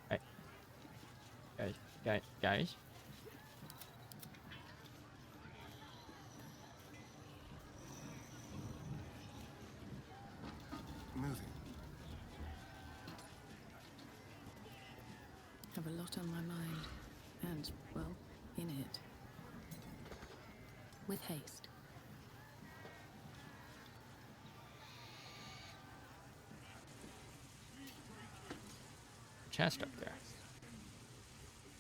Hey. Guys. Moving. Have a lot on my mind, and, well, in it. With haste. Chest up there.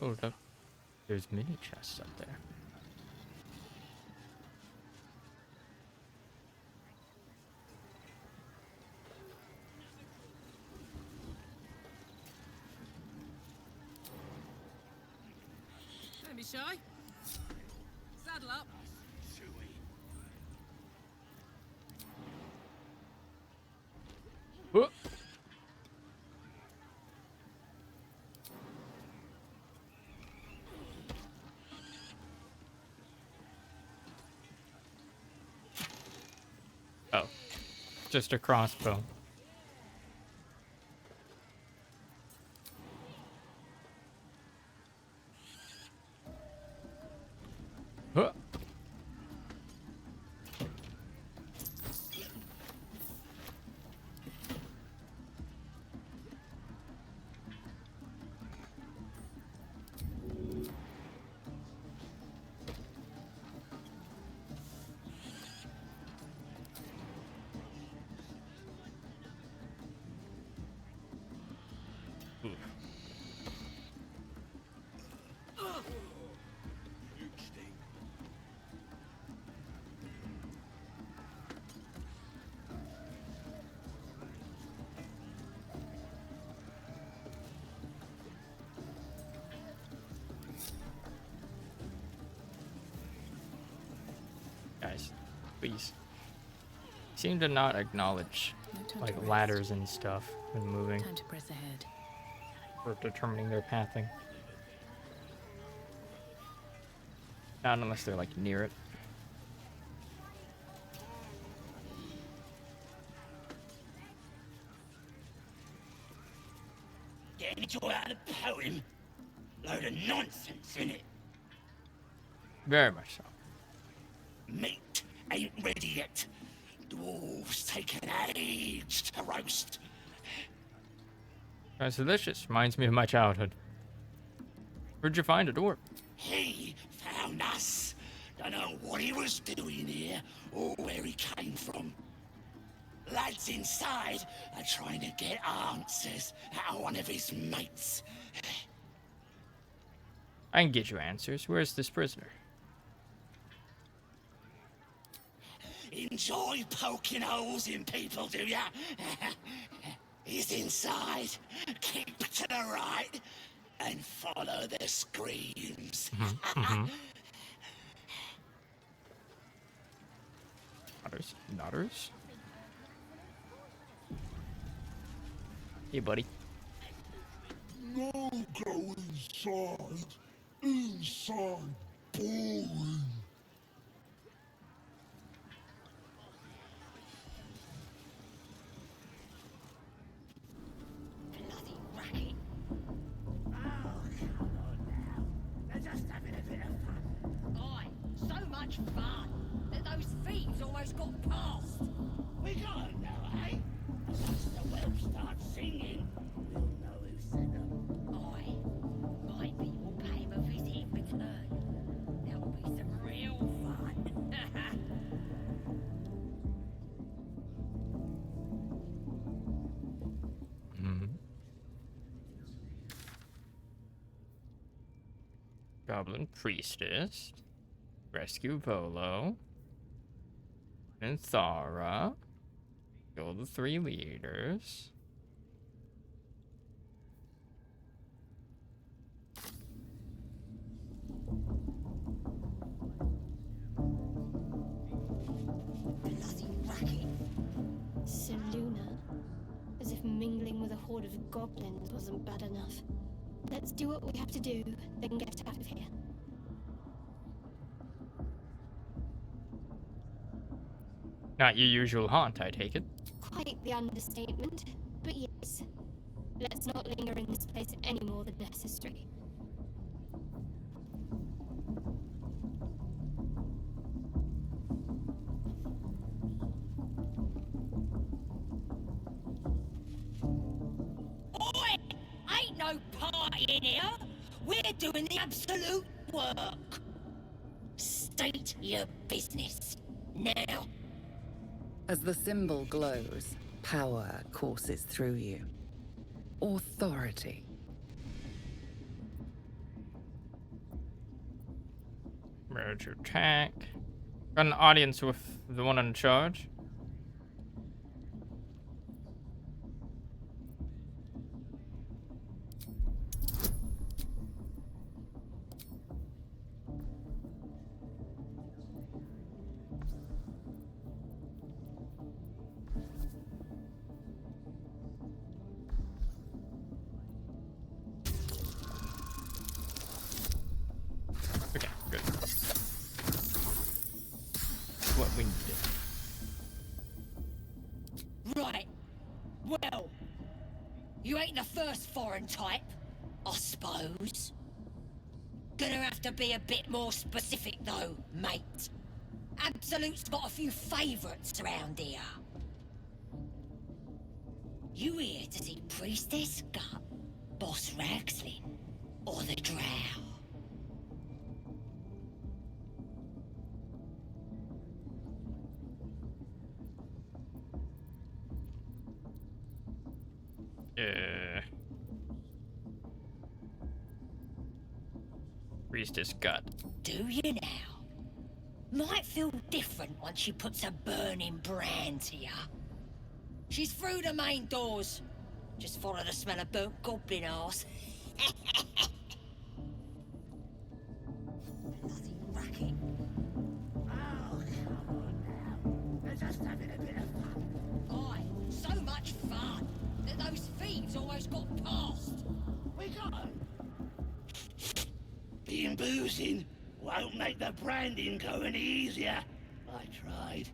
Oh, look. There's mini chests up there. Don't be shy. Saddle up. Whoa. Oh, just a crossbow. Huh. Guys, please. Seem to not acknowledge like ladders and stuff when moving. Time to press ahead. For determining their pathing. Not unless they're like near it. Get any joy out of the poem? Load of nonsense in it. Very much so. Meat ain't ready yet. Dwarves take an age to roast. That's delicious. Reminds me of my childhood. Where'd you find a dwarf? He found us. Don't know what he was doing here or where he came from. Lads inside are trying to get answers out of one of his mates. I can get you answers. Where's this prisoner? Enjoy poking holes in people, do ya? He's inside. Keep to the right and follow the screams. Nodders? Hey, buddy. No go inside. Inside boring. Bloody racket. Oh, come on now. They're just having a bit of fun. Aye, so much fun that those thieves almost got past. We got them now, eh? Once the whelps start singing, we'll know who sent them. Aye. Goblin Priestess. Rescue Volo. And Thara. Kill the 3 leaders. Bloody racket. Seluna. As if mingling with a horde of goblins wasn't bad enough. Let's do what we have to do, then get out of here. Not your usual haunt, I take it. Quite the understatement, but yes. Let's not linger in this place any more than necessary. Oi! Ain't no party in here. We're doing the absolute work. State your business. Now. As the symbol glows, power courses through you. Authority. Merge attack. Got an audience with the one in charge. Okay, good. What we needed. Right. Well, you ain't the first foreign type, I suppose. Gonna have to be a bit more specific though, mate. Absolute's got a few favourites around here. You here to see Priestess Gut, Boss Ragslin, or the Drow? Priestess Gut. Do you now? Might feel different once she puts a burning brand to ya. She's through the main doors. Just follow the smell of burnt goblin arse. Bloody racket. Oh, come on now. They're just having a bit of fun. Aye, so much fun that those thieves almost got past. We got 'em. Being boozing won't make the branding go any easier. I tried.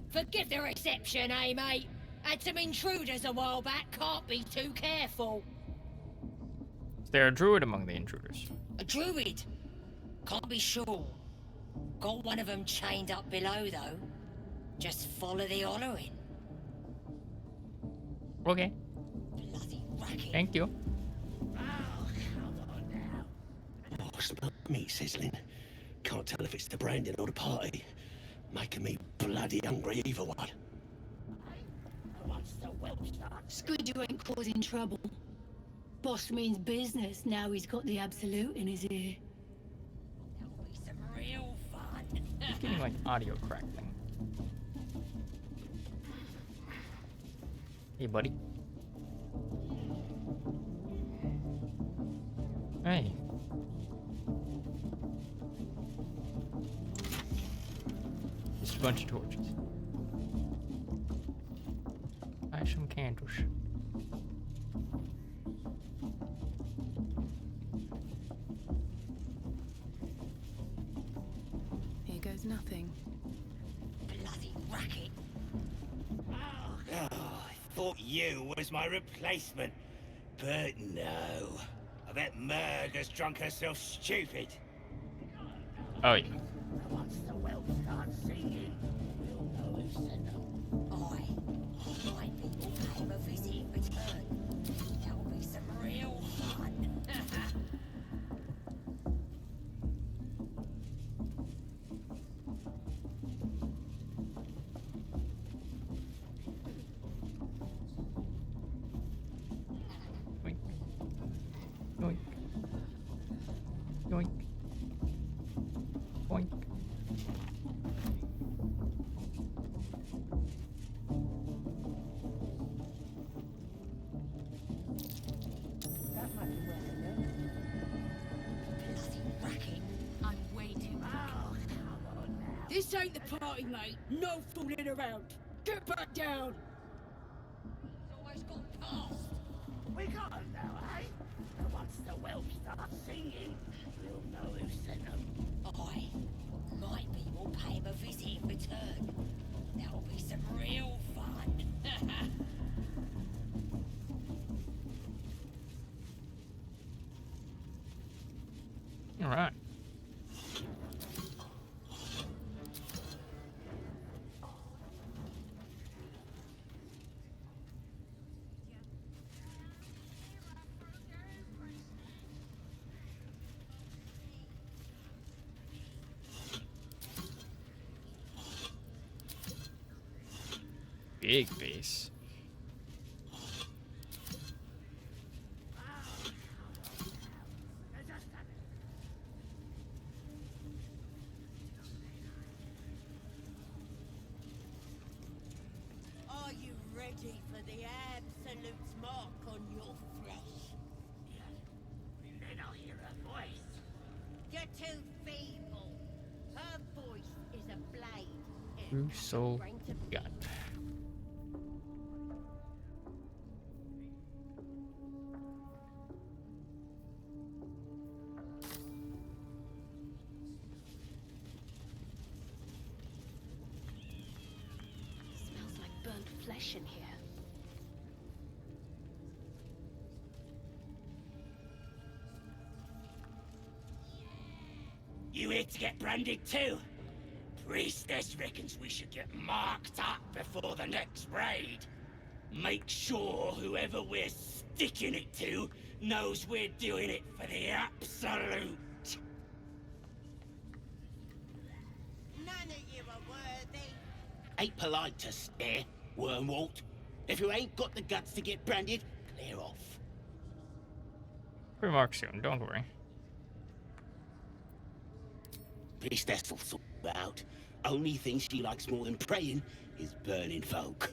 Forgive the reception, eh, mate? Had some intruders a while back, can't be too careful. Is there a druid among the intruders? A druid? Can't be sure. Got one of them chained up below, though. Just follow the hollering. Okay. Bloody racket. Thank you. Oh, come on now. Oh, I smell meat sizzling. Can't tell if it's the branding or the party. Making me bloody hungry either one. Once the whelp starts. It's good you ain't causing trouble. Boss means business now he's got the absolute in his ear. That'll be some real fun. It's getting like audio crackling. Hey, buddy. Hey. Just a bunch of torches. Buy some candles. Here goes nothing. Bloody racket. Oh, I thought you was my replacement. But no. I bet Merg has drunk herself stupid. Oh, yeah. Once the whelp starts singing, we'll know who sent them. Aye. My people pay him a visit in return. That'll be some real fun. This ain't the party, mate. No fooling around. Get back down. It's almost got past. We got 'em now, eh? And once the whelps start singing, we'll know who sent them. Aye. Maybe we'll pay him a visit in return. That'll be some real fun. All right. Big base. Are you ready for the absolute mark on your flesh? Then I'll hear her voice. You're too feeble. Her voice is a blade. True soul gun. Smells like burnt flesh in here. You here to get branded too? Priestess reckons we should get marked up before the next raid. Make sure whoever we're sticking it to knows we're doing it for the absolute. None of you are worthy. Ain't polite to stare, Wormwalt. If you ain't got the guts to get branded, clear off. Remark soon, don't worry. Priestess will sort it out. Only thing she likes more than praying is burning folk.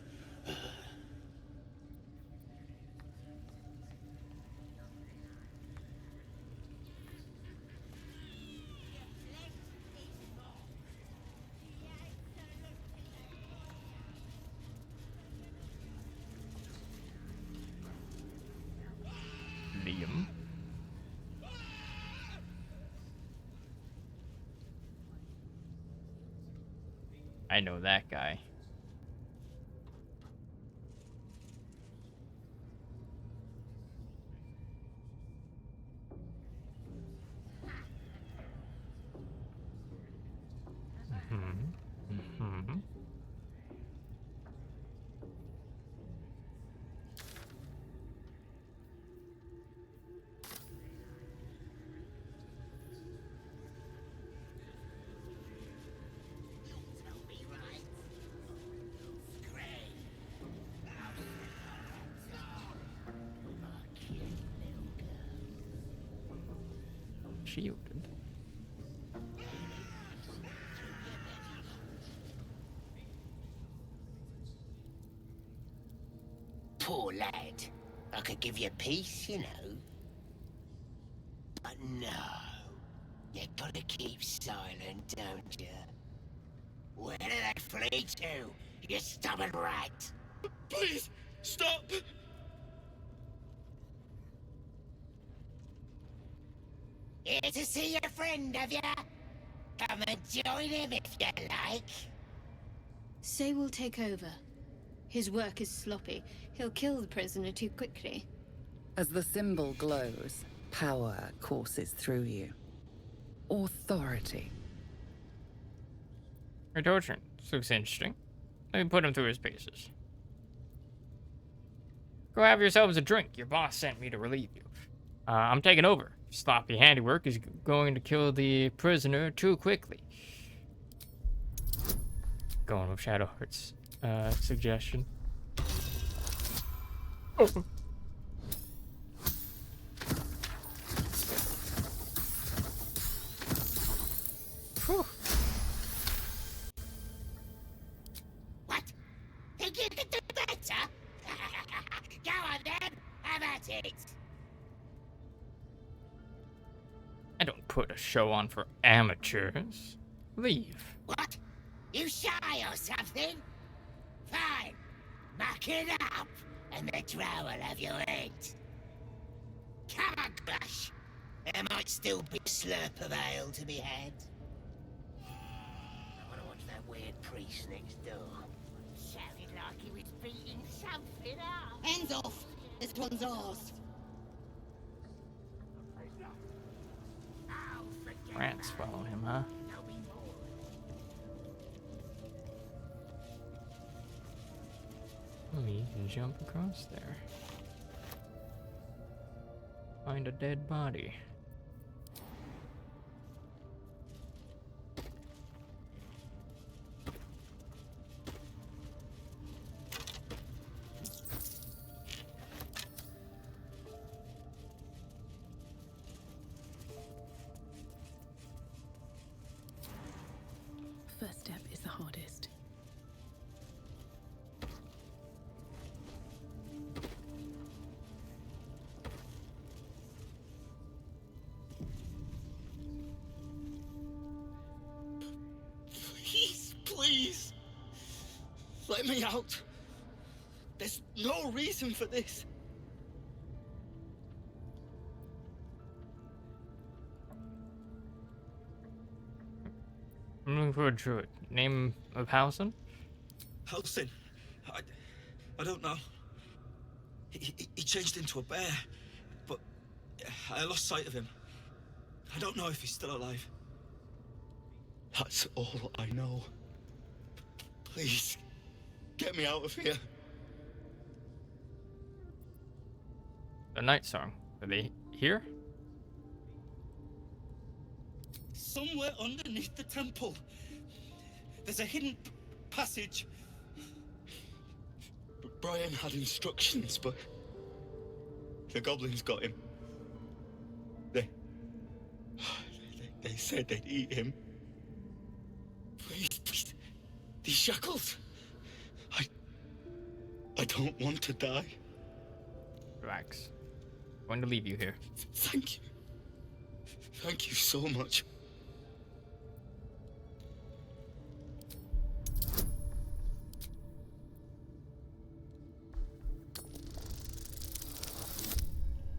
Liam. I know that guy. Shielded. Poor lad. I could give you peace, you know. But no. You gotta keep silent, don't you? Where do they flee to, you stubborn rat? Please, stop! Here to see your friend, have ya? Come and join him if you like. Say we'll take over. His work is sloppy. He'll kill the prisoner too quickly. As the symbol glows, power courses through you. Authority. Your torturing. This looks interesting. Let me put him through his paces. Go have yourselves a drink. Your boss sent me to relieve you. I'm taking over. Sloppy handiwork is going to kill the prisoner too quickly. Going with Shadowheart's suggestion. Oh. Whew. What? Think you can do better? Go on then, have at it. I don't put a show on for amateurs. Leave. What? You shy or something? Fine. Muck it up, and the drow will have your head. Come on, Crush. There might still be a slurp of ale to be had. I want to watch that weird priest next door. Sounded like he was beating something up. Hands off! This one's ours. Rats follow him, huh? Oh, you can jump across there. Find a dead body. First step is the hardest. Please! Let me out! There's no reason for this. I'm looking for a druid. Name of Howson? Howson? I don't know. He changed into a bear, but I lost sight of him. I don't know if he's still alive. That's all I know. Please, get me out of here. The Night Song. Are they here? Somewhere underneath the temple. There's a hidden passage. Brian had instructions, but the goblins got him. They said they'd eat him. Please, these shackles. I don't want to die. Relax. I'm going to leave you here. Thank you. Thank you so much.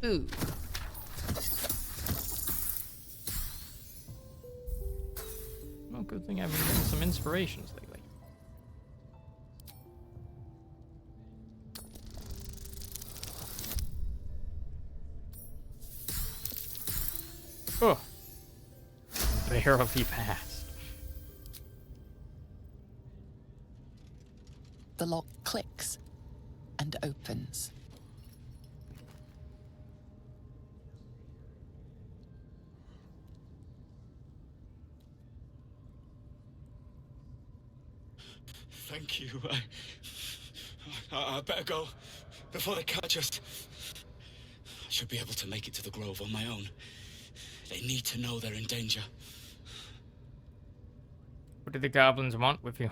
Ooh. Well, good thing I've been getting some inspirations lately. Oh. The hero he passed. The lock clicks and opens. Thank you. I better go before they catch us. I should be able to make it to the grove on my own. They need to know they're in danger. What do the goblins want with you?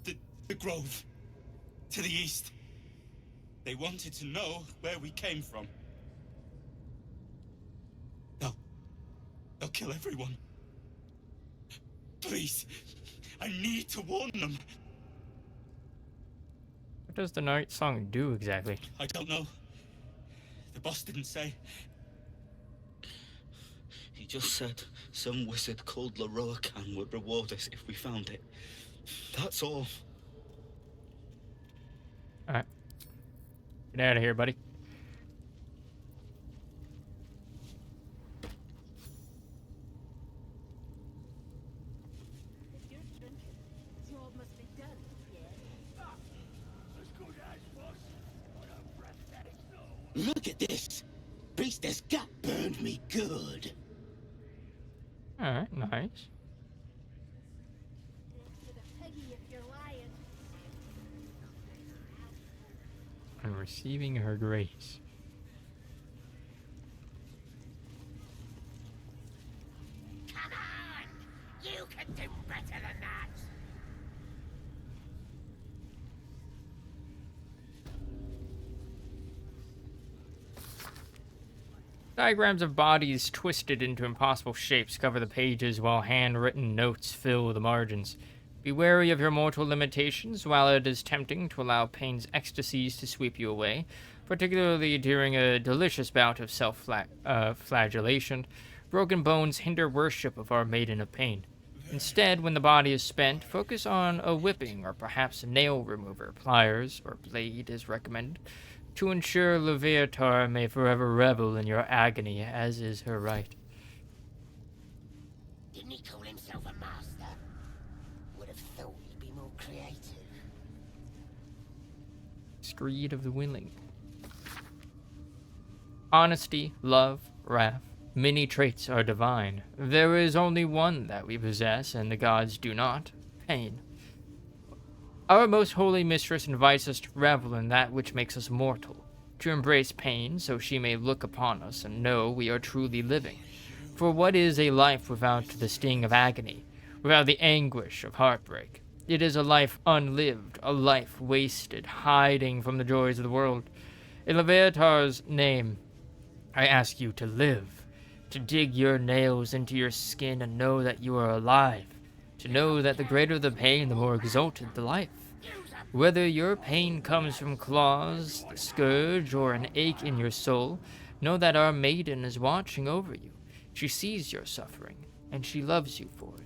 The grove. To the east. They wanted to know where we came from. They'll kill everyone. Please. I need to warn them. What does the Night Song do exactly? I don't know. The boss didn't say. He just said some wizard called Leroacan would reward us if we found it. That's all. Alright. Get out of here, buddy. Look at this. Priestess gut burned me good. Alright, nice. I'm receiving her grace. Come on! You can do better than that! Diagrams of bodies twisted into impossible shapes cover the pages while handwritten notes fill the margins. Be wary of your mortal limitations. While it is tempting to allow pain's ecstasies to sweep you away, particularly during a delicious bout of self-flagellation, broken bones hinder worship of our Maiden of Pain. Instead, when the body is spent, focus on a whipping or perhaps a nail remover. Pliers or blade is recommended to ensure Leviatar may forever revel in your agony, as is her right. Didn't he call himself a master? Would have thought he'd be more creative. Screed of the Willing. Honesty, love, wrath. Many traits are divine. There is only one that we possess, and the gods do not. Pain. Our most holy mistress invites us to revel in that which makes us mortal, to embrace pain so she may look upon us and know we are truly living. For what is a life without the sting of agony, without the anguish of heartbreak? It is a life unlived, a life wasted, hiding from the joys of the world. In Leviatar's name, I ask you to live, to dig your nails into your skin and know that you are alive, to know that the greater the pain, the more exalted the life. Whether your pain comes from claws, the scourge, or an ache in your soul, know that our maiden is watching over you. She sees your suffering, and she loves you for it.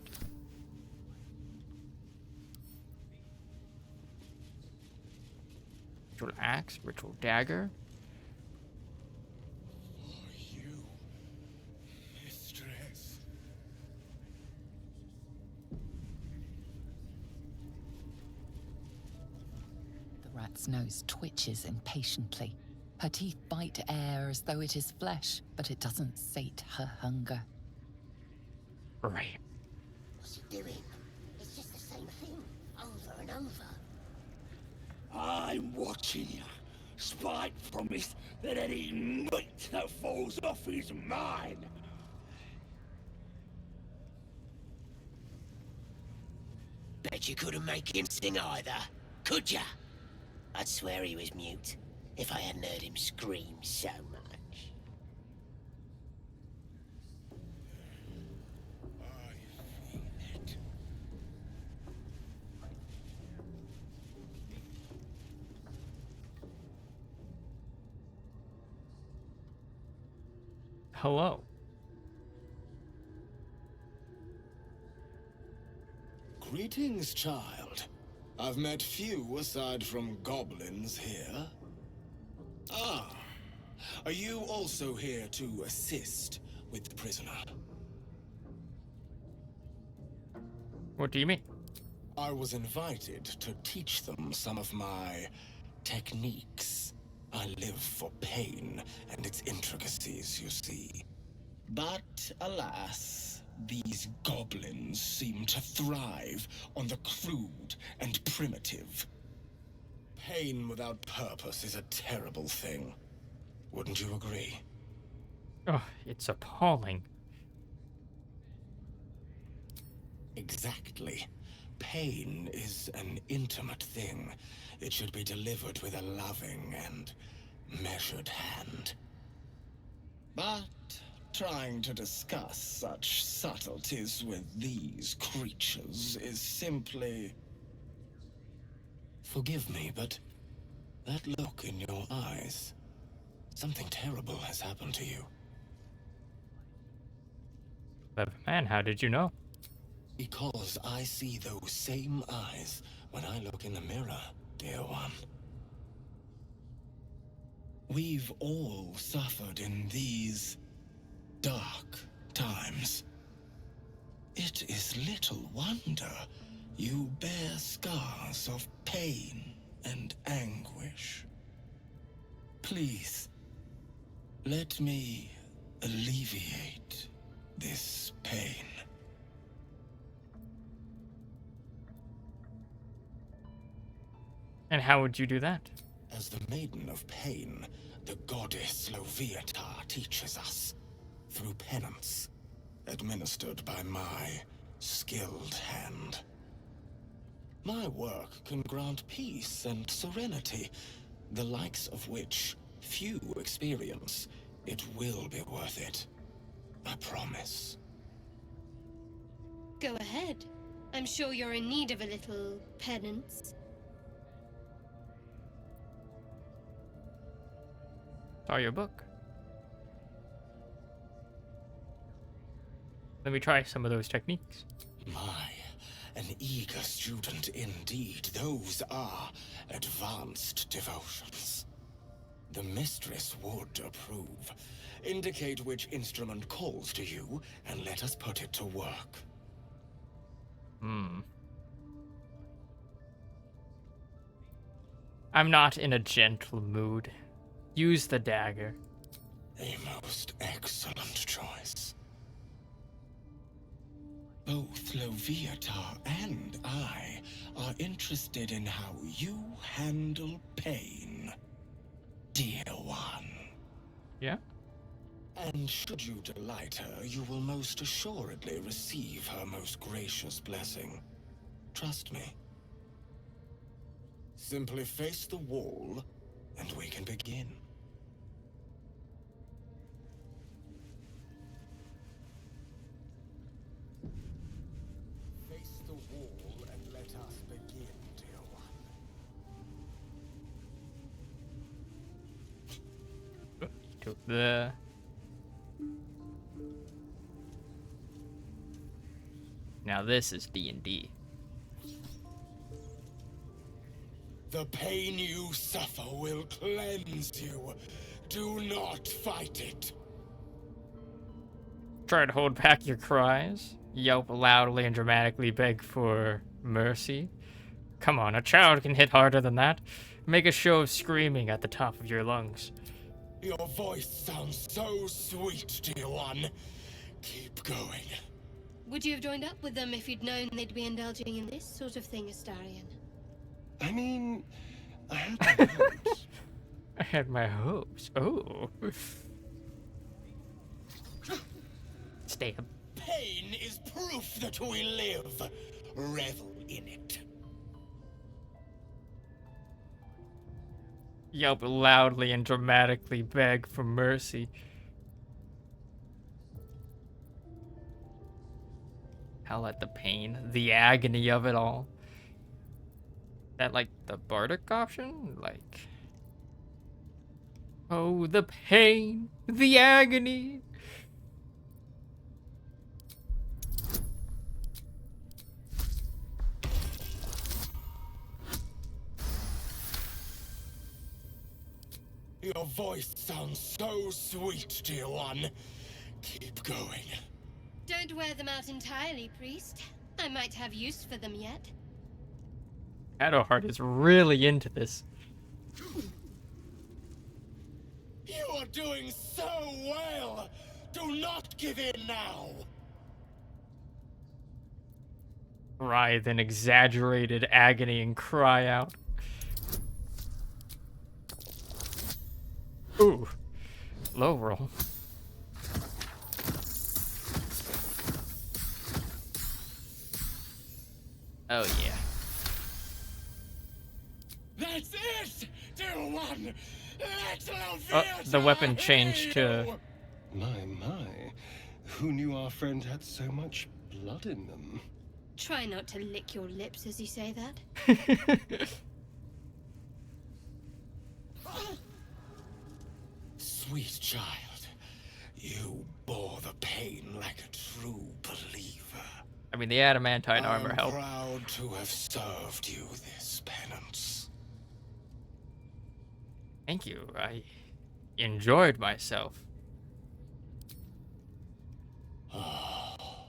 Ritual axe, ritual dagger. The rat's nose twitches impatiently. Her teeth bite air as though it is flesh, but it doesn't sate her hunger. Right. What's he doing? It's just the same thing, over and over. I'm watching you. Spite promised that any meat that falls off is mine. Bet you couldn't make him sing either, could ya? I'd swear he was mute if I hadn't heard him scream so much. Hello. Greetings, child. I've met few aside from goblins here. Ah, are you also here to assist with the prisoner? What do you mean? I was invited to teach them some of my techniques. I live for pain and its intricacies, you see. But alas, these goblins seem to thrive on the crude and primitive. Pain without purpose is a terrible thing. Wouldn't you agree? Oh, it's appalling. Exactly. Pain is an intimate thing. It should be delivered with a loving and measured hand. But trying to discuss such subtleties with these creatures is simply... Forgive me, but that look in your eyes, something terrible has happened to you. Clever man, how did you know? Because I see those same eyes when I look in the mirror, dear one. We've all suffered in these dark times. It is little wonder you bear scars of pain and anguish. Please, let me alleviate this pain. And how would you do that? As the Maiden of Pain, the goddess Leviatar teaches us through penance, administered by my skilled hand. My work can grant peace and serenity, the likes of which few experience. It will be worth it. I promise. Go ahead. I'm sure you're in need of a little penance. Saw your book. Let me try some of those techniques. My, an eager student indeed. Those are advanced devotions. The mistress would approve. Indicate which instrument calls to you, and let us put it to work. I'm not in a gentle mood. Use the dagger. A most excellent choice. Both Loviatar and I are interested in how you handle pain, dear one. Yeah? And should you delight her, you will most assuredly receive her most gracious blessing. Trust me. Simply face the wall, and we can begin. Face the wall, and let us begin, dear one. To the... Now this is D&D. The pain you suffer will cleanse you. Do not fight it. Try to hold back your cries. Yelp loudly and dramatically, beg for mercy. Come on, a child can hit harder than that. Make a show of screaming at the top of your lungs. Your voice sounds so sweet, dear one. Keep going. Would you have joined up with them if you'd known they'd be indulging in this sort of thing, Astarion? I mean, I had my hopes. I had my hopes. Oh. Stab. Pain is proof that we live. Revel in it. Yelp loudly and dramatically, beg for mercy. Hell at the pain, the agony of it all. That like the bardic option? Like, oh, the pain, the agony. Your voice sounds so sweet, dear one. Keep going. Don't wear them out entirely, priest. I might have use for them yet. Shadowheart is really into this. You are doing so well! Do not give in now! Writhe in exaggerated agony and cry out. Ooh. Low roll. Oh yeah. That's it, dear one! Oh, the weapon changed to... My. Who knew our friend had so much blood in them? Try not to lick your lips as you say that. Sweet child, you bore the pain like a true believer. I mean, the adamantine armor I'm helped. proud to have served you this penance. Thank you. I enjoyed myself. Oh,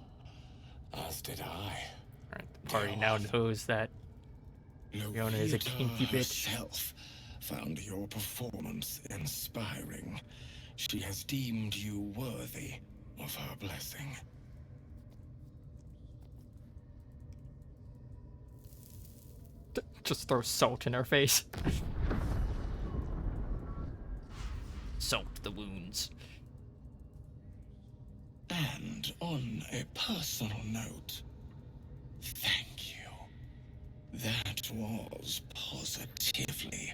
as did I. Alright, the party now knows that Fiona is a kinky bitch. Herself found your performance inspiring. She has deemed you worthy of her blessing. Just throw salt in her face. Salt the wounds. And on a personal note, thank you. That was positively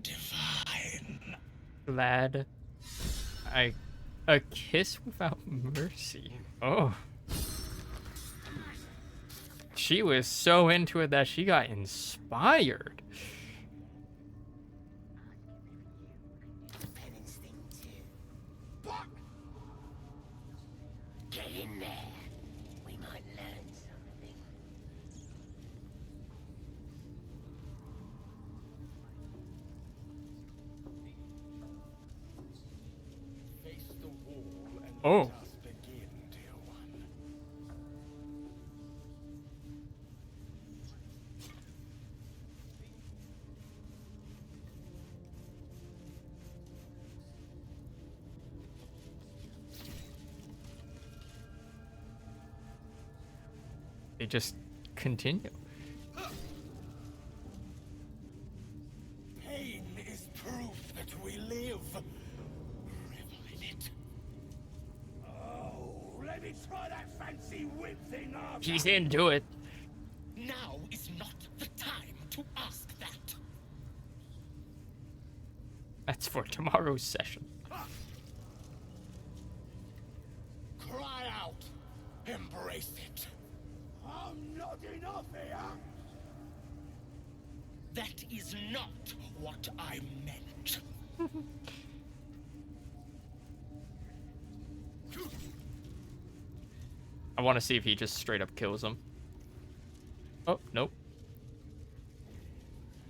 divine. Glad. A kiss without mercy. Oh. She was so into it that she got inspired. Get in there. We might learn something. Face the wall and Oh. let us begin, dear one. They just continue. Pain is proof that we live. Revel in it. Oh, let me try that fancy whip thing after. He's into it. Now is not the time to ask that. That's for tomorrow's session. Cry out. Embrace it. I'm nodding off here. That is not what I meant. I want to see if he just straight up kills him. Oh, nope.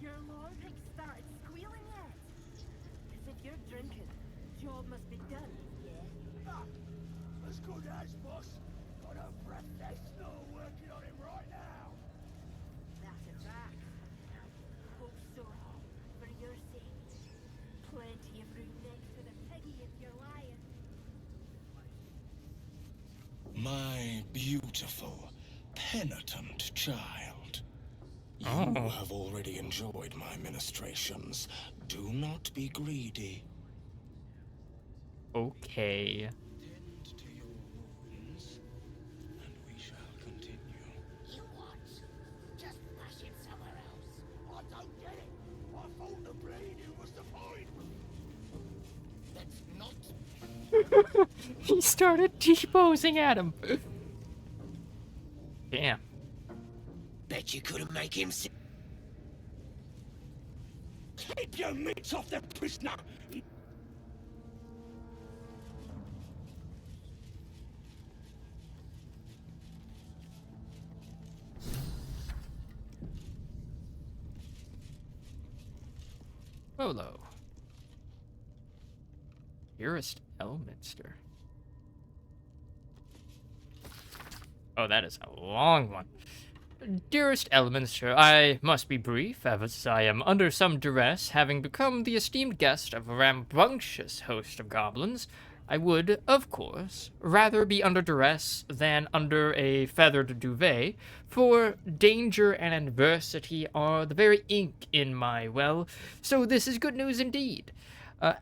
Your lord has started squealing yet? As if you're drinking. Job must be done. Yeah. As good as, boss. Got a breath that's not working on him right now. That's a fact. Hope so. For your sake. Plenty of room next to the piggy if you're lying. My beautiful, penitent child. You Oh. have already enjoyed my ministrations. Do not be greedy. Okay. Tend to your wounds, and we shall continue. You what? Just flash him somewhere else. I don't get it. I thought the bleeding was the point. That's not. He started T-posing at him. Damn. Bet you couldn't make him see. Keep your mitts off the prisoner. Polo. Dearest Elminster. Oh, that is a long one. Dearest Elminster, I must be brief, as I am under some duress, having become the esteemed guest of a rambunctious host of goblins. I would, of course, rather be under duress than under a feathered duvet, for danger and adversity are the very ink in my well, so this is good news indeed.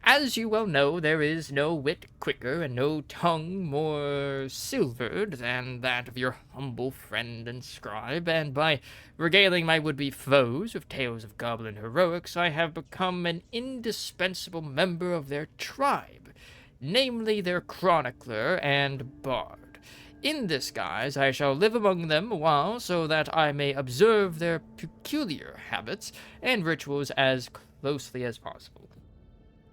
As you well know, there is no wit quicker and no tongue more silvered than that of your humble friend and scribe, and by regaling my would-be foes with tales of goblin heroics, I have become an indispensable member of their tribe, namely their chronicler and bard. In this guise, I shall live among them a while, so that I may observe their peculiar habits and rituals as closely as possible.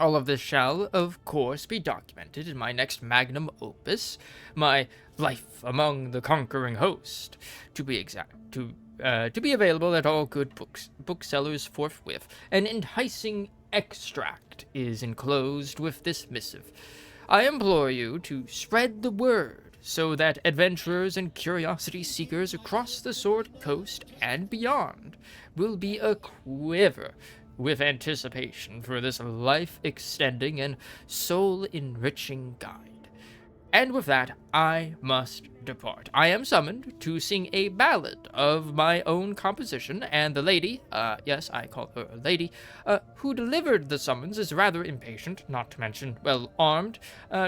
All of this shall, of course, be documented in my next magnum opus, my Life Among the Conquering Host, to be available at all good booksellers forthwith. An enticing extract is enclosed with this missive. I implore you to spread the word, so that adventurers and curiosity seekers across the Sword Coast and beyond will be aquiver with anticipation for this life-extending and soul-enriching guide. And with that, I must depart. I am summoned to sing a ballad of my own composition, and the lady, yes, I call her a lady, who delivered the summons is rather impatient, not to mention well-armed.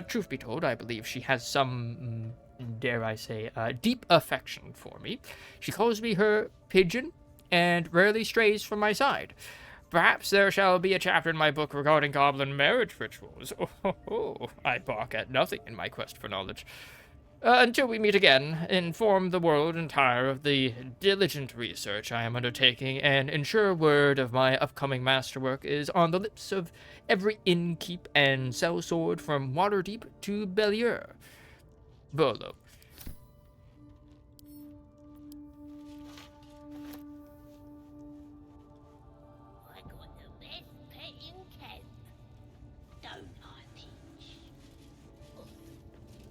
Truth be told, I believe she has some, dare I say, deep affection for me. She calls me her pigeon, and rarely strays from my side. Perhaps there shall be a chapter in my book regarding goblin marriage rituals. Oh, I balk at nothing in my quest for knowledge. Until we meet again, inform the world entire of the diligent research I am undertaking, and ensure word of my upcoming masterwork is on the lips of every innkeep and sellsword from Waterdeep to Baldur. Volo. I got the best pet in camp. Don't I, Peach?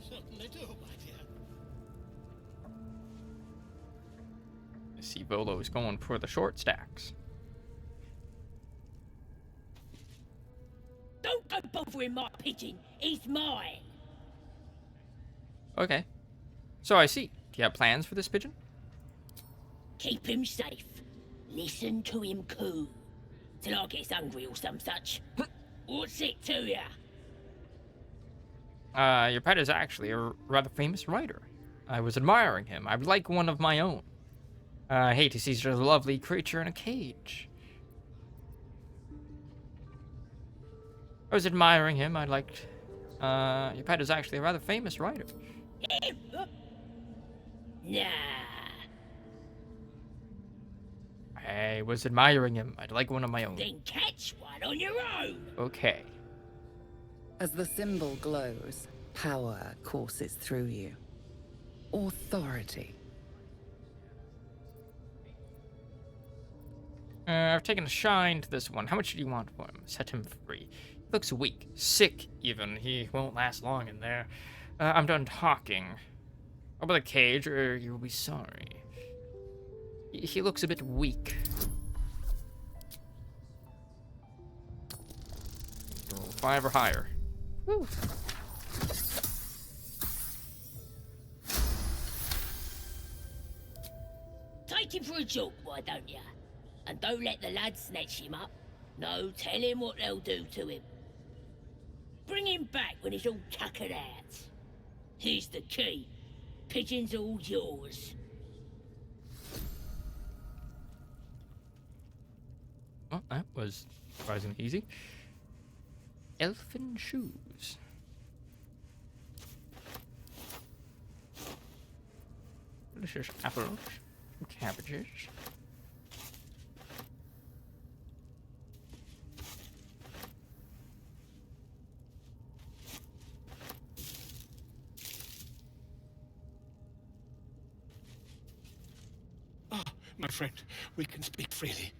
Certainly do, my dear. I see Volo is going for the short stacks. Don't go bothering my pigeon. He's mine. Okay. So I see. Do you have plans for this pigeon? Keep him safe. Listen to him coo. Till I gets hungry or some such. What's it to ya? Your pet is actually a rather famous writer. I was admiring him. I'd like one of my own. I hate to see such a lovely creature in a cage. I was admiring him. I liked... your pet is actually a rather famous writer. Nah. I was admiring him. I'd like one of my own. Then catch one on your own. Okay. As the symbol glows, power courses through you. Authority. I've taken a shine to this one. How much do you want for him? Set him free. He looks weak. Sick, even. He won't last long in there. I'm done talking. Open the cage, or you'll be sorry. He looks a bit weak. Roll 5 or higher. Woo. Take him for a joke, why don't ya? And don't let the lads snatch him up. No, tell him what they'll do to him. Bring him back when he's all tuckered out. Here's the key. Pigeon's all yours. Well, that was surprisingly easy. Elfin shoes. Delicious apples, some cabbages. My friend, we can speak freely.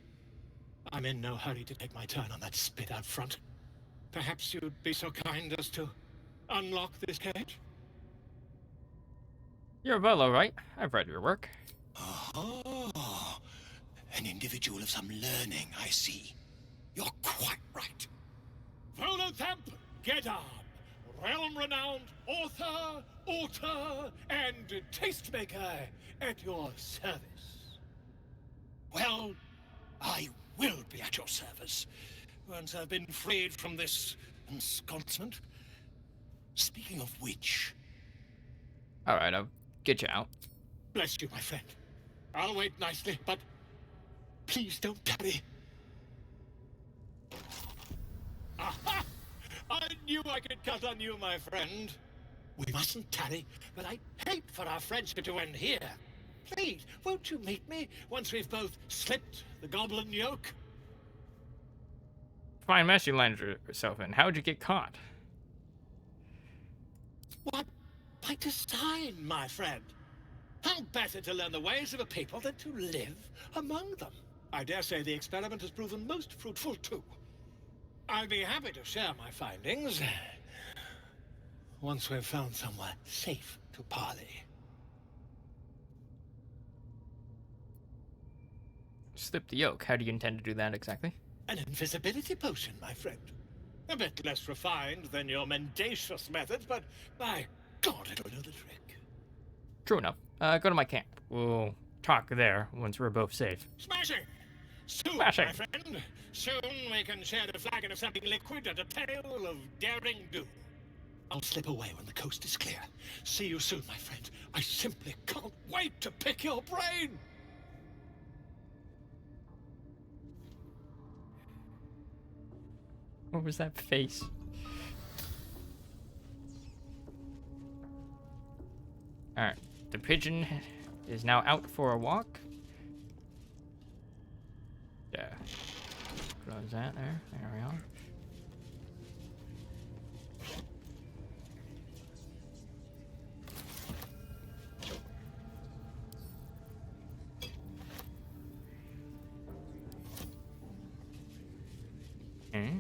I'm in no hurry to take my turn on that spit out front. Perhaps you'd be so kind as to unlock this cage? You're a Volo, right? I've read your work. Oh, an individual of some learning, I see. You're quite right. Volothamp Gedar, realm-renowned author, auteur, and tastemaker at your service. Well, I will be at your service once I've been freed from this ensconcement. Speaking of which... Alright, I'll get you out. Bless you, my friend. I'll wait nicely, but please don't tarry. Aha! I knew I could count on you, my friend. We mustn't tarry, but I'd hate for our friendship to end here. Please, won't you meet me once we've both slipped the goblin yoke? Fine mess you landed yourself in. How'd you get caught? What? By design, my friend. How better to learn the ways of a people than to live among them? I dare say the experiment has proven most fruitful, too. I'll be happy to share my findings once we've found somewhere safe to parley. Slip the yoke. How do you intend to do that exactly? An invisibility potion, my friend. A bit less refined than your mendacious methods, but by God, it'll do the trick. True enough. Go to my camp. We'll talk there once we're both safe. Smashing! Soon, Smashing. my friend. Soon we can share the flagon of something liquid and a tale of daring do. I'll slip away when the coast is clear. See you soon, my friend. I simply can't wait to pick your brain! What was that face? Alright, the pigeon is now out for a walk. Yeah. Close that there. There we are.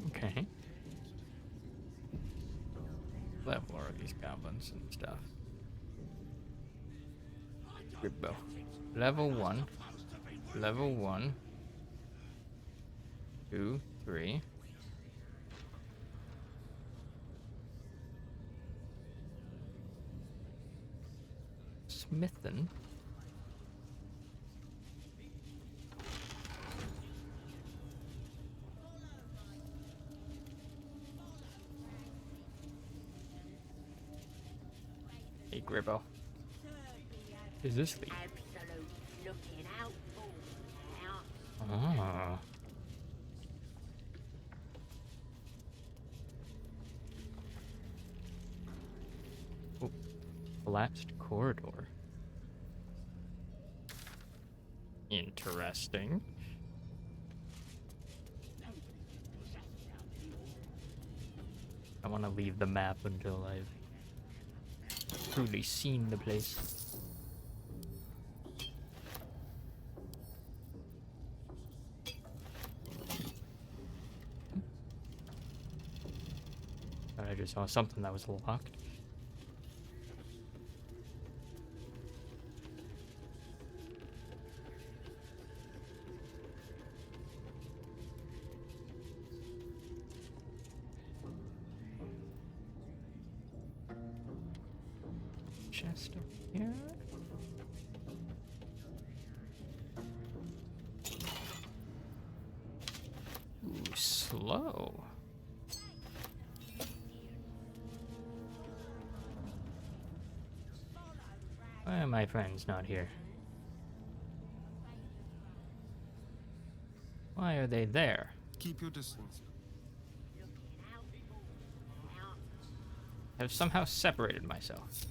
Okay. Level are these goblins and stuff. Gribbo. Level 1. Level 1. 2, 3. Smithin. Hey, Gribbo. Is this the... Ah. Oh, collapsed corridor. Interesting. I want to leave the map until I've truly seen the place. I just saw something that was locked. Chest up here. Ooh, slow. Why are my friends not here? Why are they there? Keep your distance. I've somehow separated myself.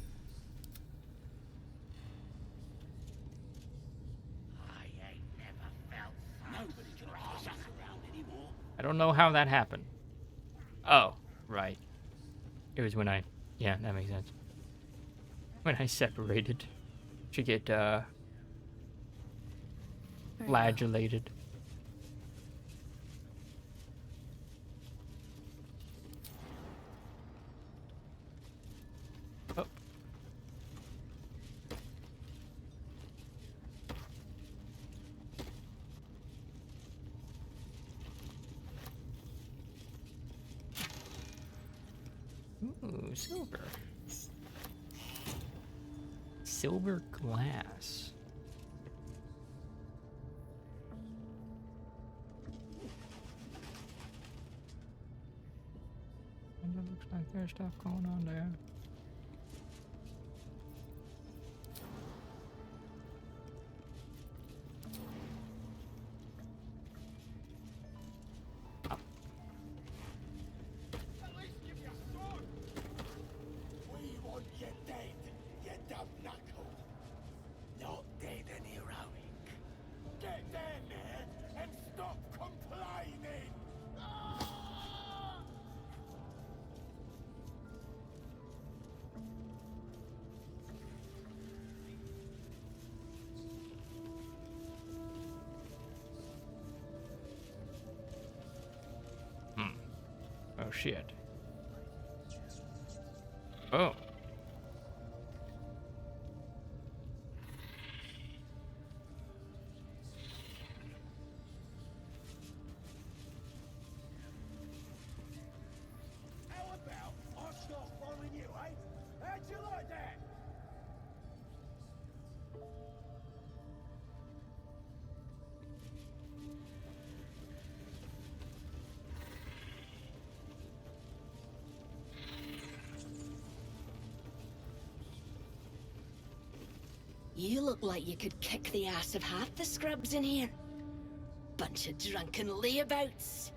I don't know how that happened. Oh, right. It was when I... Yeah, that makes sense. When I separated to get, flagellated. Oh. Ooh, silver. Silver glass. And it looks like there's stuff going on there. We want you dead, you dumb knuckle. Not dead and heroic. Get down there and stop complaining! Oh shit. Oh. How about I start following you, eh? How'd you like that? You look like you could kick the ass of half the scrubs in here. Bunch of drunken layabouts.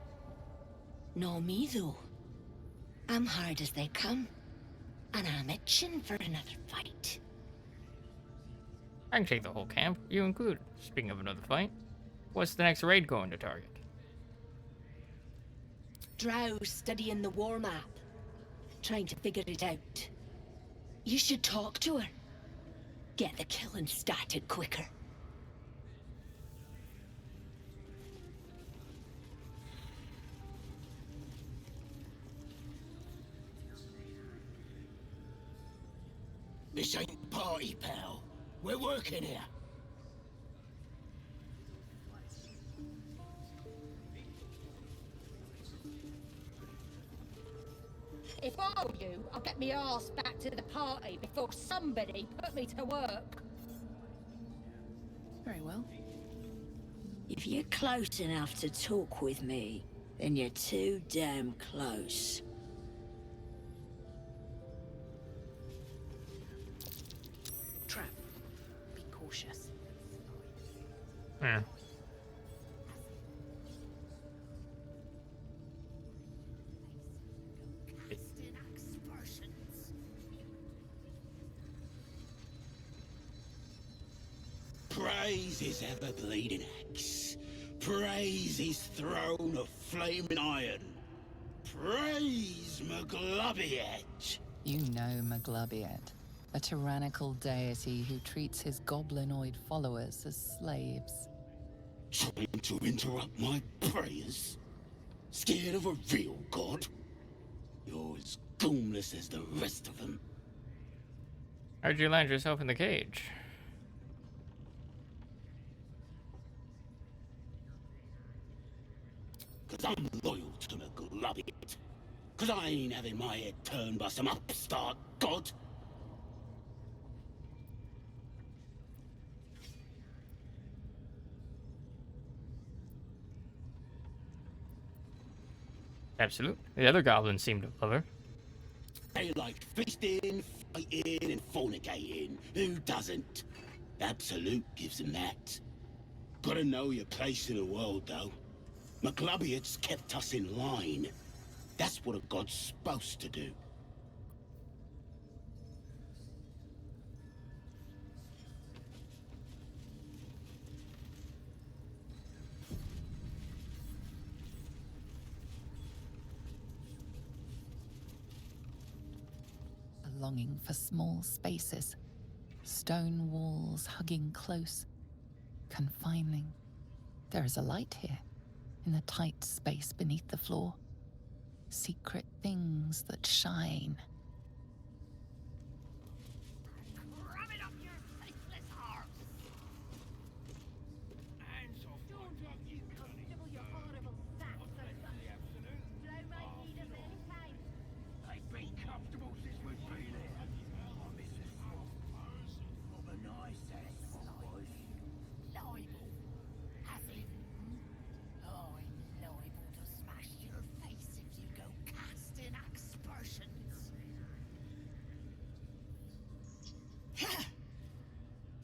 No me, though. I'm hard as they come. And I'm itching for another fight. I can take the whole camp, you included. Speaking of another fight, what's the next raid going to target? Drow's studying the war map, trying to figure it out. You should talk to her. Get the killing started quicker. This ain't party, pal. We're working here. If I were you, I'd get me arse back to the party before somebody put me to work. Very well. If you're close enough to talk with me, then you're too damn close. Trap. Be cautious. Yeah. Praise his ever-bleeding axe. Praise his throne of flaming iron. Praise Maglobiet. You know Maglobiet, a tyrannical deity who treats his goblinoid followers as slaves. Trying to interrupt my prayers? Scared of a real god? You're as goonless as the rest of them. How'd you land yourself in the cage? Cause I'm loyal to Maglobiet. Cause I ain't having my head turned by some upstart god. Absolute. The other goblins seem to love her. They like feasting, fighting, and fornicating. Who doesn't? Absolute gives them that. Gotta know your place in the world, though. Maglobiet's kept us in line. That's what a god's supposed to do. A longing for small spaces, stone walls hugging close, confining. There is a light here, in the tight space beneath the floor. Secret things that shine. Ram it up your faithless hearts! Hands off my You constable, you horrible sack! Blow my heed of any kind! They've been comfortable since we've been here. I miss this of a nice ass, my wife. Liable. Has it? I'm liable to smash your face if you go casting aspersions.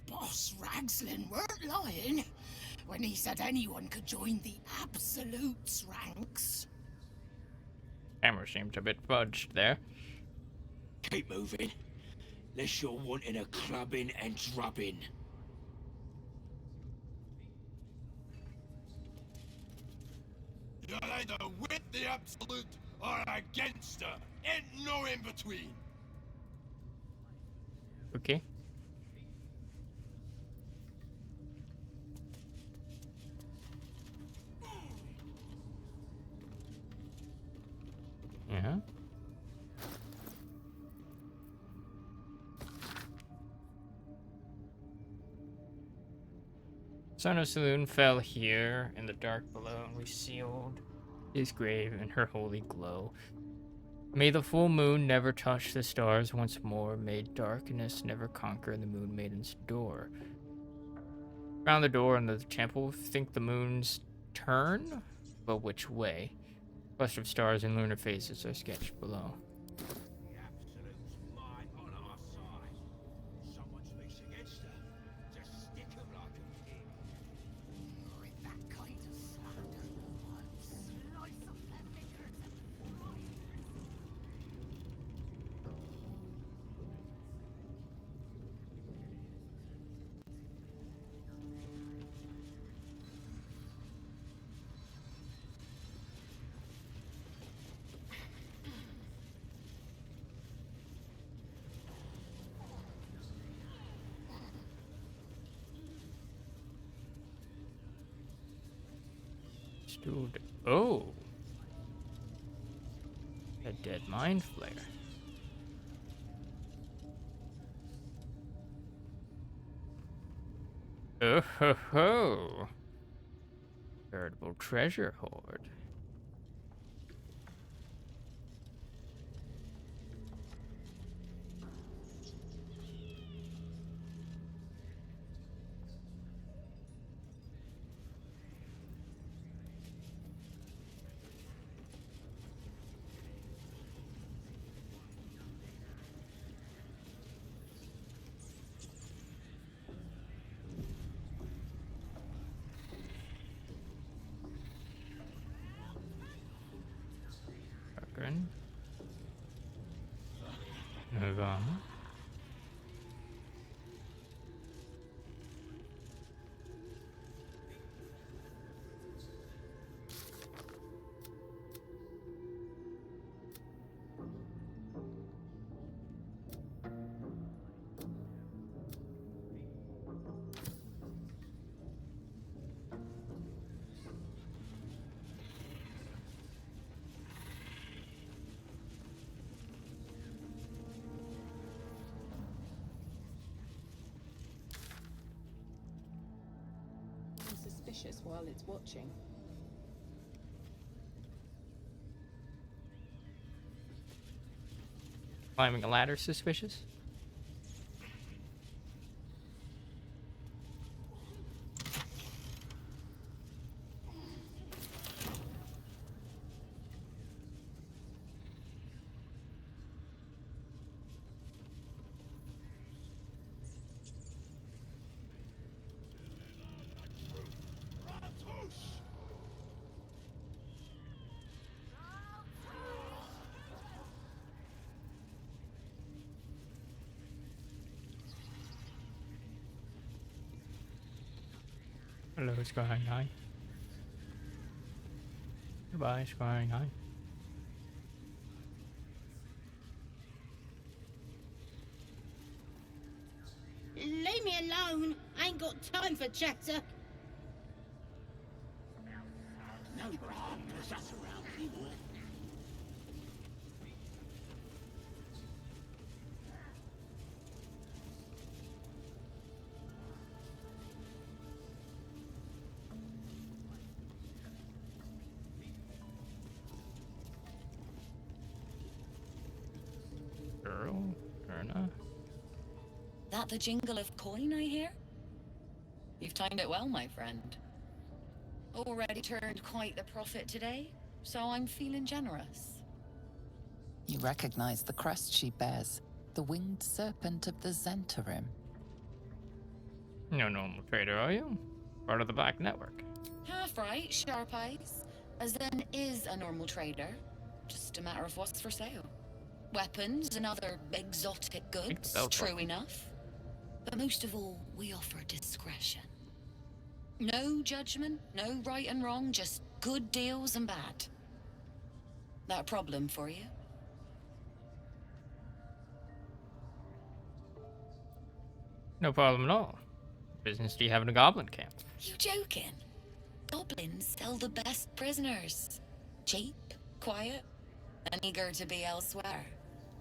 Boss Ragslin weren't lying when he said anyone could join the Absolute's ranks. Camera seems a bit fudged there. Keep moving. Unless you're wanting a clubbing and drubbing. You're either with the Absolute or against her. Ain't no in between. Okay. Yeah. Son of Saloon fell here in the dark below, and we sealed his grave in her holy glow. May the full moon never touch the stars once more. May darkness never conquer the moon maiden's door. Round the door into the temple, think the moon's turn? But which way? Cluster of stars and lunar faces are sketched below. The Absolute's might on our side. Someone speaks against her. Just stick him like a pig. With that kind of slander, I'll slice up their fingers and Dude. Oh. A dead mind flare. Oh ho ho. Veritable treasure hoard. Chagrin. Move on. I'm suspicious while it's watching. Climbing a ladder suspicious? Hello, Sky Nine. Goodbye, Sky Nine. Leave me alone. I ain't got time for chatter. No harm push us around anymore. Girl, Erna. That the jingle of coin I hear? You've timed it well, my friend. Already turned quite the profit today, so I'm feeling generous. You recognize the crest she bears, the winged serpent of the Zentarim. No normal trader, are you? Part of the Black Network. Half right, sharp eyes. As then is a normal trader. Just a matter of what's for sale. Weapons and other exotic goods, true enough. But most of all, we offer discretion. No judgment, no right and wrong, just good deals and bad. That a problem for you? No problem at all. What business do you have in a goblin camp? You joking? Goblins sell the best prisoners. Cheap, quiet, and eager to be elsewhere.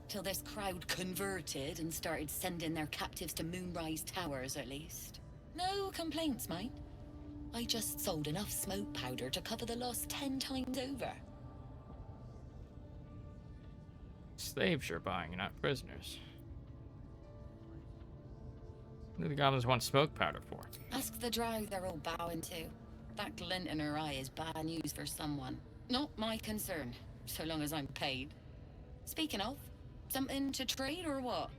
Till this crowd converted and started sending their captives to Moonrise Towers, at least. No complaints, mind. I just sold enough smoke powder to cover the loss 10 times over. Slaves you're buying, not prisoners. What do the goblins want smoke powder for? Ask the drow they're all bowing to. That glint in her eye is bad news for someone. Not my concern, so long as I'm paid. Speaking of, something to trade or what?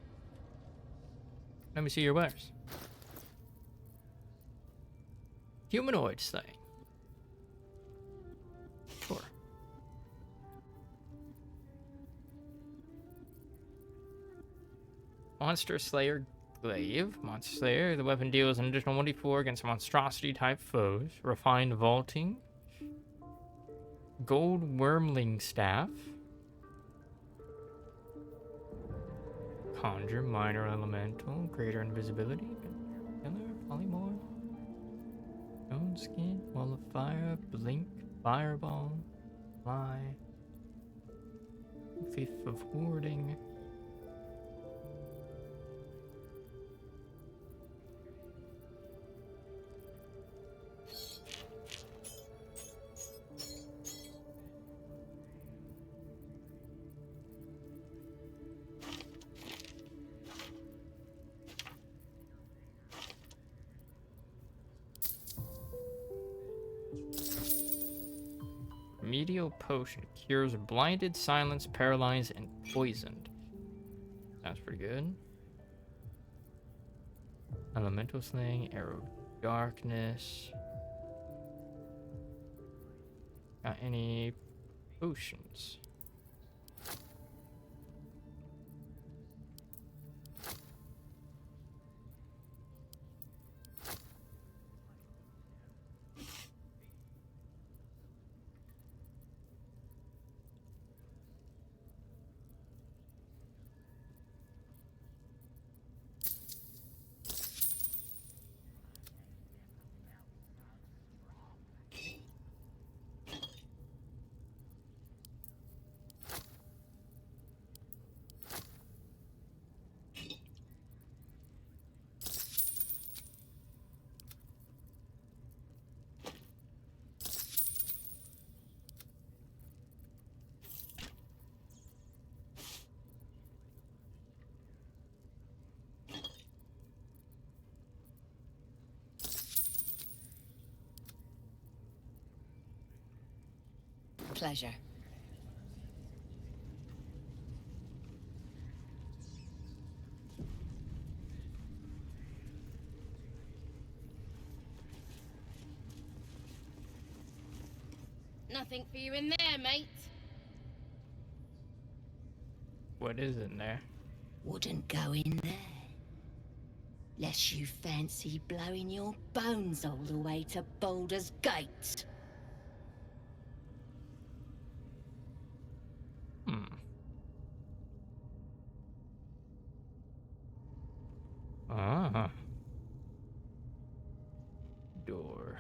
Let me see your wares. Humanoid slaying. Sure. Monster Slayer Glaive. Monster Slayer. The weapon deals an additional 1d4 against monstrosity type foes. Refined Vaulting. Gold Wormling Staff. Conjure Minor Elemental. Greater Invisibility. Killer. Polymorph. Stone Skin. Wall of Fire. Blink. Fireball. Fly. Thief of Warding. Remedial Potion. Cures blinded, silenced, paralyzed, and poisoned. Sounds pretty good. Elemental Sling. Arrow of Darkness. Got any potions? Pleasure. Nothing for you in there, mate. What is in there? Wouldn't go in there. Lest you fancy blowing your bones all the way to Baldur's Gate. Ah. Door.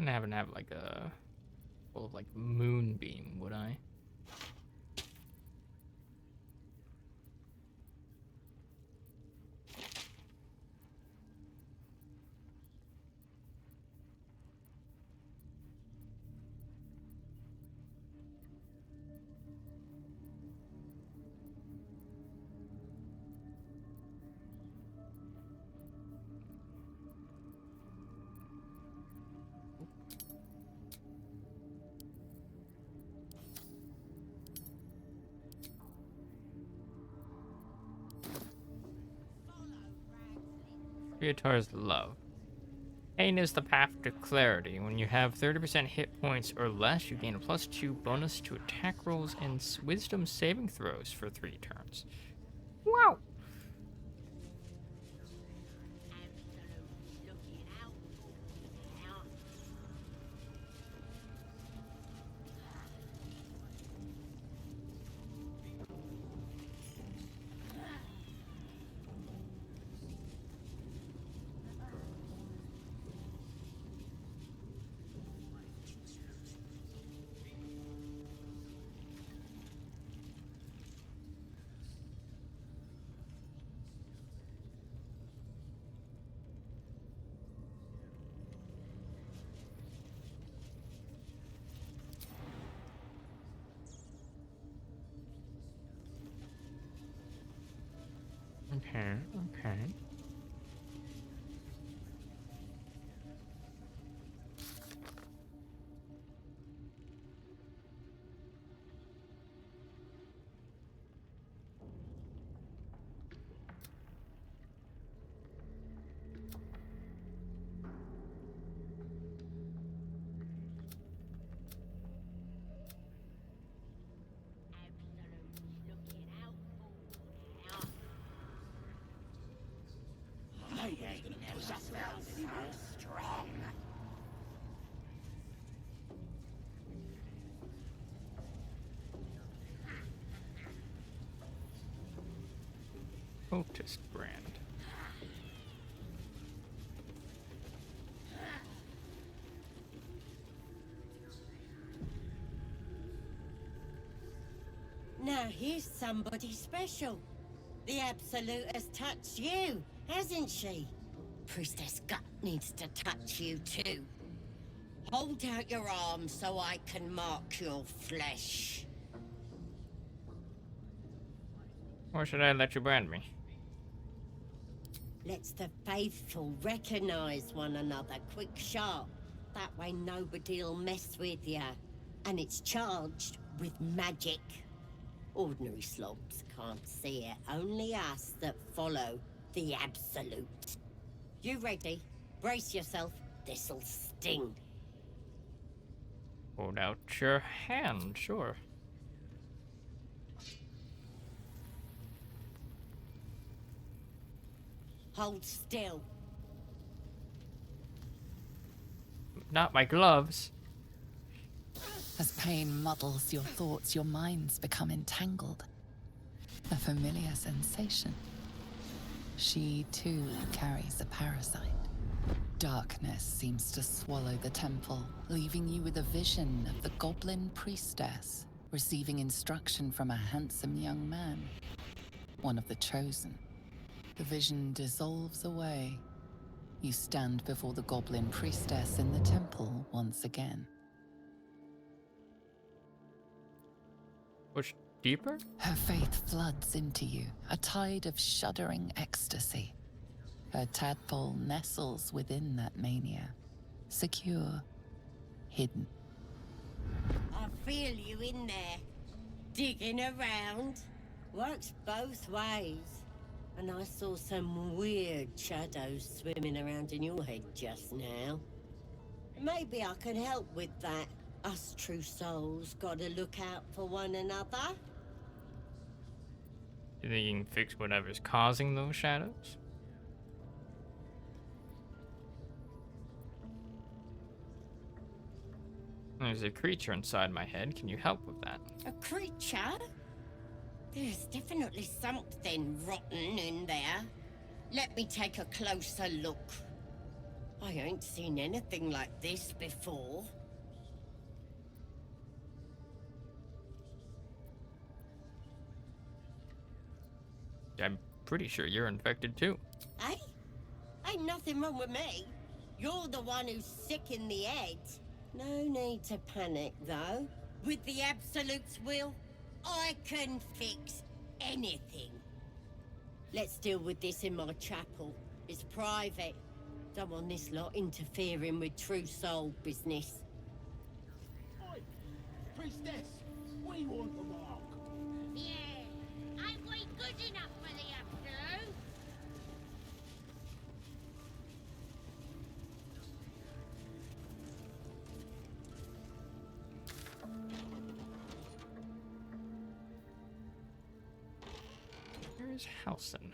I wouldn't have like a full of like moonbeam, would I? Creator's Love. Pain is the path to clarity. When you have 30% hit points or less, you gain a +2 bonus to attack rolls and wisdom saving throws for 3 turns. Wow! Okay, okay. Cultist brand. Now here's somebody special. The Absolute has touched you, hasn't she? Priestess Gut needs to touch you too. Hold out your arm so I can mark your flesh. Or should I let you brand me? Let's the faithful recognize one another quick sharp. That way nobody'll mess with ya. And it's charged with magic. Ordinary slobs can't see it. Only us that follow the Absolute. You ready? Brace yourself. This'll sting. Hold out your hand, sure. Hold still. Not my gloves. As pain muddles your thoughts, your minds become entangled. A familiar sensation. She too carries a parasite. Darkness seems to swallow the temple, leaving you with a vision of the goblin priestess receiving instruction from a handsome young man, one of the chosen. The vision dissolves away. You stand before the goblin priestess in the temple once again. Push deeper? Her faith floods into you, a tide of shuddering ecstasy. Her tadpole nestles within that mania, secure, hidden. I feel you in there. Digging around. Works both ways. And I saw some weird shadows swimming around in your head just now. Maybe I can help with that. Us true souls gotta look out for one another. You think you can fix whatever's causing those shadows? There's a creature inside my head. Can you help with that? A creature? There's definitely something rotten in there. Let me take a closer look. I ain't seen anything like this before. I'm pretty sure you're infected too. Eh? Ain't nothing wrong with me. You're the one who's sick in the head. No need to panic, though. With the Absolute's will, I can fix anything. Let's deal with this in my chapel. It's private. Don't want this lot interfering with true soul business. Oi, priestess, we want the mark. Yeah, ain't we good enough for the Absolute? Where's Halson?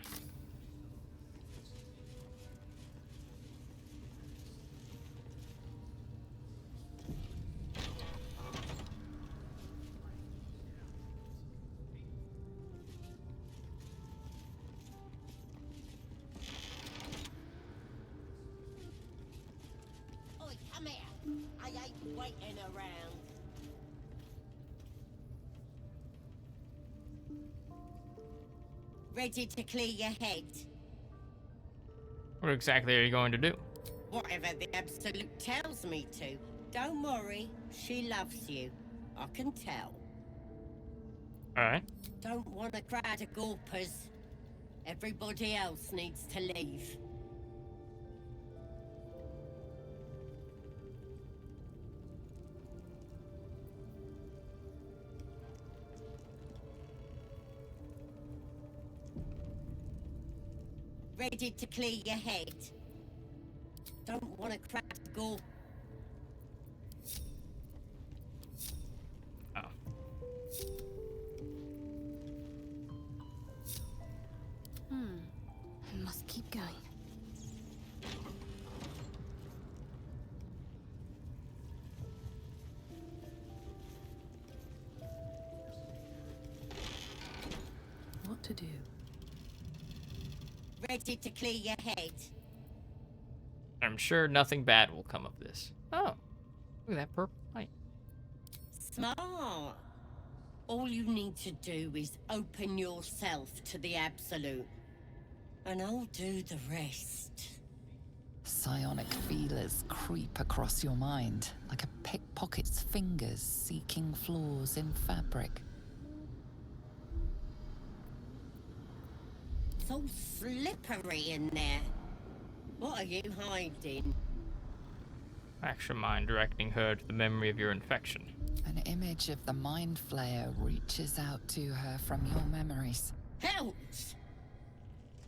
Oi, come here. I ain't waiting around. Ready to clear your head? What exactly are you going to do? Whatever the Absolute tells me to. Don't worry, she loves you. I can tell. Alright. Don't want a crowd of gawpers. Everybody else needs to leave. Ready to clear your head? Don't want a crowd of gawpers. I must keep going. What to do? Ready to clear your head? I'm sure nothing bad will come of this. Oh, look at that purple light. Smart. All you need to do is open yourself to the Absolute. And I'll do the rest. Psionic feelers creep across your mind like a pickpocket's fingers seeking flaws in fabric. It's all slippery in there. What are you hiding? Action mind directing her to the memory of your infection. An image of the Mind Flayer reaches out to her from your memories. Helps!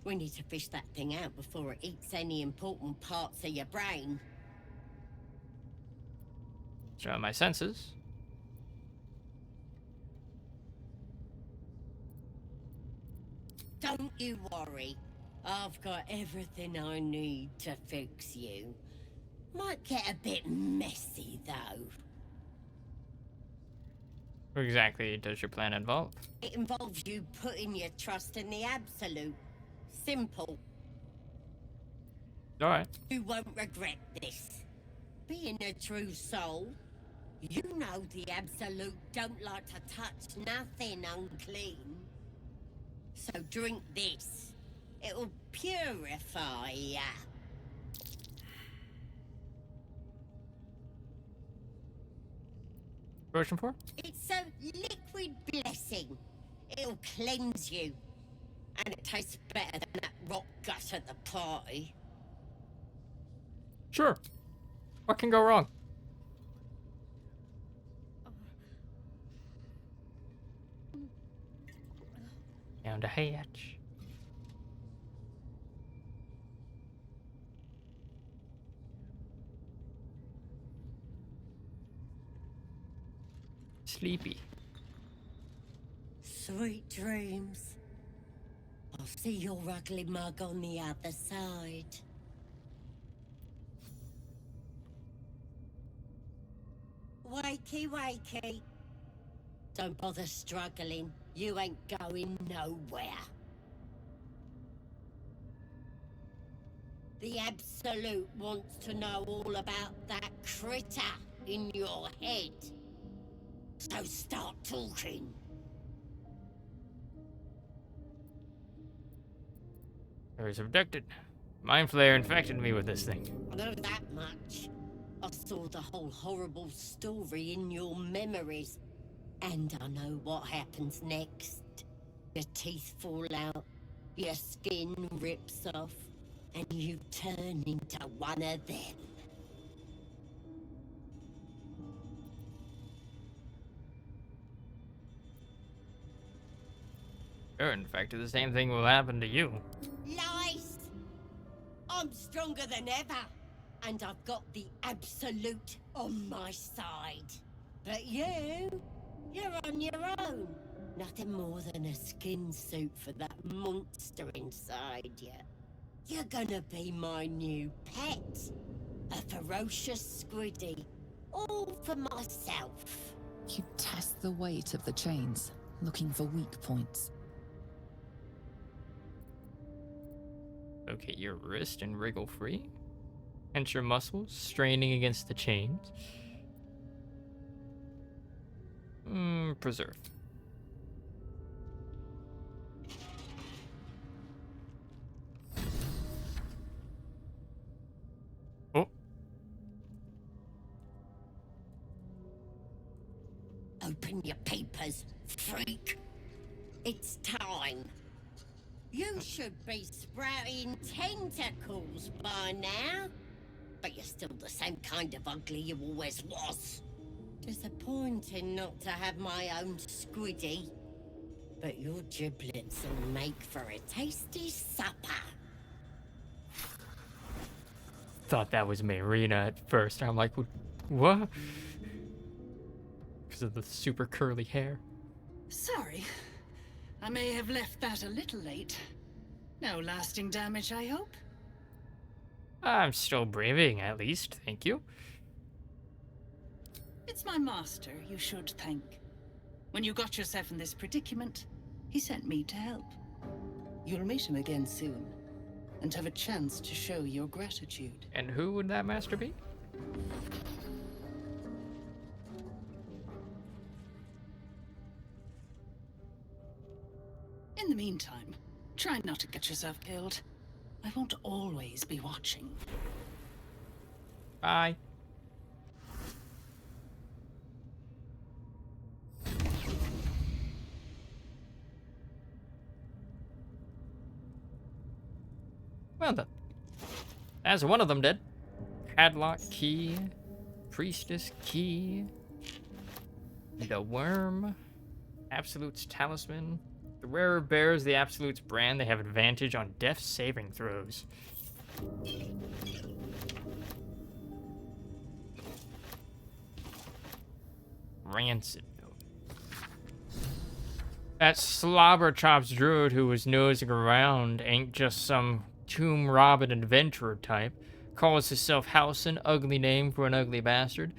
We need to fish that thing out before it eats any important parts of your brain. Show my senses. Don't you worry. I've got everything I need to fix you. Might get a bit messy, though. What exactly does your plan involve? It involves you putting your trust in the Absolute. Simple. Alright. You won't regret this. Being a true soul, you know the Absolute don't like to touch nothing unclean. So drink this. It'll purify ya. Potion for? It's a liquid blessing. It'll cleanse you. And it tastes better than that rock gut at the party. Sure. What can go wrong? Down the hatch. Sleepy. Sweet dreams. I'll see your ugly mug on the other side. Wakey, wakey. Don't bother struggling. You ain't going nowhere. The Absolute wants to know all about that critter in your head. So start talking. I was abducted. Mind Flayer infected me with this thing. I know that much. I saw the whole horrible story in your memories. And I know what happens next. Your teeth fall out, your skin rips off, and you turn into one of them. You're infected. The same thing will happen to you. Lies! I'm stronger than ever, and I've got the Absolute on my side. But you're on your own. Nothing more than a skin suit for that monster inside you. You're gonna be my new pet. A ferocious squiddy. All for myself. You test the weight of the chains, looking for weak points. Locate your wrist and wriggle free. Tense your muscles, straining against the chains. Preserve. Oh. Open your papers, freak. It's time. You should be sprouting tentacles by now. But you're still the same kind of ugly you always was. Disappointing not to have my own squiddy. But your giblets will make for a tasty supper. Thought that was Marina at first. I'm like, what? Because of the super curly hair. Sorry. I may have left that a little late. No lasting damage, I hope? I'm still breathing, at least. Thank you. It's my master you should thank. When you got yourself in this predicament, he sent me to help. You'll meet him again soon. and have a chance to show your gratitude. And who would that master be? In the meantime, try not to get yourself killed. I won't always be watching. Bye. Well then. As one of them did. Padlock key. Priestess key. The worm. Absolute's talisman. The wearer bears the Absolute's brand. They have advantage on death saving throws. Rancid note. That Slobberchops druid who was nosing around ain't just some tomb-robbing adventurer type. Calls himself House, an ugly name for an ugly bastard.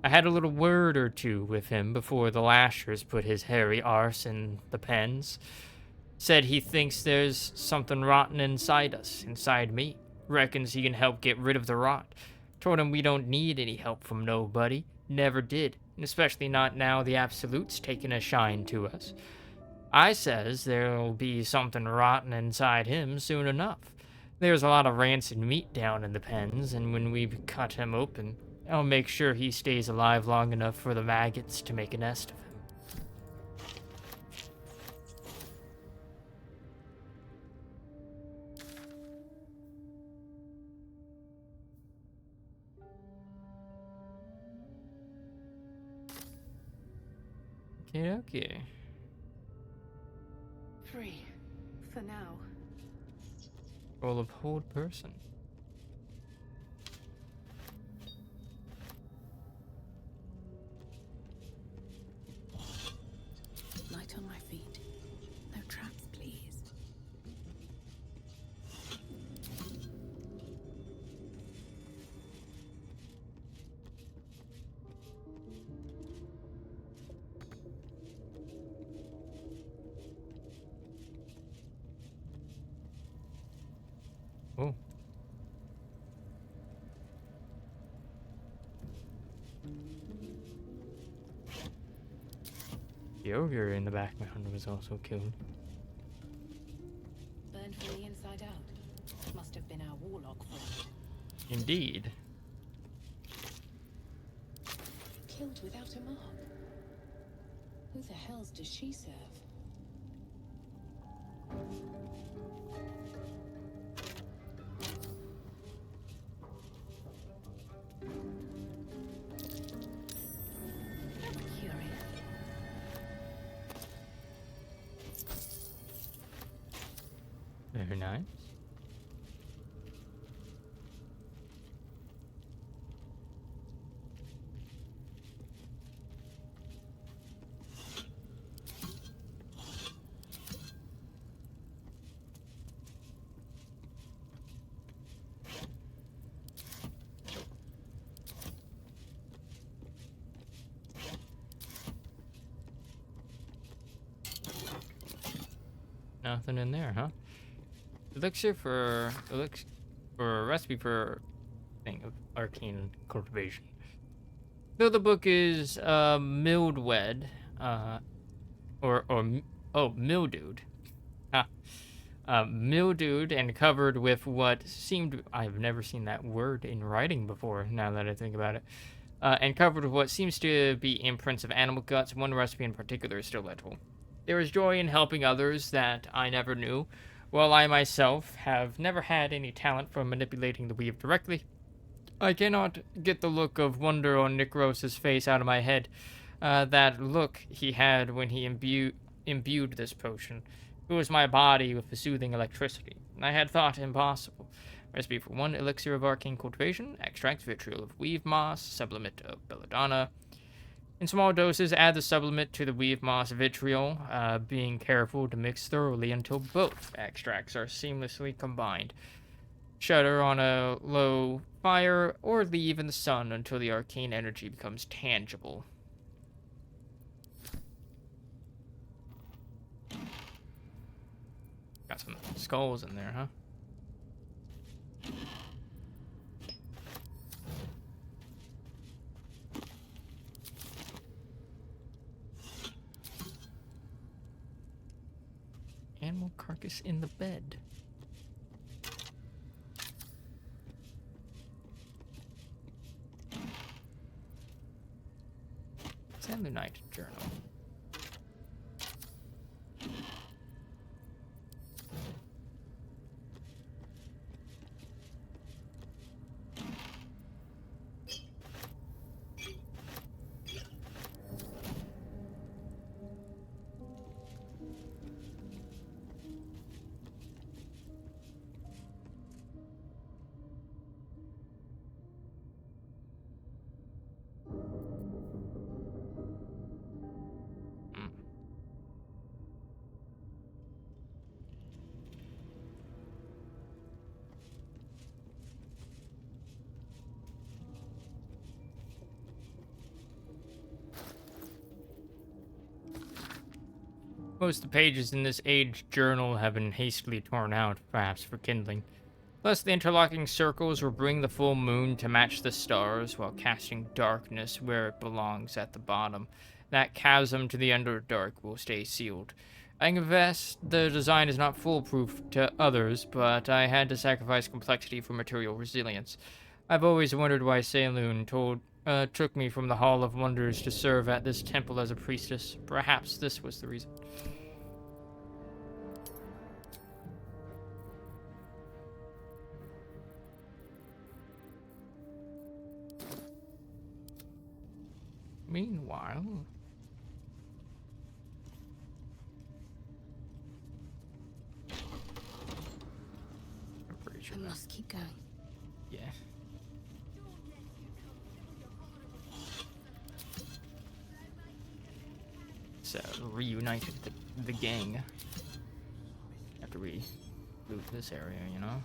I had a little word or two with him before the Lashers put his hairy arse in the pens. Said he thinks there's something rotten inside us, inside me. Reckons he can help get rid of the rot. Told him we don't need any help from nobody. Never did. And especially not now the Absolute's taking a shine to us. I says there'll be something rotten inside him soon enough. There's a lot of rancid meat down in the pens, and when we cut him open, I'll make sure he stays alive long enough for the maggots to make a nest of him. Okay. Free. For now. Roll of hold person. Light on my feet. No traps, please. Oh. The ogre in the background was also killed. Burned from the inside out. Must have been our warlock friend. Indeed. Killed without a mark. Who the hells does she serve? Very nice. Nothing in there, huh? Elixir for a recipe for thing of arcane cultivation. Though the book is mildewed, mildewed. Mildewed and covered with what seemed, I've never seen that word in writing before, now that I think about it. And covered with what seems to be imprints of animal guts. One recipe in particular is still legible. There is joy in helping others that I never knew. While I myself have never had any talent for manipulating the weave directly, I cannot get the look of wonder on Nick Rose's face out of my head. That look he had when he imbued this potion. It was my body with the soothing electricity. I had thought impossible. Recipe for 1 elixir of arcane cultivation, extract vitriol of weave moss, sublimate of belladonna. In small doses, add the sublimate to the weave moss vitriol, being careful to mix thoroughly until both extracts are seamlessly combined. Shutter on a low fire or leave in the sun until the arcane energy becomes tangible. Got some skulls in there, huh? place in the bed. Night journal. Most of the pages in this aged journal have been hastily torn out, perhaps for kindling. Thus, the interlocking circles will bring the full moon to match the stars, while casting darkness where it belongs at the bottom. That chasm to the Underdark will stay sealed. I confess the design is not foolproof to others, but I had to sacrifice complexity for material resilience. I've always wondered why Saloon took me from the Hall of Wonders to serve at this temple as a priestess. Perhaps this was the reason. Meanwhile... I must keep going. Yeah. So, reunited the gang. After we loot this area, you know?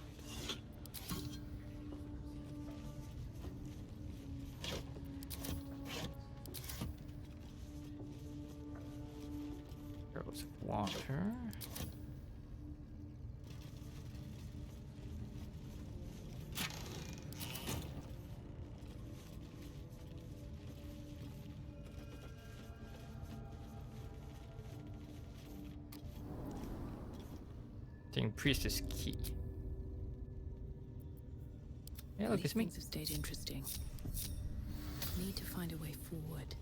There was water. Priestess key. Yeah, look, it's me. Things have stayed interesting. Need to find a way forward.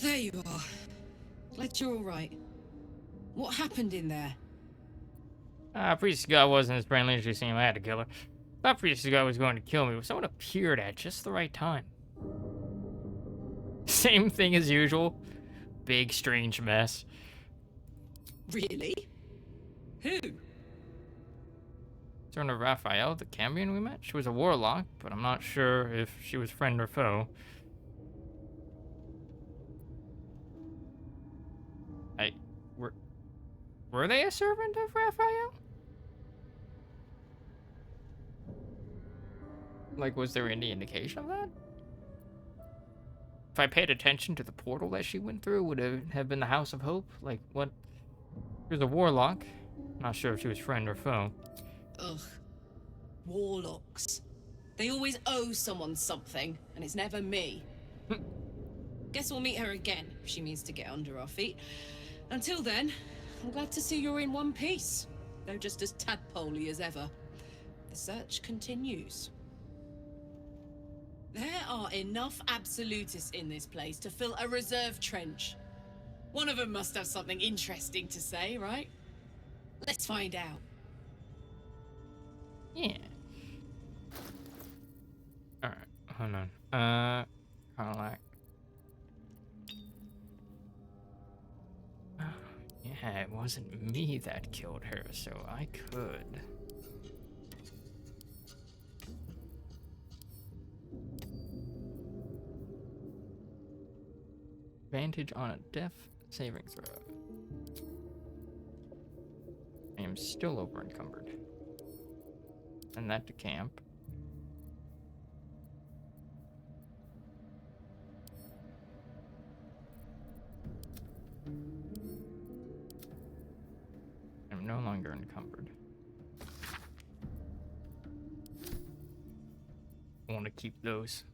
There you are. Glad you're all right. What happened in there? Priestess guy wasn't as friendly as she seemed. I had to kill her. Thought Priestess guy was going to kill me, but someone appeared at just the right time. Same thing as usual. Big, strange mess. Really? Who? Turn of Raphael, the Cambion we met. She was a warlock, but I'm not sure if she was friend or foe. Were they a servant of Raphael? Like, was there any indication of that? If I paid attention to the portal that she went through, would it have been the House of Hope? Like, what? She was a warlock. Not sure if she was friend or foe. Ugh. Warlocks. They always owe someone something, and it's never me. Guess we'll meet her again, if she means to get under our feet. Until then, I'm glad to see you're in one piece, though just as tadpoley as ever. The search continues. There are enough absolutists in this place to fill a reserve trench. One of them must have something interesting to say, right? Let's find out. Yeah. Alright, hold on. Kinda like... Yeah, it wasn't me that killed her, so I could. Advantage on a death saving throw. I am still over encumbered. Send that to camp. I'm no longer encumbered. I want to keep those.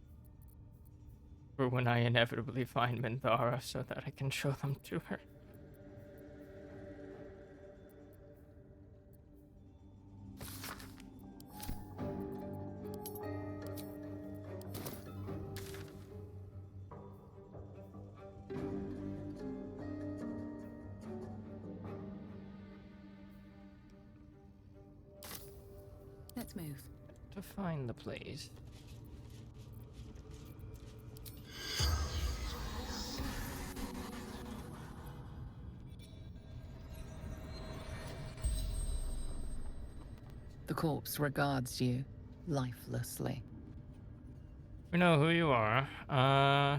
For when I inevitably find Minthara so that I can show them to her. Let's move. To find the place. The corpse regards you lifelessly. We know who you are.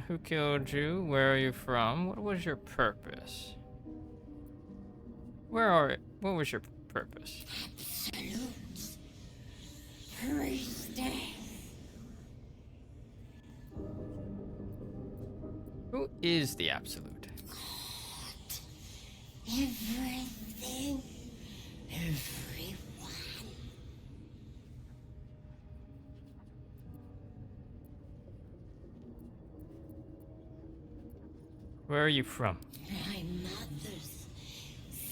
Who killed you? Where are you from? What was your purpose? What was your purpose? Absolute priestess. Who is the Absolute? Everything. Everyone. Where are you from? My mother's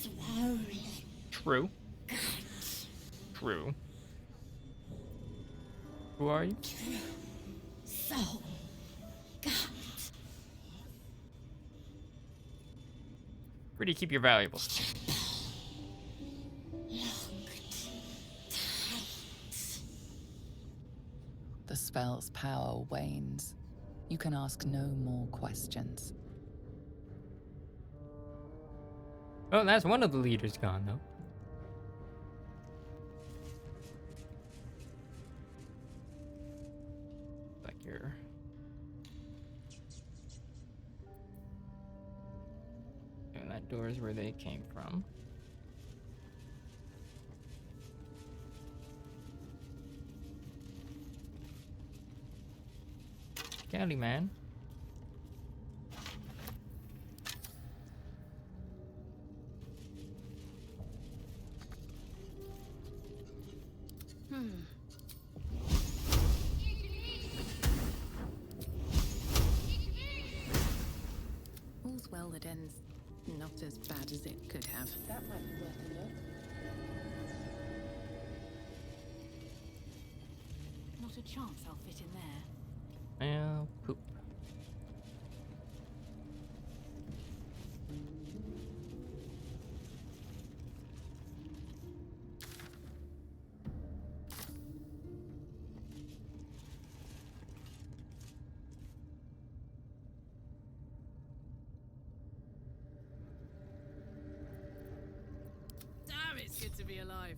swollen. True. True. Who are you? True soul. God. Where do you keep your valuables? The spell's power wanes. You can ask no more questions. Oh, that's one of the leaders gone, though. Like you're... And that door is where they came from. Scally man. All's well that ends not as bad as it could have. That might be worth a look. Not a chance I'll fit in there. Well, poop. Damn, it's good to be alive.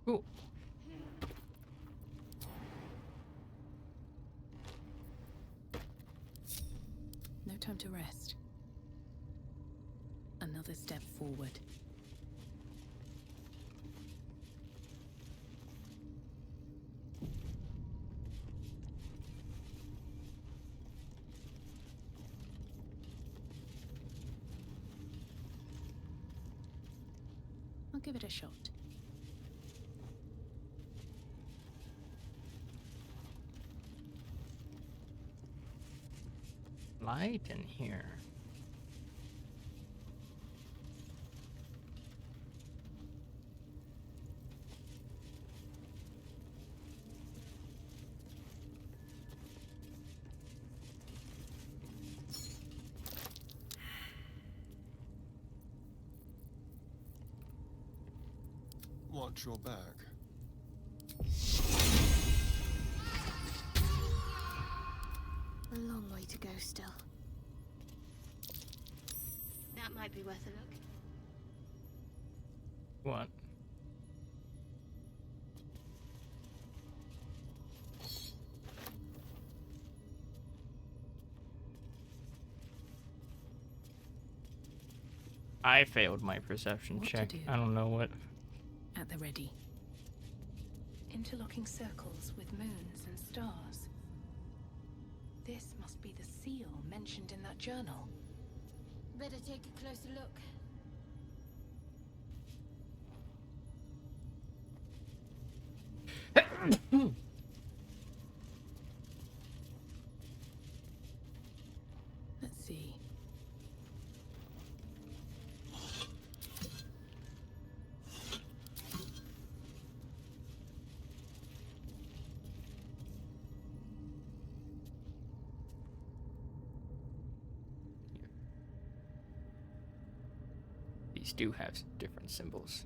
Cool. No time to rest. Another step forward. I'll give it a shot. Light in here. Watch your back. A long way to go still. That might be worth a look. What? I failed my perception What to check. do? I don't know what. At the ready. Interlocking circles with moons and stars. This must be the seal mentioned in that journal. Better take a closer look. Let's see. These do have different symbols.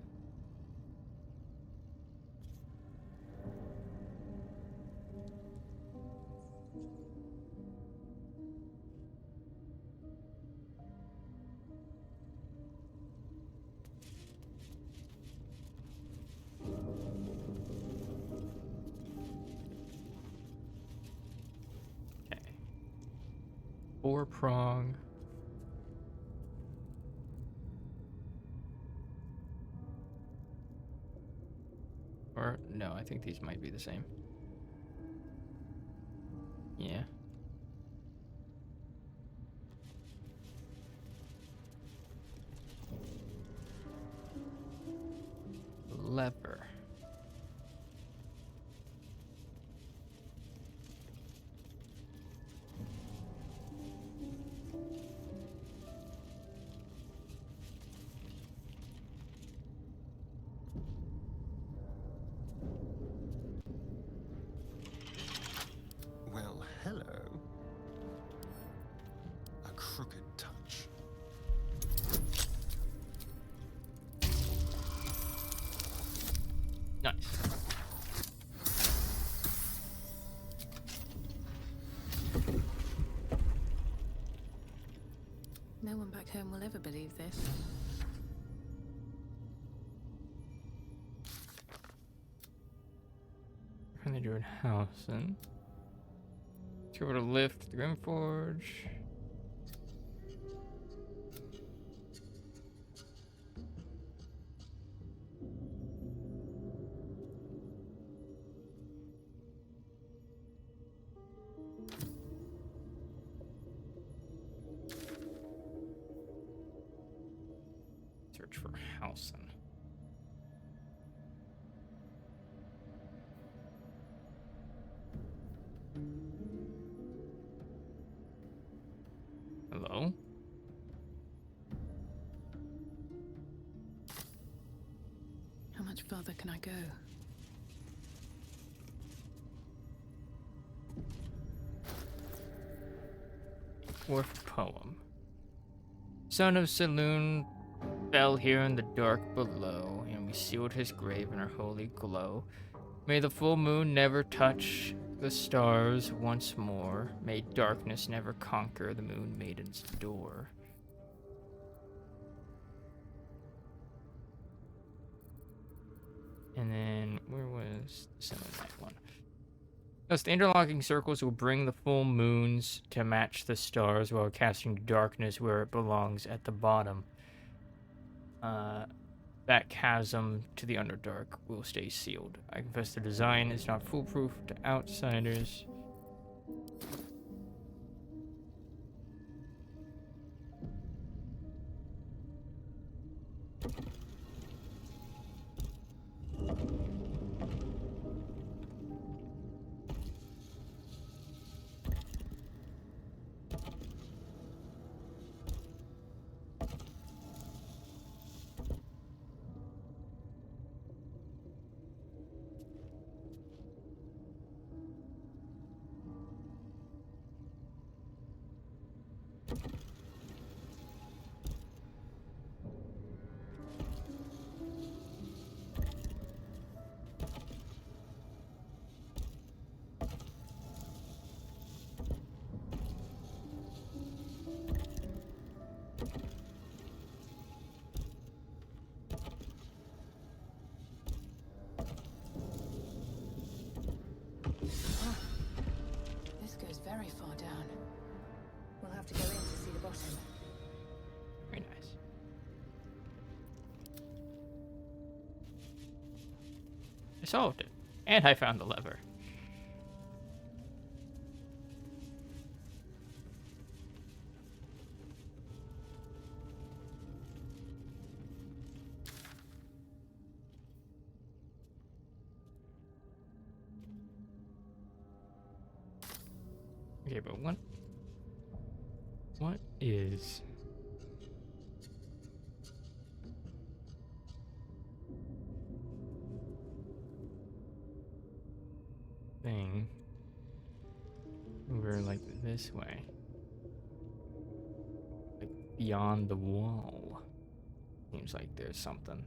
Okay. 4-prong. Or, no, I think these might be the same. Yeah. Lever. Well, hello. A crooked touch. Nice. No one back home will ever believe this. Can they do in house then? Let's go over to lift the Grimforge. Search for Housen. Hello? How much farther can I go? Fourth poem. Son of Saloon fell here in the dark below, and we sealed his grave in our holy glow. May the full moon never touch the stars once more. May darkness never conquer the moon maiden's door. And then, where was some of that one? Thus, the interlocking circles will bring the full moons to match the stars while casting darkness where it belongs at the bottom. That chasm to the Underdark will stay sealed. I confess the design is not foolproof to outsiders. This goes very far down. We'll have to go in to see the bottom. Very nice. I solved it. And I found the lever. Okay, but what is thing over like this way? Like beyond the wall. Seems like there's something.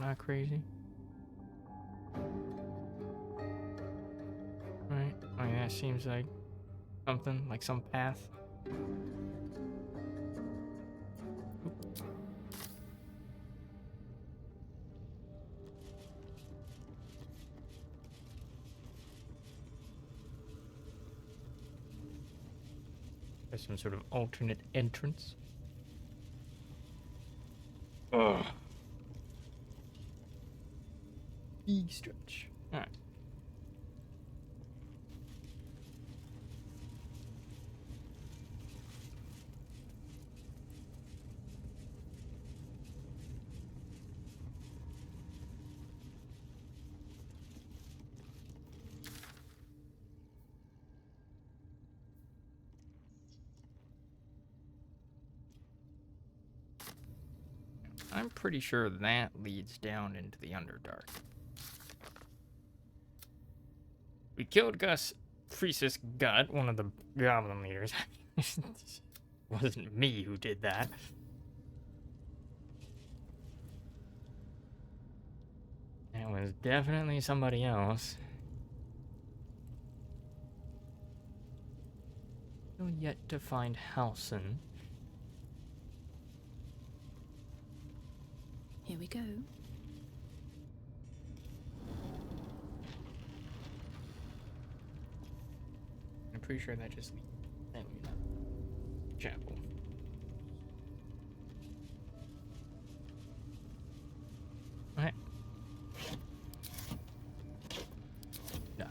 Not crazy. Right. I mean, that seems like something, like some path. There's some sort of alternate entrance. Ugh. Big stretch. Alright. I'm pretty sure that leads down into the Underdark. We killed Gus Freesis Gut, one of the goblin leaders. Wasn't me who did that. It was definitely somebody else. Still yet to find Halson. Here we go. I'm pretty sure that just leads chapel. Alright. No.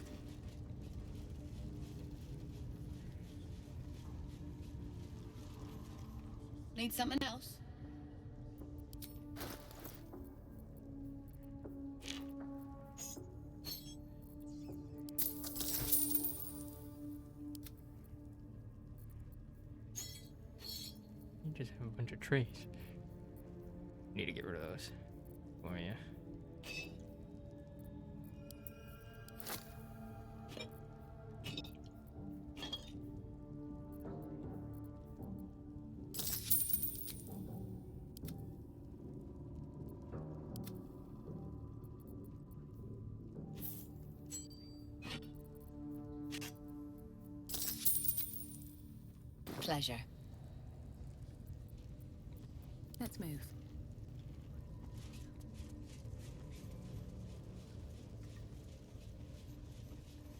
Need something else? You just have a bunch of trees. Need to get rid of those. Oh yeah. Pleasure. Let's move.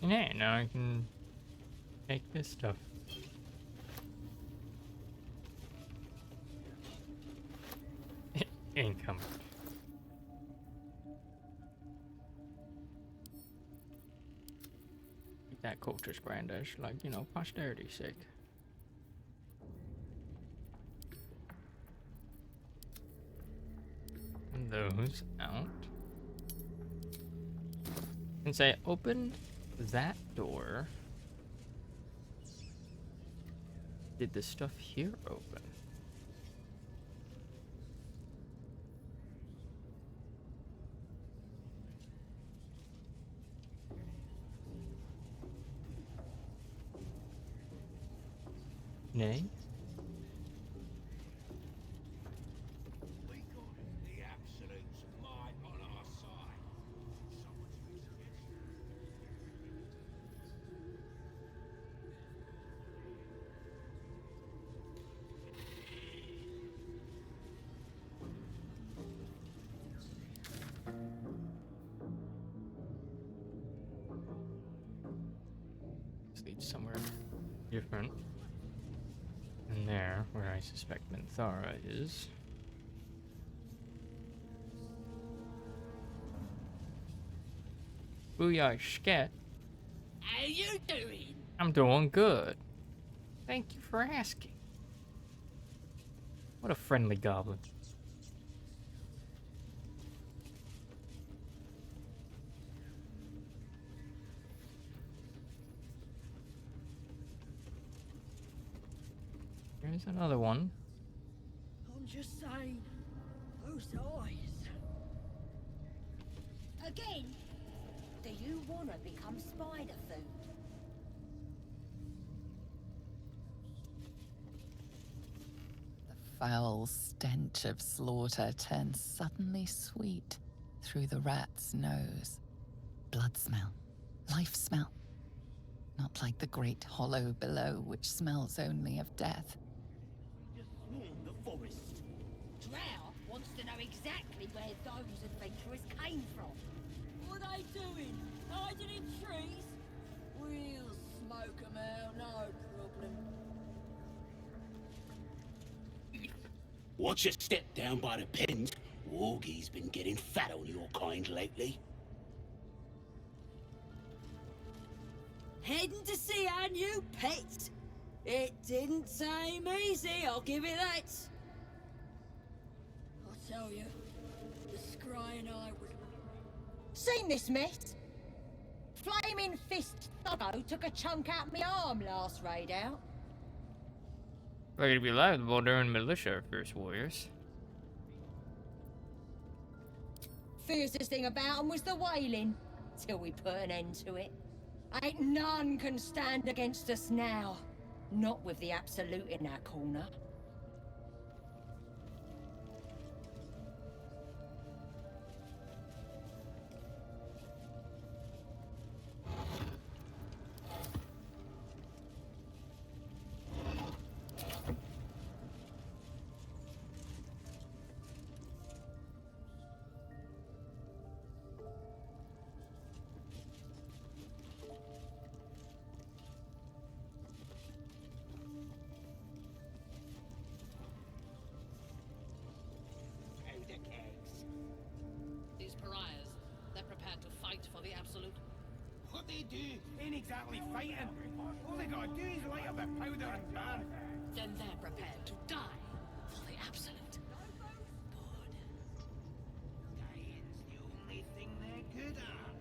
Yeah, now I can take this stuff. Income. Keep that cultist brandish, like, you know, posterity's sake. And those out. Since I opened that door, did the stuff here open? Nay? We got the absolute might on our side. leads somewhere different. And there, where I suspect Minthara is. Booyah, Shket. How you doing? I'm doing good. Thank you for asking. What a friendly goblin. Here's another one. I'm just saying, those eyes. Again, do you want to become spider food? The foul stench of slaughter turns suddenly sweet through the rat's nose. Blood smell, life smell. Not like the great hollow below, which smells only of death. Swarm the forest. Drow wants to know exactly where those adventurers came from. What are they doing? Hiding in trees? We'll smoke 'em out, no problem. Watch your step down by the pens. Wargie's been getting fat on your kind lately. Heading to see our new pet. It didn't seem easy, I'll give it that. I'll tell you, the scrying eye was... Seen this mess? Flaming Fist Thuggo took a chunk out my arm last raid out. Ready to be live, the Baldur and militia are fierce warriors. Fiercest thing about 'em was the wailing, till we put an end to it. Ain't none can stand against us now. Not with the Absolute in our corner. These pariahs, they're prepared to fight for the Absolute. What they do ain't exactly fighting. All they gotta do is light up their powder and burn. Then they're prepared to die for the Absolute. Dying's the only thing they're good at.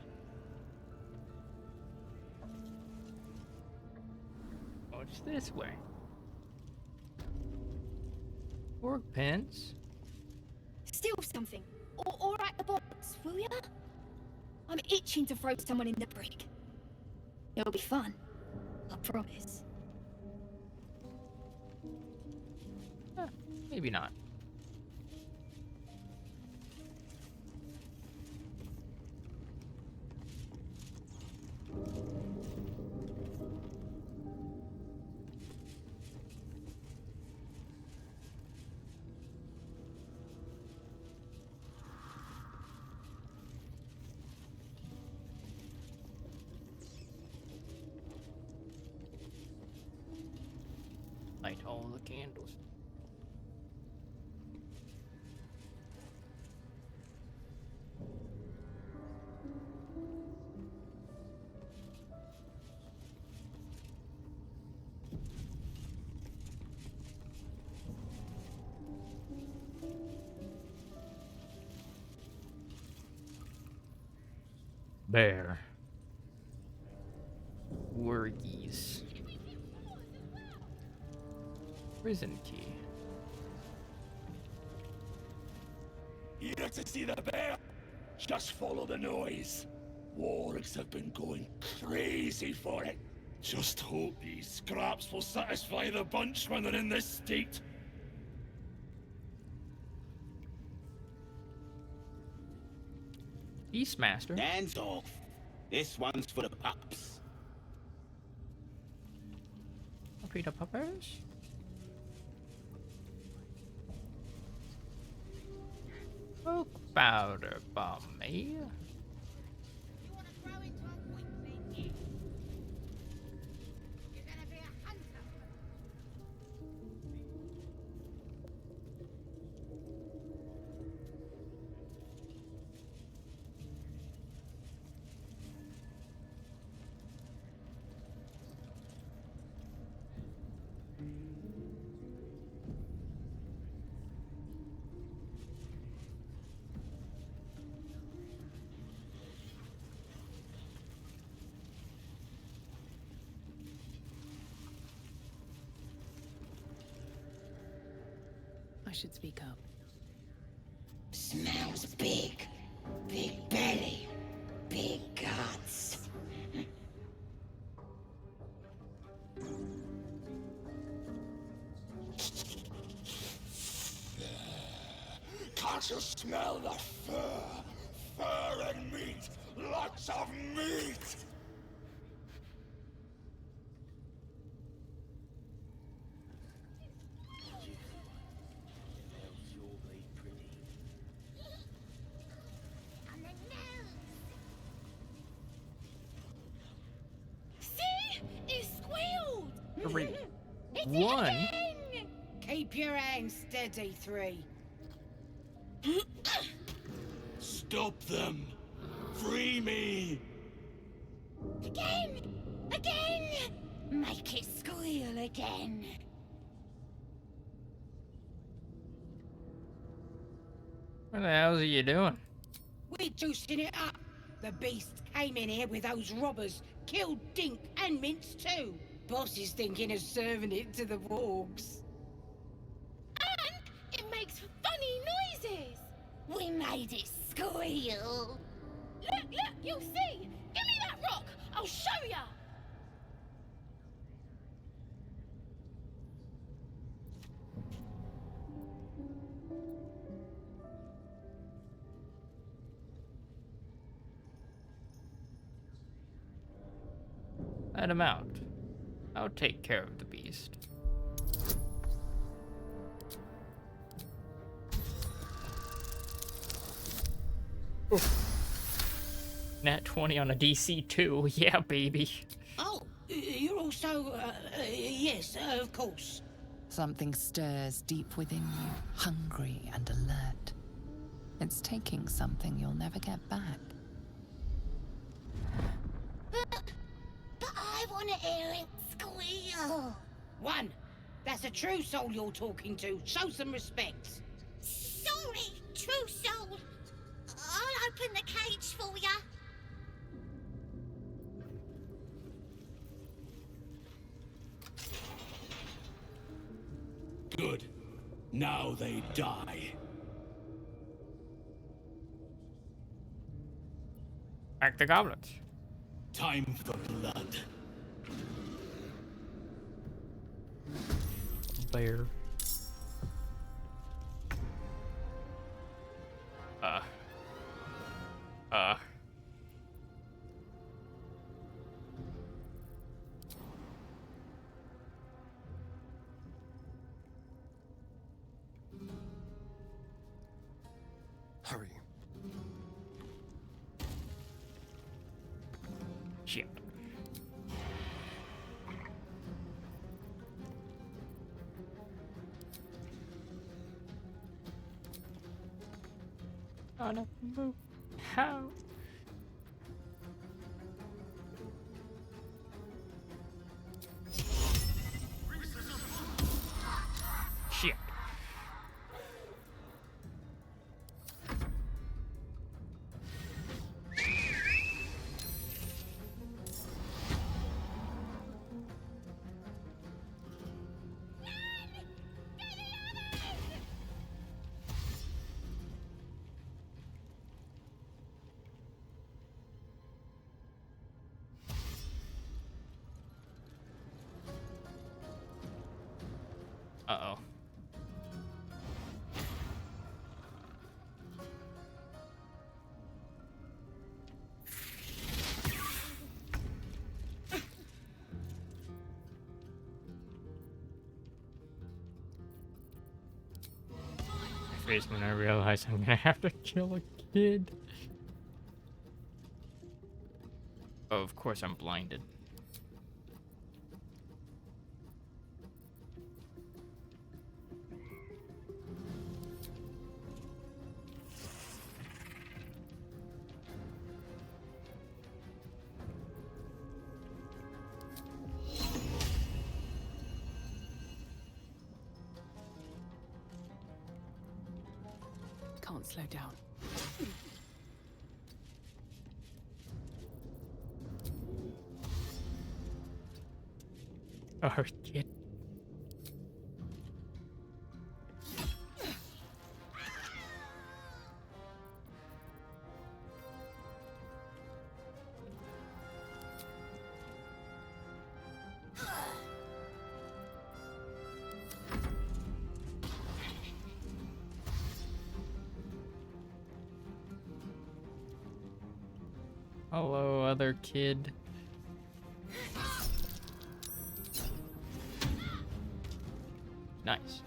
Oh, it's this way. Work pens. Steal something. Or at the box, will ya? I'm itching to throw someone in the brig. It'll be fun. I promise. Maybe not. Light all the candles. Bear. Wargies. Prison key. Here to see the bear? Just follow the noise. Wargs have been going crazy for it. Just hope these scraps will satisfy the bunch when they're in this state. Beastmaster. Hands off. This one's for the pups. Peter Puppers. Oh, powder bomb me. should speak up. Smells big. Big belly. Big guts. Can't you smell the fur? Fur and meat! Lots of meat! See? It squealed! 3, It's 1. hitting! Keep your hands steady, 3. Stop them! Free me! Again! Again! Make it squeal again. What the hell are you doing? We're juicing it up. The beast came in here with those robbers, killed Dink and Mince too. Boss is thinking of serving it to the wargs. And it makes funny noises. We made it squeal. Look, you'll see. Give me that rock. I'll show ya. Let him out. I'll take care of the beast. Nat 20 on a DC 2. Yeah, baby. Oh, you're also, yes, of course. Something stirs deep within you, hungry and alert. It's taking something you'll never get back. But I want to hear it squeal. 1. That's a true soul you're talking to. Show some respect. Sorry, true soul. I'll open the cage for ya. Good. Now they die. Back the goblins. Time for blood. Bear. Hurry. Shit. Oh no, move. How? Shit. Uh-oh. My face when I realize I'm gonna have to kill a kid. Oh, of course I'm blinded. Can't slow down. Oh, kid. Hello, other kid. Nice.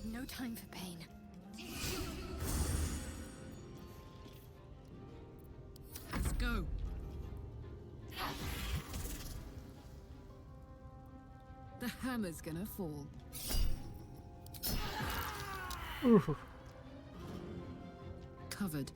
No time for pain. Let's go. The hammer's gonna fall. Ooh. Covered.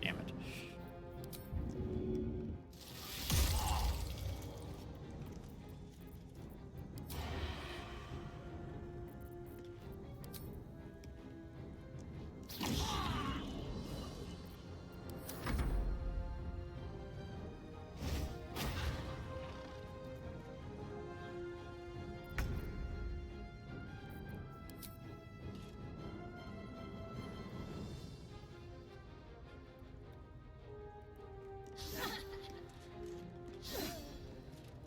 Damn it.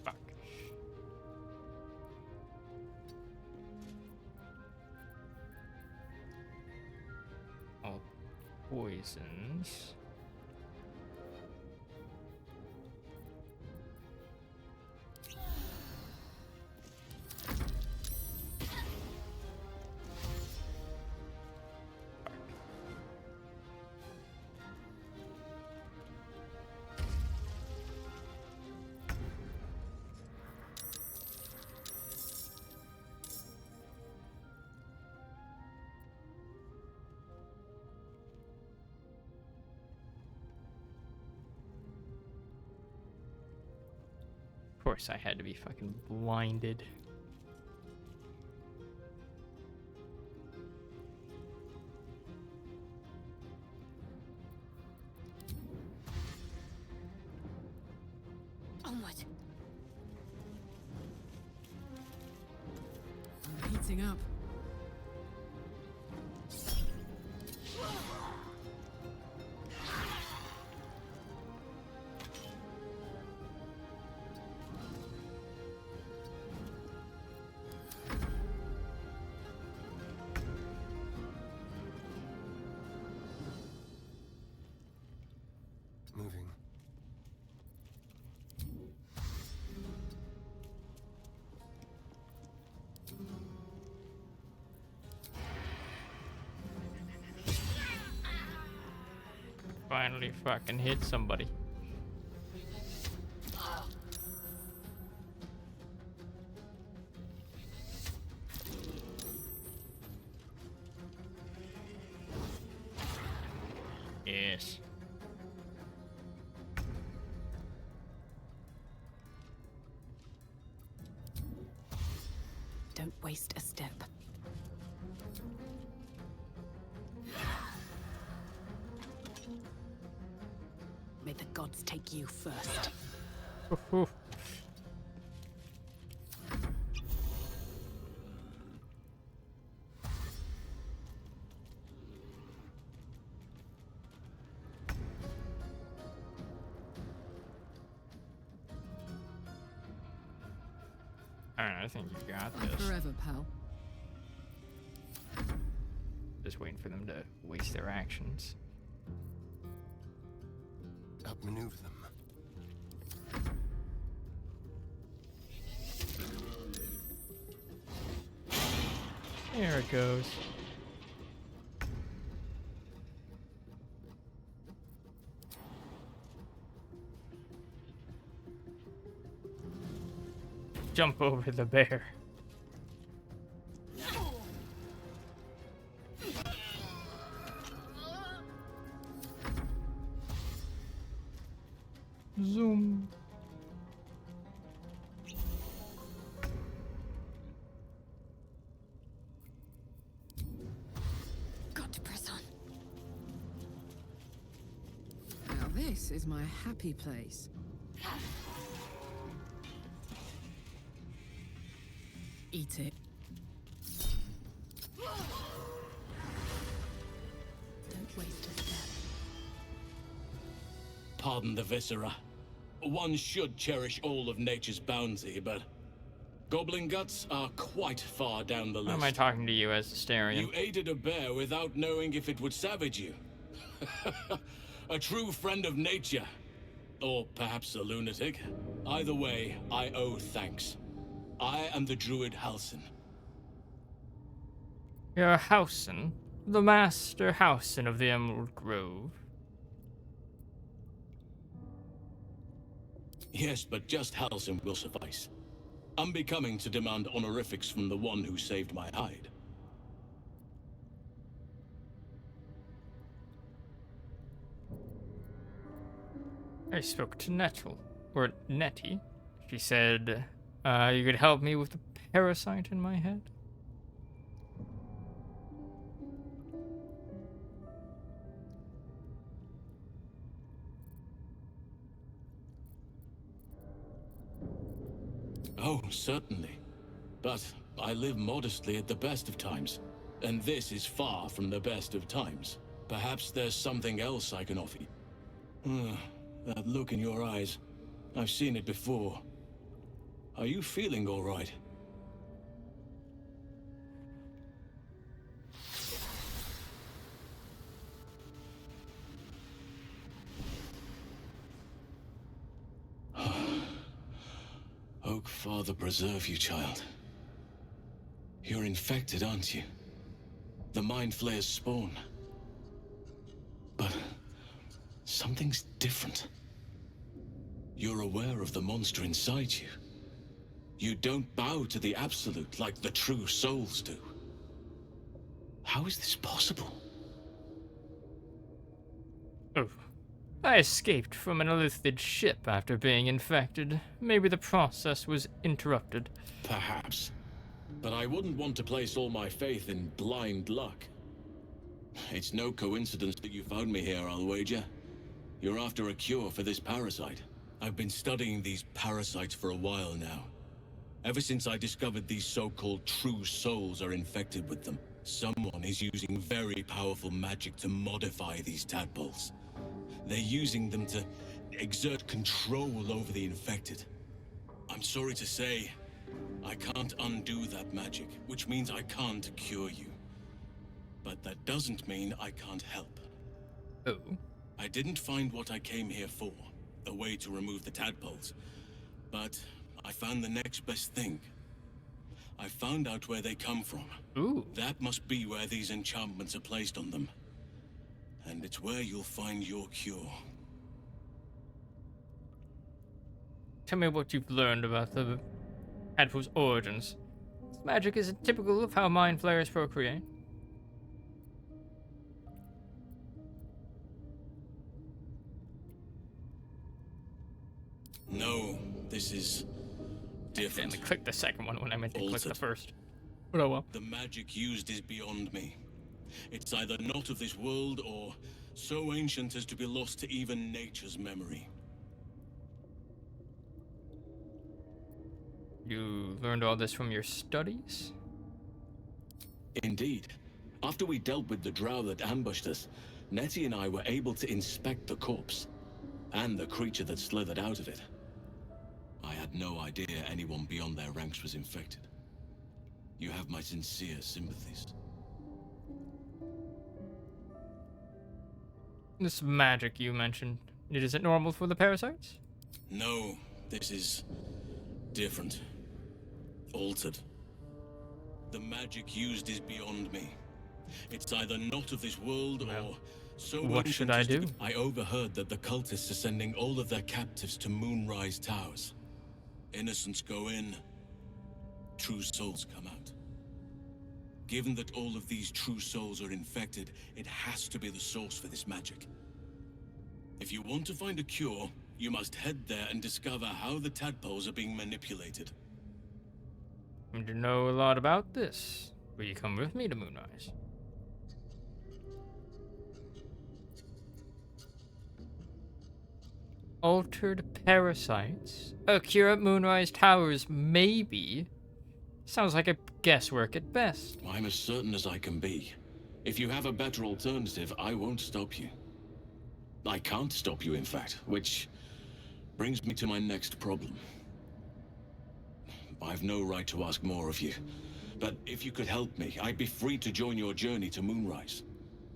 Fuck. All poisons. Of course, I had to be fucking blinded. Onward. I'm heating up. Moving. Finally fucking hit somebody. Yes. Don't waste a step. May the gods take you first. Ooh. Alright, I think you got this. Forever, pal. Just waiting for them to waste their actions. Outmaneuver them. There it goes. Jump over the bear. Zoom. This is my happy place. Eat it. Don't waste a step. Pardon the viscera. One should cherish all of nature's bounty, but goblin guts are quite far down the list. Why am I talking to you as Astarion? You aided a bear without knowing if it would savage you. A true friend of nature. Or perhaps a lunatic. Either way, I owe thanks. I am the druid Halsin. You're Halsin, the Master Halsin of the Emerald Grove. Yes, but just Halsin will suffice. Unbecoming to demand honorifics from the one who saved my hide. I spoke to Nettle, or Nettie. She said, you could help me with the parasite in my head. Oh, certainly. But I live modestly at the best of times. And this is far from the best of times. Perhaps there's something else I can offer you. That look in your eyes. I've seen it before. Are you feeling all right? Oak Father preserve you, child. You're infected, aren't you? The Mind Flayer's spawn. But something's different. You're aware of the monster inside you. You don't bow to the Absolute like the true souls do. How is this possible? Oh. I escaped from an illithid ship after being infected. Maybe the process was interrupted. Perhaps. But I wouldn't want to place all my faith in blind luck. It's no coincidence that you found me here, I'll wager. You're after a cure for this parasite. I've been studying these parasites for a while now. Ever since I discovered these so-called true souls are infected with them, someone is using very powerful magic to modify these tadpoles. They're using them to exert control over the infected. I'm sorry to say, I can't undo that magic, which means I can't cure you. But that doesn't mean I can't help. Oh? I didn't find what I came here for, a way to remove the tadpoles. But I found the next best thing. I found out where they come from. Ooh. That must be where these enchantments are placed on them. And it's where you'll find your cure. Tell me what you've learned about the tadpole's origins. This magic isn't typical of how mind flayers procreate. No, this is different. I clicked the second one when I meant to click the first. But oh well. The magic used is beyond me. It's either not of this world or so ancient as to be lost to even nature's memory. You learned all this from your studies? Indeed. After we dealt with the drow that ambushed us, Nettie and I were able to inspect the corpse, and the creature that slithered out of it. I had no idea anyone beyond their ranks was infected. You have my sincere sympathies. This magic you mentioned, is it normal for the parasites? No, this is different. Altered. The magic used is beyond me. It's either not of this world or so what should I do? I overheard that the cultists are sending all of their captives to Moonrise Towers. Innocents go in, true souls come out. Given that all of these true souls are infected, it has to be the source for this magic. If you want to find a cure, you must head there and discover how the tadpoles are being manipulated. You know a lot about this. Will you come with me to Moonrise? Altered parasites? A cure at Moonrise Towers, maybe. Sounds like a guesswork at best. I'm as certain as I can be. If you have a better alternative, I won't stop you. I can't stop you, in fact, which brings me to my next problem. I've no right to ask more of you, but if you could help me, I'd be free to join your journey to Moonrise.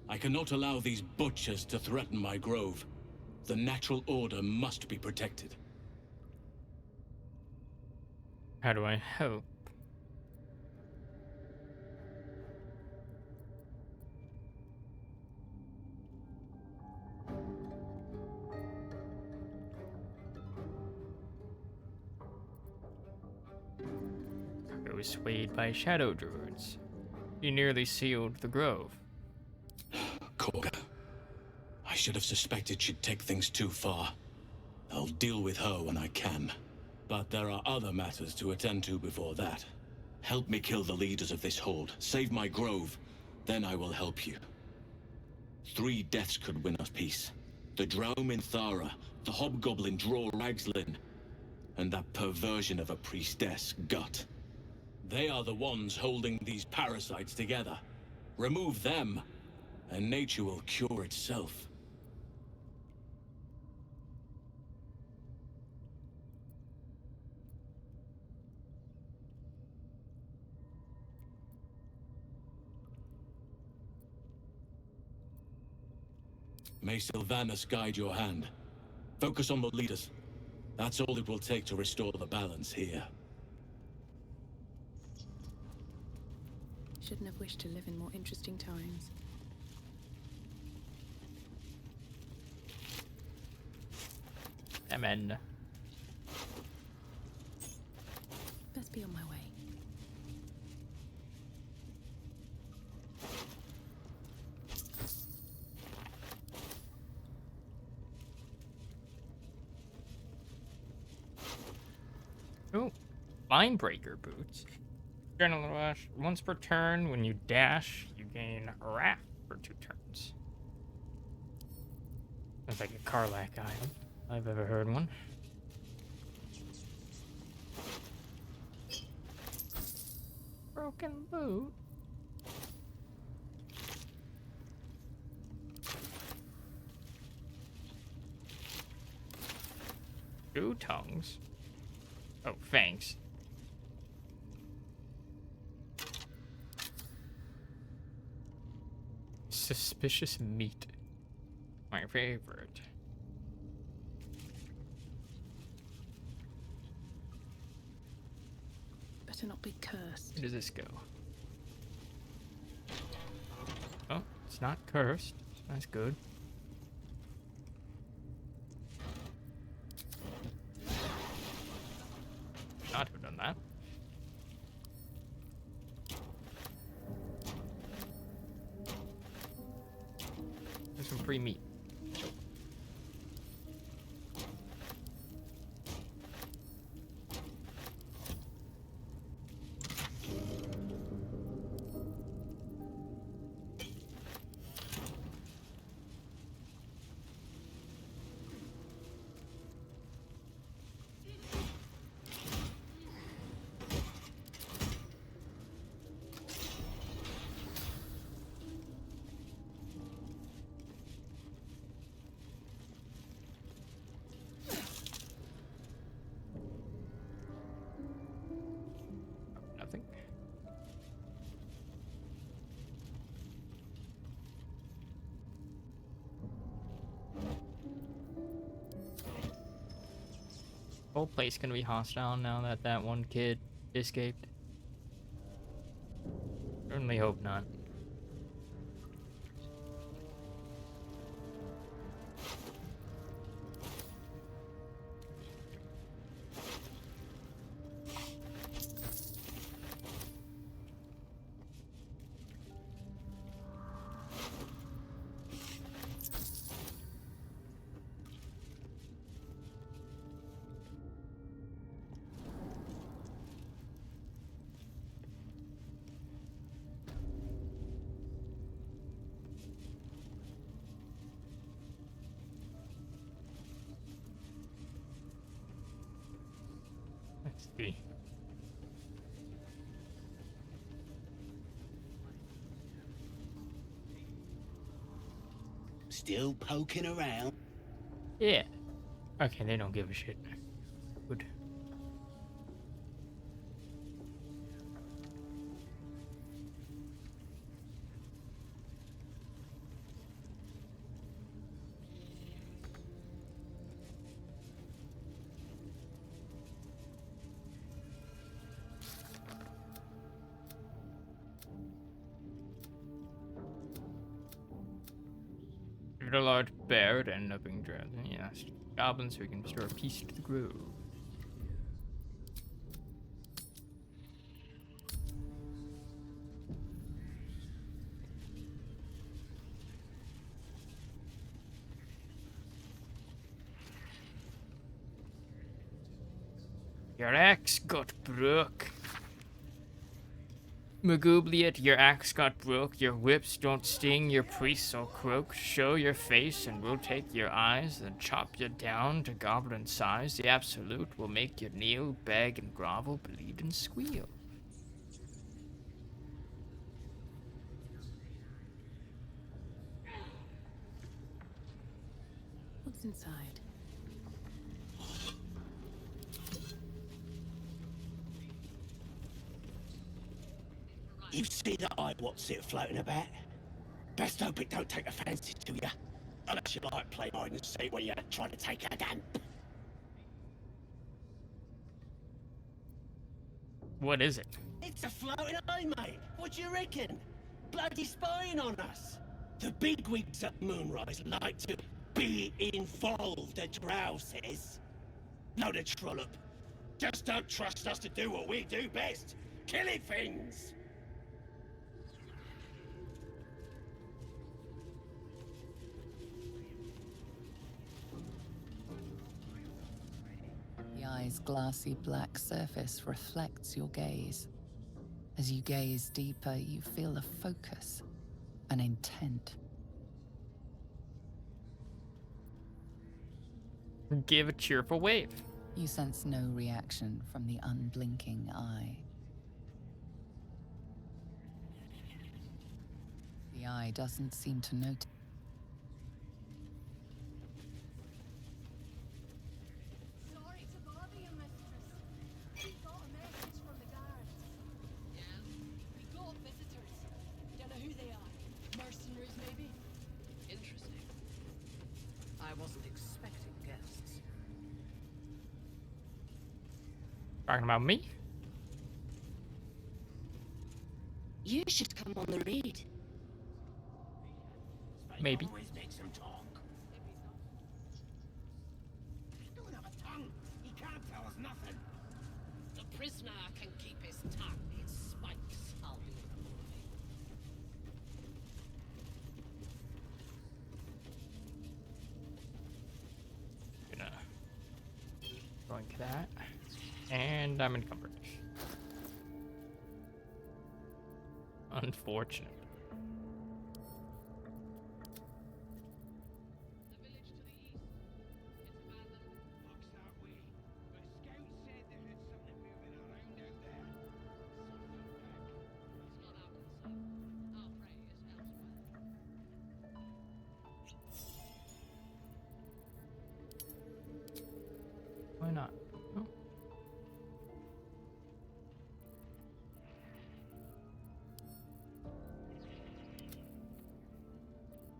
I cannot allow these butchers to threaten my grove. The natural order must be protected. How do I help? I was swayed by shadow druids. You nearly sealed the grove. Korga. I should have suspected she'd take things too far. I'll deal with her when I can. But there are other matters to attend to before that. Help me kill the leaders of this horde. Save my grove. Then I will help you. 3 deaths could win us peace. The Drow in Thara, the hobgoblin Draw Ragslin, and that perversion of a priestess, Gut. They are the ones holding these parasites together. Remove them, and nature will cure itself. May Sylvanas guide your hand. Focus on the leaders. That's all it will take to restore the balance here. Shouldn't have wished to live in more interesting times. Amen. Best be on my way. Oh, Linebreaker boots. General rush. Once per turn, when you dash, you gain a wrath for 2 turns. Sounds like a Karlak item. I've ever heard one. Broken boot. Two tongues. Oh, fangs. Suspicious meat. My favorite. Better not be cursed. Where does this go? Oh, it's not cursed. That's good. Not have done that. There's some free meat. Nothing. Whole place gonna be hostile now that that one kid escaped. Certainly hope not. See. Still poking around? Yeah. Okay, they don't give a shit. Good. Give it a large bear to end up being drowned. Yes. Goblins so we can restore peace to the grove. Your axe got broke. Magubliet, your axe got broke, your whips don't sting, your priests will croak. Show your face and we'll take your eyes, then chop you down to goblin size. The absolute will make you kneel, beg and grovel, bleed and squeal. What's inside? You see that eye what's it floating about? Best hope it don't take a fancy to you. Unless you like play hide and seek when you're trying to take a dump. What is it? It's a floating eye, mate. What do you reckon? Bloody spying on us. The bigwigs at Moonrise like to be involved, the drow says. Load of trollop. Just don't trust us to do what we do best. Killing things. The eye's glassy black surface reflects your gaze. As you gaze deeper, you feel a focus, an intent. Give a cheerful wave. You sense no reaction from the unblinking eye. The eye doesn't seem to notice. Sorry to bother you, mistress. We got a message from the guards. Yeah? We got visitors. Don't know who they are. Mercenaries, maybe? Interesting. I wasn't expecting guests. Talking about me? You should come on the raid. Maybe. Always make some talk. He don't have a tongue. He can't tell us nothing. The prisoner can keep his tongue. Its spikes. I'll be removing. Gonna like that. And I'm encumbered. Unfortunate. Why not? Oh.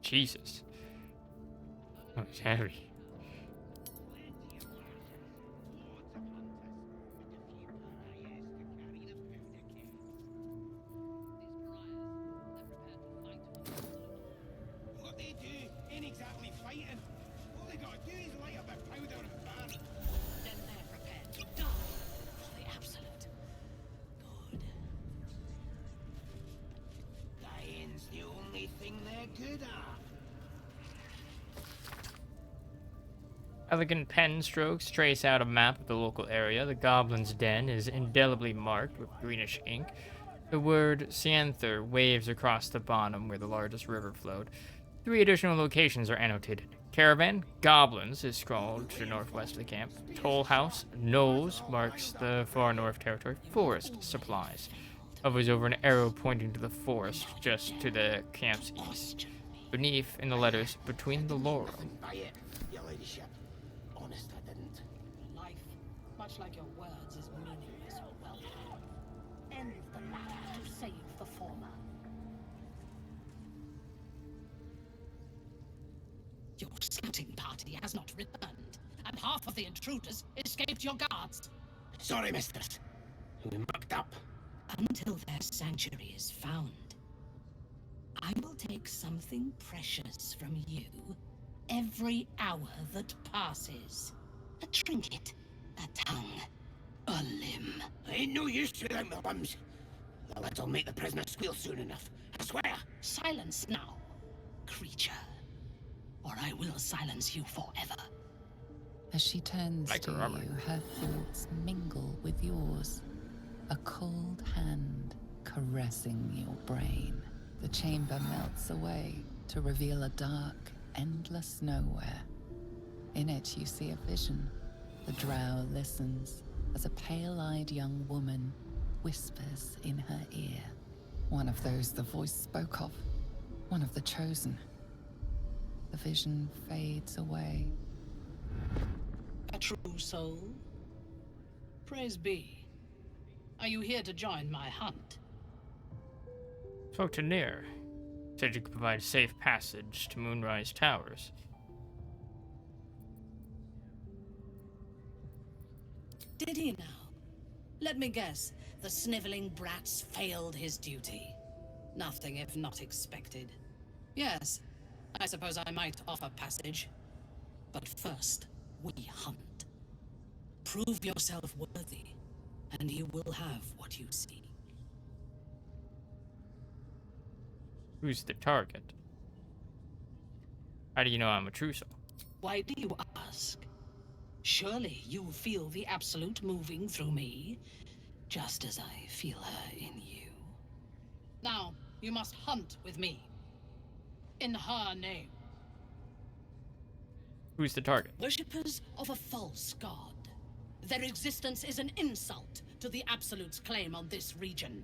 Jesus. Oh, it's heavy. What they do ain't exactly fighting. All they gotta do is light up their powder and burn. Then they're prepared to die for the absolute. Good. Dying's the only thing they're good at. Elegant pen strokes trace out a map of the local area. The goblin's den is indelibly marked with greenish ink. The word Sianther waves across the bottom where the largest river flowed. 3 additional locations are annotated. Caravan, Goblins is scrawled to the northwest of the camp. Toll House, Knolls marks the far north territory. Forest, Supplies. Hovers over an arrow pointing to the forest, just to the camp's east. Beneath, in the letters, Between the Laurel. By it, your ladyship. Honest, I didn't. Life, much like your words, is meaningless or well. End the latter to save the former. Your scouting party has not returned, and half of the intruders escaped your guards. Sorry, mistress. We mucked up. Until their sanctuary is found, I will take something precious from you every hour that passes. A trinket, a tongue, a limb. I ain't no use without my limbs. The lad'll make the prisoner squeal soon enough, I swear. Silence now, creature, or I will silence you forever. As she turns to you, her thoughts mingle with yours. A cold hand caressing your brain. The chamber melts away to reveal a dark, endless nowhere. In it you see a vision. The drow listens as a pale-eyed young woman whispers in her ear. One of those the voice spoke of. One of the chosen. The vision fades away. A true soul? Praise be. Are you here to join my hunt? Spoke to Nir. Said you could provide safe passage to Moonrise Towers. Did he now? Let me guess. The sniveling brats failed his duty. Nothing if not expected. Yes, I suppose I might offer passage. But first, we hunt. Prove yourself worthy, and you will have what you seek. Who's the target? How do you know I'm a true soul? Why do you ask? Surely you feel the Absolute moving through me, just as I feel her in you. Now, you must hunt with me. In her name. Who's the target? Worshippers of a false god. Their existence is an insult to the Absolute's claim on this region.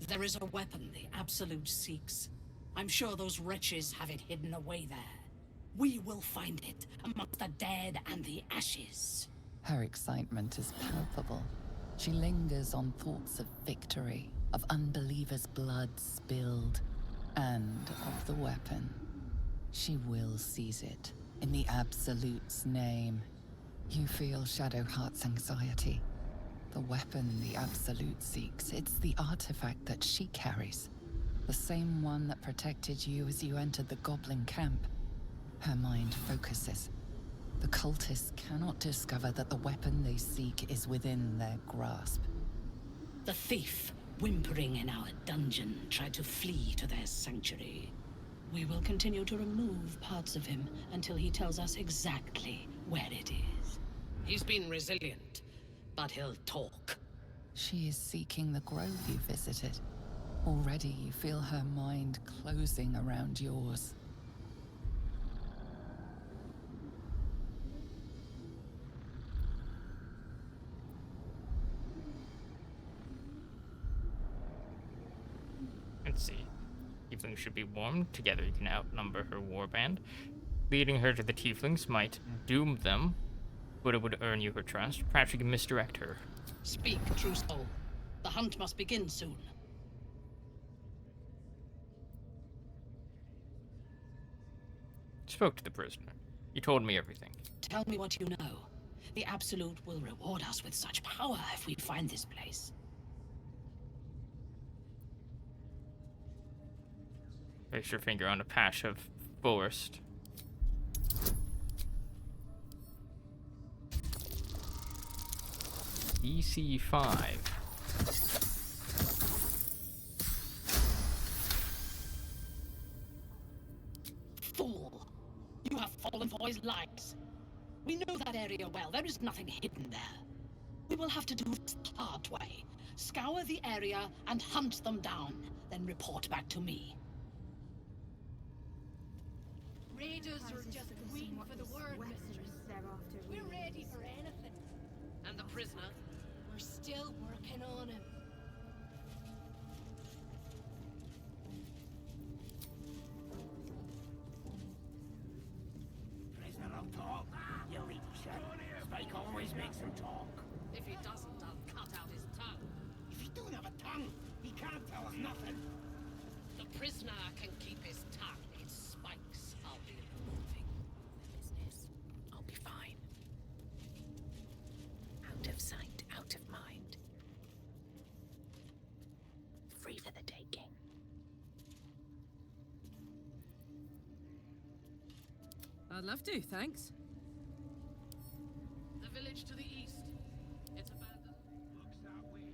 There is a weapon the Absolute seeks. I'm sure those wretches have it hidden away there. We will find it amongst the dead and the ashes. Her excitement is palpable. She lingers on thoughts of victory, of unbelievers' blood spilled, and of the weapon. She will seize it, in the Absolute's name. You feel Shadowheart's anxiety. The weapon the Absolute seeks, it's the artifact that she carries. The same one that protected you as you entered the Goblin camp. Her mind focuses. The cultists cannot discover that the weapon they seek is within their grasp. The thief, whimpering in our dungeon, tried to flee to their sanctuary. We will continue to remove parts of him until he tells us exactly where it is. He's been resilient, but he'll talk. She is seeking the grove you visited. Already you feel her mind closing around yours. Let's see. Tieflings should be warned. Together you can outnumber her warband. Leading her to the Tieflings might doom them, but it would earn you her trust. Perhaps you can misdirect her. Speak, true soul. The hunt must begin soon. Spoke to the prisoner. He told me everything. Tell me what you know. The Absolute will reward us with such power if we find this place. Place your finger on a patch of forest. EC5. Fool! You have fallen for his lies. We know that area well. There is nothing hidden there. We will have to do this the hard way. Scour the area and hunt them down, then report back to me. Raiders are just waiting for the word, mistress. We're ready for anything. And the prisoner? We're still working on him. Prisoner will talk. Your ladyship. Spike always makes him talk. If he doesn't, I'll cut out his tongue. If he don't have a tongue, he can't tell us nothing. The prisoner can keep his tongue. It's Spike's I'll be removing. Business. I'll be fine. Out of sight, out of mind. Free for the taking. I'd love to, thanks. The village to the east. It's abandoned. Looks that way.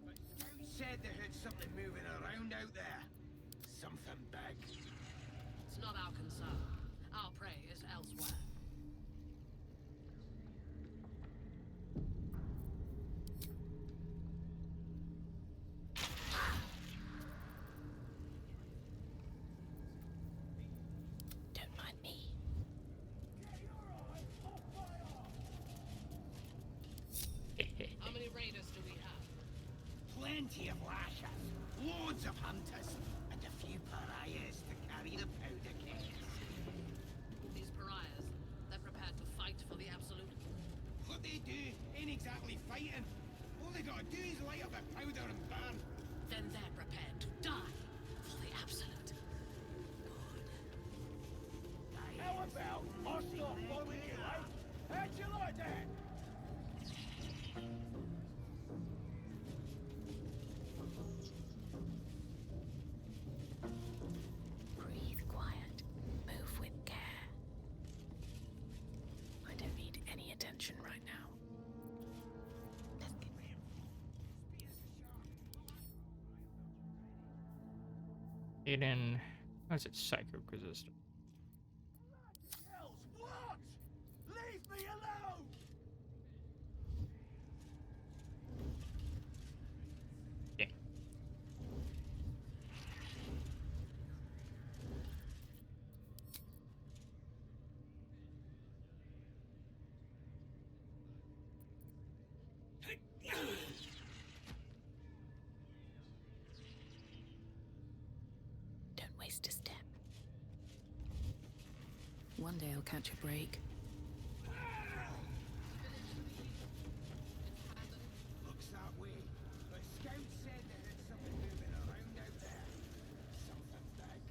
But scouts said they heard something moving around out there. Something big. It's not our concern. Our prey is elsewhere. Don't mind me. How many raiders do we have? Plenty of lashers, loads of hunters, and a few pariahs to carry the powder kegs. These pariahs, they're prepared to fight for the Absolute. What they do ain't exactly fighting. All they gotta do is light up a powder and burn. Then they're prepared to die for the Absolute. How about I stop following you, eh? How'd you like that? Breathe quiet. Move with care. I don't need any attention right now. Let's get Hidden. How's it psychic resistant? What? Leave me alone! Yeah. Don't waste a step. One day I'll catch a break. Looks that way. But scouts said they heard something moving around out there. Something big.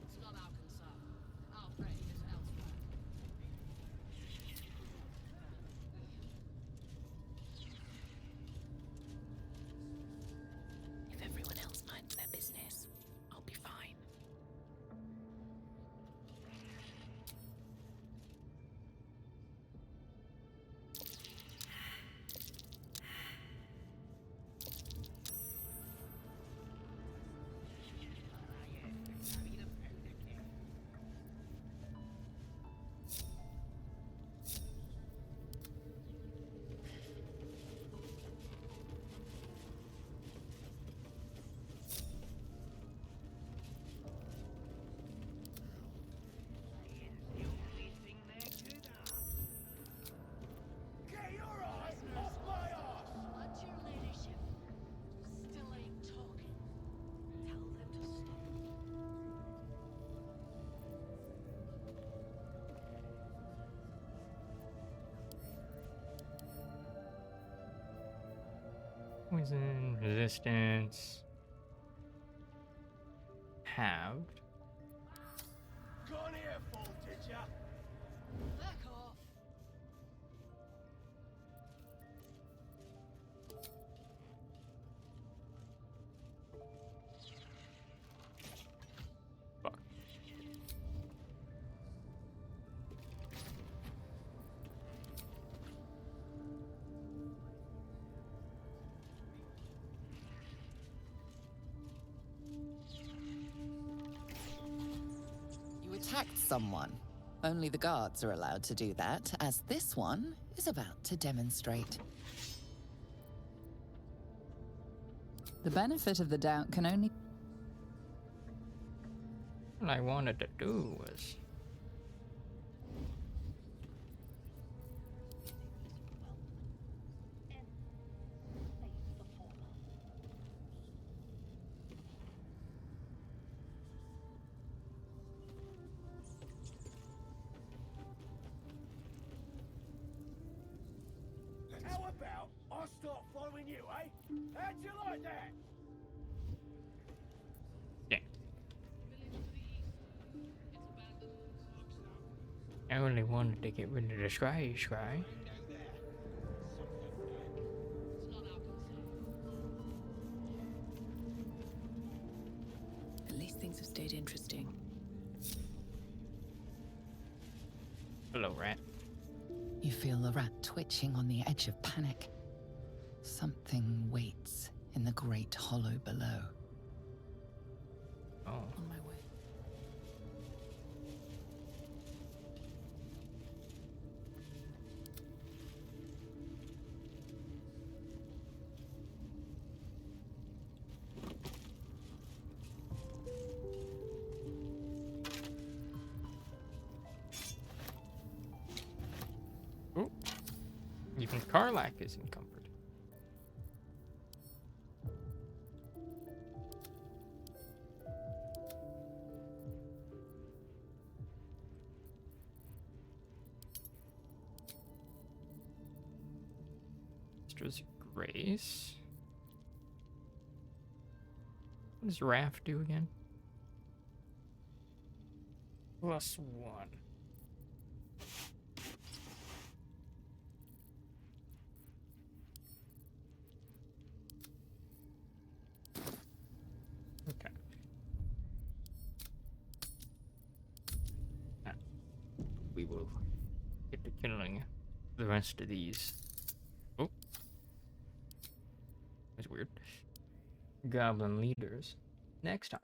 It's not our concern. Our prey is elsewhere. If everyone else minds their business, I'll be fine. Get your eyes off my ass! Let your ladyship. Still ain't talking. Tell them to stop. Poison resistance. Halved. Gone here, fool, did ya? Back off. Fuck. You attacked someone. Only the guards are allowed to do that, as this one is about to demonstrate. The benefit of the doubt can only... What I wanted to do was How about I start following you, eh? How'd you like that? Yeah. I only wanted to get rid of the scry. At least things have stayed interesting. Hello, rat. You feel the rat twitching on the edge of panic. Something waits in the great hollow below. Oh. On my way. Ooh. Even Karlak is encumbered. Mistress Grace. What does Raph do again? +1. Okay. Now, we will get to killing the rest of these. Oh. That's weird. Goblin leaders next time.